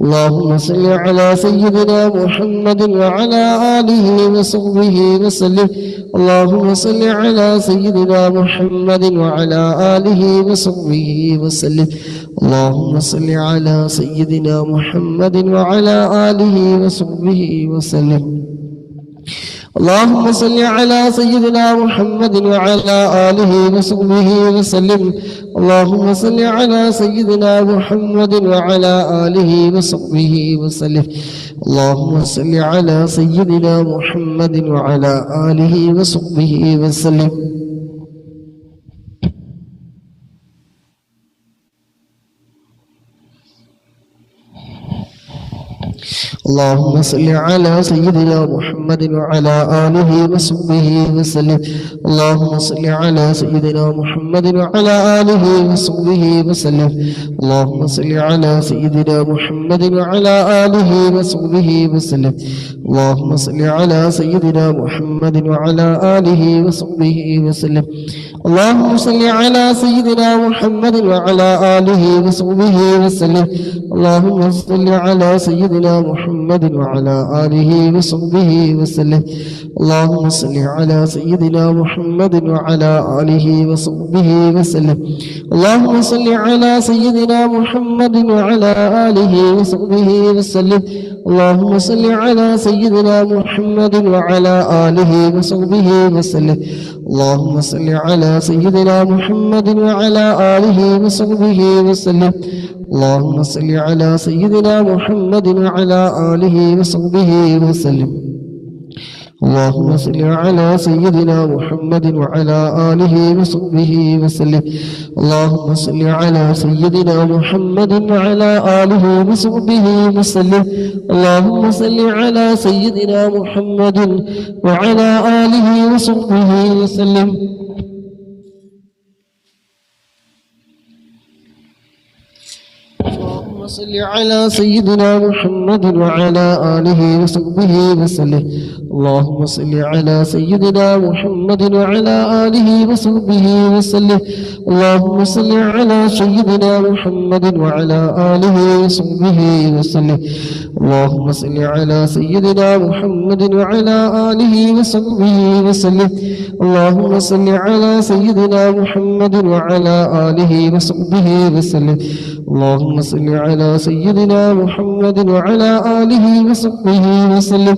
اللهم صل على سيدنا محمد وعلى آله وصحبه وسلم. اللهم صل على سيدنا محمد وعلى آله وصحبه وسلم. اللهم صل على سيدنا محمد وعلى آله وصحبه وسلم. اللهم صل على سيدنا محمد وعلى آله وصحبه وسلم. اللهم صل على سيدنا محمد وعلى آله وصحبه وسلم. اللهم صل على سيدنا محمد وعلى آله وصحبه وسلم. اللهم صل على سيدنا محمد وعلى آله وصحبه وسلم. اللهم صل على سيدنا محمد وعلى آله وصحبه وسلم. اللهم صل على سيدنا محمد وعلى آله وصحبه وسلم. اللهم صل على سيدنا محمد وعلى آله وصحبه وسلم. اللهم صل على سيدنا محمد وعلى آله وصحبه وسلم. اللهم صل على سيدنا محمد وعلى آله وصحبه وسلم. اللهم صل على سيدنا محمد وعلى آله وصحبه وسلم. اللهم صل على سيدنا محمد وعلى آله وصحبه وسلم. اللهم صل على سيدنا محمد وعلى آله وصحبه وسلم. اللهم صل على سيدنا محمد وعلى آله وصحبه وسلم. اللهم صل على سيدنا محمد وعلى آله وصحبه وسلم. اللهم صل على سيدنا محمد وعلى آله وصحبه وسلم. اللهم صل على سيدنا محمد وعلى آله وصحبه وسلم. اللهم صل على سيدنا محمد وعلى آله وصحبه وسلم. اللهم صل على سيدنا محمد وعلى آله وصحبه وسلم. اللهم صل على سيدنا محمد وعلى آله وصحبه وسلم. اللهم صل على سيدنا محمد وعلى آله وصحبه وسلم. اللهم صل على سيدنا محمد وعلى آله وصحبه وسلم. اللهم صل على سيدنا محمد وعلى آله وصحبه وسلم. اللهم صل على سيدنا محمد وعلى آله وصحبه وسلم.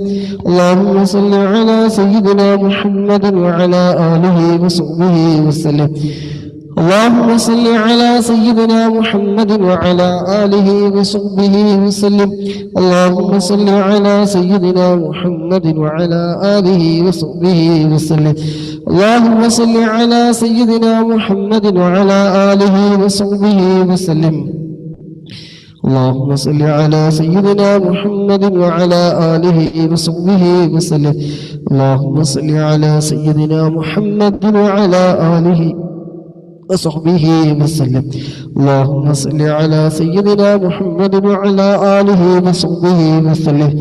اللهم صل على سيدنا محمد وعلى آله وصحبه وسلم. اللهم صل على سيدنا محمد وعلى آله وصحبه وسلم. اللهم صل على سيدنا محمد وعلى آله وصحبه وسلم. اللهم صل على سيدنا محمد وعلى آله وصحبه وسلم. اللهم صل على سيدنا محمد وعلى آله وصحبه وسلم. اللهم صل على سيدنا محمد وعلى آله وصحبه وسلم. اللهم صل على سيدنا محمد وعلى آله وصحبه وسلم.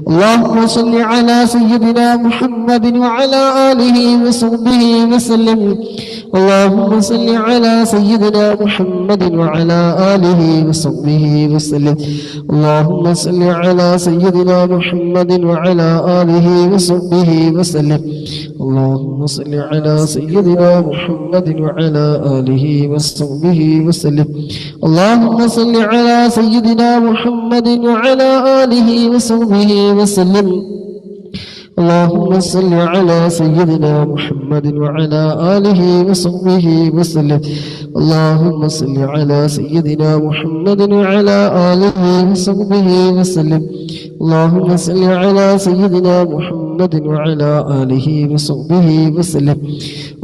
اللهم صل على سيدنا محمد وعلى آله وصحبه وسلم. اللهم صل على سيدنا محمد وعلى آله وصحبه وسلم اللهم صل على سيدنا محمد وعلى آله وصحبه وسلم اللهم صل على سيدنا محمد وعلى آله وصحبه وسلم اللهم صل على سيدنا محمد وعلى آله وصحبه وسلم اللهم صل على سيدنا محمد وعلى آله وصحبه وسلم اللهم صل على سيدنا محمد وعلى آله وصحبه وسلم اللهم صل على سيدنا محمد وعلى آله وصحبه وسلم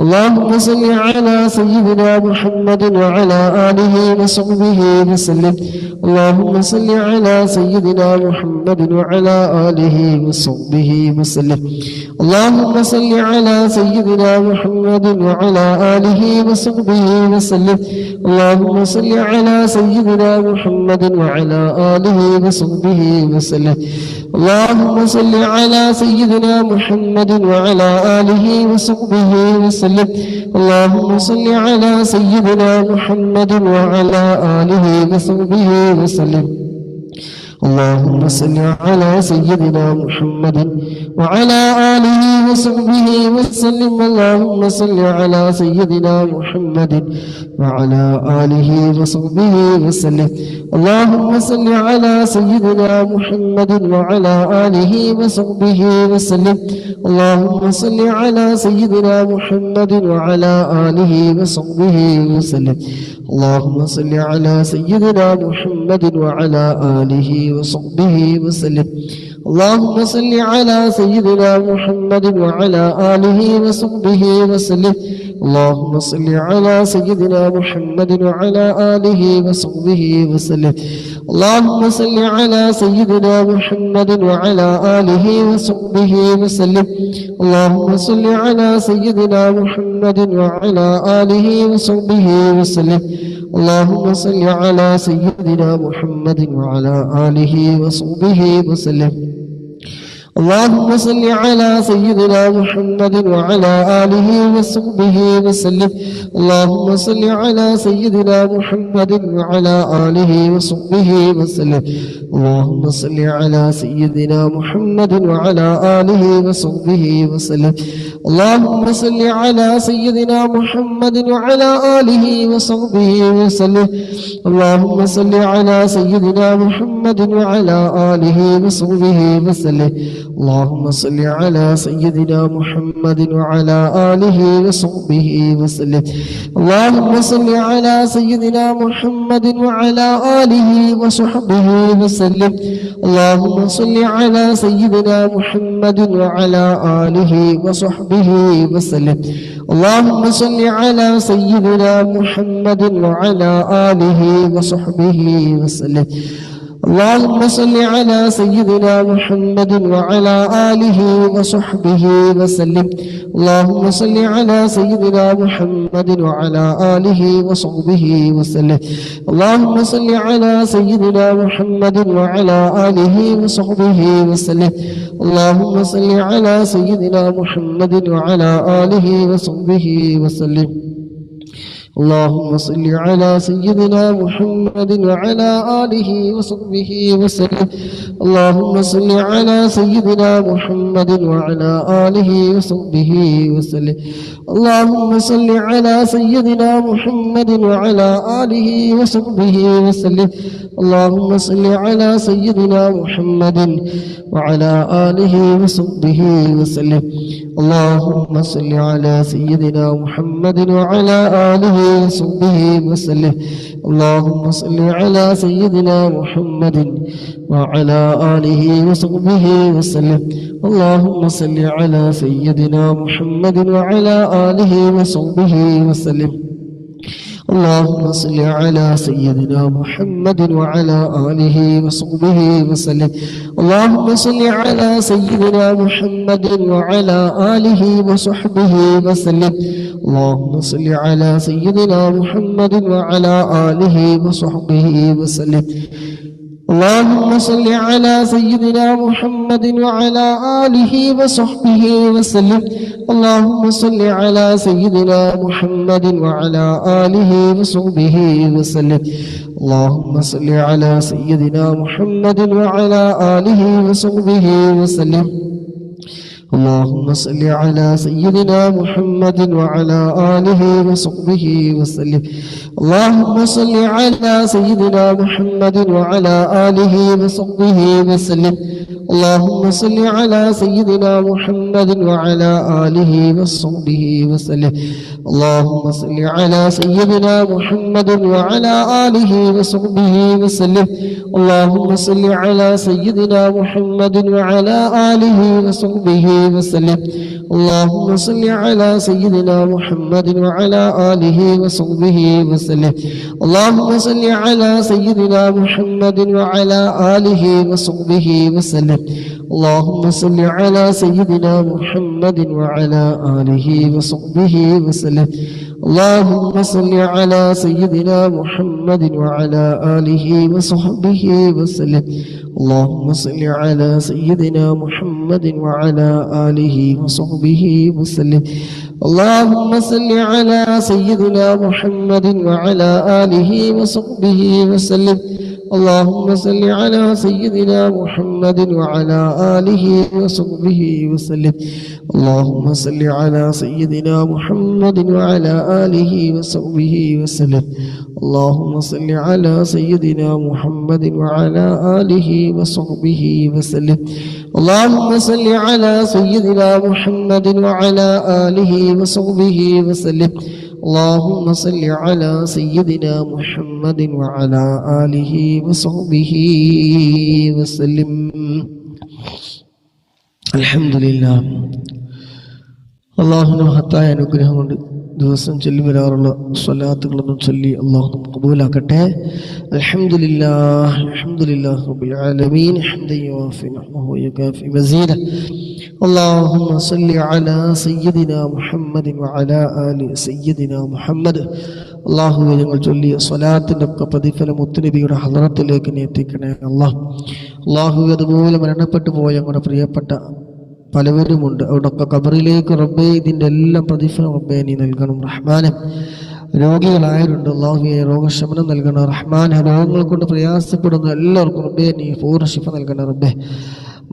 اللهم صل على سيدنا محمد وعلى آله وصحبه وسلم اللهم صل على سيدنا محمد وعلى آله وصحبه وسلم اللهم صل على سيدنا محمد وعلى آله وصحبه وسلم اللهم صل على سيدنا محمد وعلى آله وصحبه وسلم اللهم صل على سيدنا محمد وعلى آله وصحبه وسلم اللهم صل على سيدنا محمد وعلى آله وصحبه وسلم اللهم صل على سيدنا محمد وعلى آله وصحبه وسلم اللهم صل على سيدنا محمد وعلى آله وصحبه وسلم اللهم صل على سيدنا محمد وعلى آله وصحبه وسلم اللهم صل على سيدنا محمد وعلى آله وصحبه وسلم اللهم صل على سيدنا محمد وعلى آله وصحبه وسلم اللهم صل على سيدنا محمد وعلى آله وصحبه وسلم اللهم صل على سيدنا محمد وعلى آله وصحبه وسلم اللهم صل على سيدنا محمد وعلى آله وصحبه وسلم اللهم صل على سيدنا محمد وعلى آله وصحبه وسلم اللهم صل على سيدنا محمد وعلى آله وصحبه وسلم اللهم صل على سيدنا محمد وعلى آله وصحبه وسلم اللهم صل على سيدنا محمد وعلى آله وصحبه وسلم اللهم صل على سيدنا محمد وعلى آله وصحبه وسلم اللهم صل على سيدنا محمد وعلى آله وصحبه وسلم اللهم صل على سيدنا محمد وعلى آله وصحبه وسلم اللهم صل على سيدنا محمد وعلى آله وصحبه وسلم اللهم صل على سيدنا محمد وعلى آله وصحبه وسلم اللهم صل على سيدنا محمد وعلى آله وصحبه وسلم اللهم صل على سيدنا محمد وعلى آله وصحبه وسلم اللهم صل على سيدنا محمد وعلى آله وصحبه وسلم اللهم صل على سيدنا محمد وعلى آله وصحبه وسلم اللهم صل على سيدنا محمد وعلى آله وصحبه وسلم اللهم صل على سيدنا محمد وعلى آله وصحبه وسلم اللهم صل على سيدنا محمد وعلى آله وصحبه وسلم اللهم صل على سيدنا محمد وعلى آله وصحبه وسلم اللهم صل على سيدنا محمد وعلى آله وصحبه وسلم اللهم صل على سيدنا محمد وعلى آله وصحبه وسلم اللهم صل على سيدنا محمد وعلى آله وصحبه وسلم اللهم صل على سيدنا محمد وعلى آله وصحبه وسلم اللهم صل على سيدنا محمد وعلى آله وصحبه وسلم اللهم صل على سيدنا محمد وعلى آله وصحبه وسلم اللهم صل على سيدنا محمد وعلى آله وصحبه وسلم اللهم صل على سيدنا محمد وعلى آله وصحبه وسلم اللهم صل على سيدنا محمد وعلى آله وصحبه وسلم. اللهم صل على سيدنا محمد وعلى آله وصحبه وسلم. اللهم صل على سيدنا محمد وعلى آله وصحبه وسلم. اللهم صل على سيدنا محمد وعلى آله وصحبه وسلم. اللهم صل على سيدنا محمد وعلى آله وصحبه وسلم. اللهم صل على سيدنا محمد وعلى آله وصحبه وسلم. اللهم صل على سيدنا محمد وعلى آله وصحبه وسلم. اللهم صل على سيدنا محمد وعلى آله وصحبه وسلم. اللهم صل على سيدنا محمد وعلى آله وصحبه وسلم. اللهم صل على سيدنا محمد وعلى آله وصحبه وسلم. اللهم صل على سيدنا محمد وعلى آله وصحبه وسلم. اللهم صل على سيدنا محمد وعلى آله وصحبه وسلم. اللهم صل على سيدنا محمد وعلى آله وصحبه وسلم. اللهم صل على سيدنا محمد وعلى آله وصحبه وسلم. اللهم صل على سيدنا محمد وعلى آله وصحبه وسلم. اللهم صل على سيدنا محمد وعلى آله وصحبه وسلم. اللهم صل على سيدنا محمد وعلى آله وصحبه وسلم. اللهم صل على سيدنا محمد وعلى آله وصحبه وسلم. اللهم صل على سيدنا محمد وعلى آله وصحبه وسلم. അൽഹംദുലില്ലാ. അള്ളാഹുവിൻ്റെ മഹത്തായ അനുഗ്രഹം കൊണ്ട് ദിവസം ചൊല്ലി വരാറുള്ള സ്വലാത്തുകളൊന്നും ചൊല്ലി അള്ളാഹു നമുക്ക് കബൂലാക്കട്ടെ. അൽഹംദുലില്ലാഹ് അൽഹംദുലില്ലാഹി റബ്ബിൽ ആലമീൻ ഹംദൻ യുവാഫി നിഅമഹു വയുകാഫി മസീദഹു. اللهم صل على سيدنا محمد وعلى آل سيدنا محمد. അള്ളാഹുവേ, ഞങ്ങൾ ചൊല്ലിയ സ്വലാത്തിൻ്റെ ഒക്കെ പ്രതിഫലം മുത്തുനബിയുടെ ഹളറത്തിലേക്ക് നീ എത്തിക്കണേ അള്ളാഹ്. അള്ളാഹുവേ, അതുപോലെ മരണപ്പെട്ടു പോയ ഞങ്ങളുടെ പ്രിയപ്പെട്ട പലവരുമുണ്ട്. അവിടെയൊക്കെ ഖബറിലേക്ക് റബ്ബേ ഇതിൻ്റെ എല്ലാം പ്രതിഫലം റബ്ബേ നീ നൽകണം റഹ്മാനെ. രോഗികളായവരുണ്ട്, അള്ളാഹുവേ രോഗശമനം നൽകണം റഹ്മാനെ. രോഗങ്ങൾ കൊണ്ട് പ്രയാസപ്പെടുന്ന എല്ലാവർക്കും റബ്ബേ നീ പൂർണ്ണ ശിഫ നൽകണം റബ്ബേ.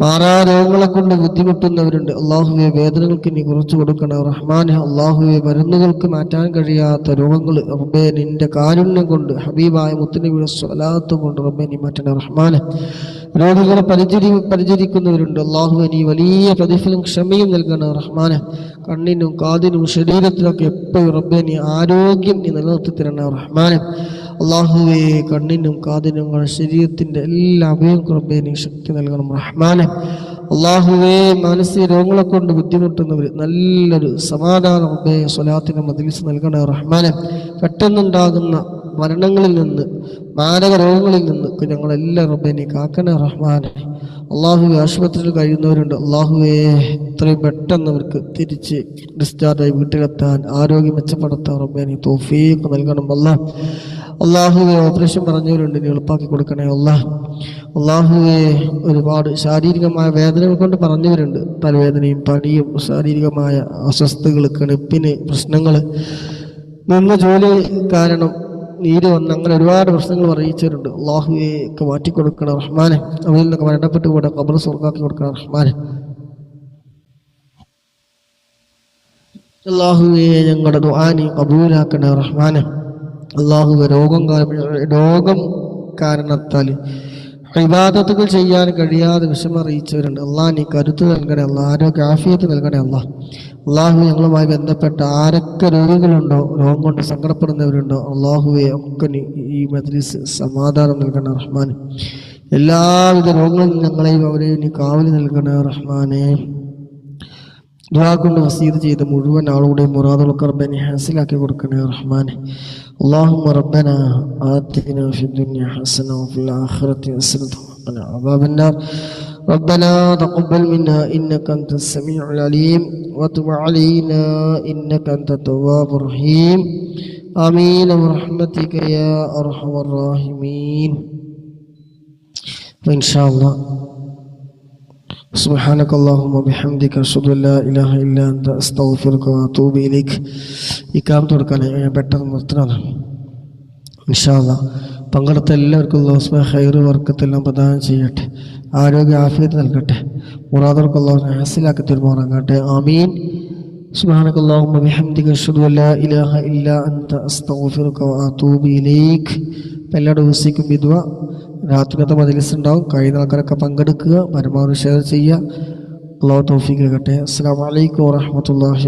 മാറാ രോഗങ്ങളെ കൊണ്ട് ബുദ്ധിമുട്ടുന്നവരുണ്ട്, അള്ളാഹുവെ വേദനകൾക്ക് നീ കുറച്ചു കൊടുക്കണം റഹ്മാനെ. അള്ളാഹുവെ മരുന്നുകൾക്ക് മാറ്റാൻ കഴിയാത്ത രോഗങ്ങൾ റബ്ബേ നിന്റെ കാരുണ്യം കൊണ്ട് ഹബീബായ മുത്തുനബിയുടെ സ്വലാത്ത് കൊണ്ട് റബ്ബേ നീ മാറ്റണം റഹ്മാനെ. രോഗികളെ പരിചരിക്കുന്നവരുണ്ട്, അള്ളാഹുവെ നീ വലിയ പ്രതിഫലം ക്ഷമയും നൽകണം റഹ്മാനെ. കണ്ണിനും കാതിനും ശരീരത്തിനൊക്കെ എപ്പോഴും റബ്ബേ നീ ആരോഗ്യം നീ നിലനിർത്തി തരണം റഹ്മാനെ. അള്ളാഹുവെ കണ്ണിനും കാതിനും ശരീരത്തിൻ്റെ എല്ലാ അവയവങ്ങൾക്കും റബ്ബേ നീ ശക്തി നൽകണം റഹ്മാനെ. അള്ളാഹുവെ മാനസിക രോഗങ്ങളെ കൊണ്ട് ബുദ്ധിമുട്ടുന്നവർ നല്ലൊരു സമാധാനം റബ്ബേ സ്വലാത്തിൻ്റെ മജ്‌ലിസ് നൽകണം റഹ്മാനെ. പെട്ടെന്നുണ്ടാകുന്ന മരണങ്ങളിൽ നിന്ന് മാരക രോഗങ്ങളിൽ നിന്ന് ഞങ്ങളെല്ലാം റബ്ബേ നീ കാക്കണേ റഹ്മാനെ. അള്ളാഹുവെ ആശുപത്രിയിൽ കഴിയുന്നവരുണ്ട്, അള്ളാഹുവെ എത്രയും പെട്ടെന്ന് അവർക്ക് തിരിച്ച് ഡിസ്ചാർജായി വീട്ടിലെത്താൻ ആരോഗ്യം മെച്ചപ്പെടുത്താൻ റബ്ബേ നീ തൗഫീഖ് നൽകണം അല്ലാഹ്. അള്ളാഹുവെ ഓപ്പറേഷൻ പറഞ്ഞവരുണ്ട്, നീ എളുപ്പാക്കി കൊടുക്കണേ അല്ലാഹ്. അള്ളാഹുവെ ഒരുപാട് ശാരീരികമായ വേദനകൾ കൊണ്ട് പറഞ്ഞവരുണ്ട്, തലവേദനയും പനിയും ശാരീരികമായ അസ്വസ്ഥതകൾ, കിണുപ്പിന് പ്രശ്നങ്ങൾ, നിന്ന് ജോലി കാരണം നീര് വന്ന് അങ്ങനെ ഒരുപാട് പ്രശ്നങ്ങൾ അറിയിച്ചവരുണ്ട്. അള്ളാഹുവെ ഒക്കെ മാറ്റിക്കൊടുക്കണം റഹ്മാനെ. അവരിൽ നിന്നൊക്കെ മരണപ്പെട്ടു കൂടെ ഖബർ സ്വർഗ്ഗാക്കി കൊടുക്കണം റഹ്മാനെ. അള്ളാഹുവെ ഞങ്ങളുടെ ദുആ നീ ഖബൂലാക്കണേ റഹ്മാനെ. അള്ളാഹുവെ രോഗം കാരണത്താൽ ഇബാദത്തുകൾ ചെയ്യാൻ കഴിയാതെ വിഷമറിയിച്ചവരുണ്ട്, അള്ളാഹ് നീ കരുത്ത് നൽകണേ അള്ളാഹ്, ആരോഗ്യ ആഫിയത്ത് നൽകണേ അള്ളാഹ്. അള്ളാഹു ഞങ്ങളുമായി ബന്ധപ്പെട്ട ആരൊക്കെ രോഗികളുണ്ടോ, രോഗം കൊണ്ട് സങ്കടപ്പെടുന്നവരുണ്ടോ, അള്ളാഹുവെ ഒക്കെ നീ ഈ മജ്‌ലിസ് സമാധാനം നൽകണേ റഹ്മാനെ. എല്ലാവിധ രോഗങ്ങളിൽ ഞങ്ങളെയും അവരെയും നീ കാവലി നൽകണേ റഹ്മാനെ. ദുആ കൊണ്ട് വസീയത്ത് ചെയ്ത മുഴുവൻ ആളുകളുടെയും മുറാദുകളൊക്കെ റബ്ബേ നീ ഹാസിലാക്കി കൊടുക്കണേ റഹ്മാനെ. اللهم ربنا آتنا في الدنيا حسنة وفي الآخرة حسنة وقنا عذاب النار. ربنا تقبل منا إنك أنت السميع العليم وتب علينا إنك أنت التواب الرحيم. آمين برحمتك يا أرحم الراحمين. അപ്പോൾ ഇൻഷാ അല്ലാഹ് സുബ്ഹാനക അല്ലാഹുമ്മ ബിഹംദിക അഷ്ഹദു അല്ലാ ഇലാഹ ഇല്ലാ അൻത അസ്തഗ്ഫിറുക വഅതൂബു ഇലൈക്. ഇഖാമത്ത് കൊടുക്കാൻ ഞാൻ പെട്ടെന്ന് നിർത്തുന്നതാണ്. ഇൻഷാ അല്ലാഹ് പങ്കെടുത്ത എല്ലാവർക്കും അല്ലാഹു സുബ്ഹാനഹു ഖൈറ് ബർക്കത്തെല്ലാം പ്രദാനം ചെയ്യട്ടെ, ആരോഗ്യ ആഫിയത്ത് നൽകട്ടെ, മുറാദുകൾക്ക് അല്ലാഹു ഹാസിലാക്കി തരുമാറാകട്ടെ. ആമീൻ. സുബ്ഹാനക അല്ലാഹുമ്മ ബിഹംദിക അഷ്ഹദു അല്ലാ ഇലാഹ ഇല്ലാ അൻത അസ്തഗ്ഫിറുക വഅതൂബു ഇലൈക്. എല്ലാ ദിവസവും ബിദ്വ രാത്രികത്തെ മജ്‌ലിസ് ഉണ്ടാവും. കഴിയുന്ന ആൾക്കാരൊക്കെ പങ്കെടുക്കുക, പരമാവധി ഷെയർ ചെയ്യുക. അല്ലാഹു തൗഫീഖ് നൽകട്ടെ. അസ്സലാമു അലൈക്കും വറഹ്മത്തുള്ളാഹി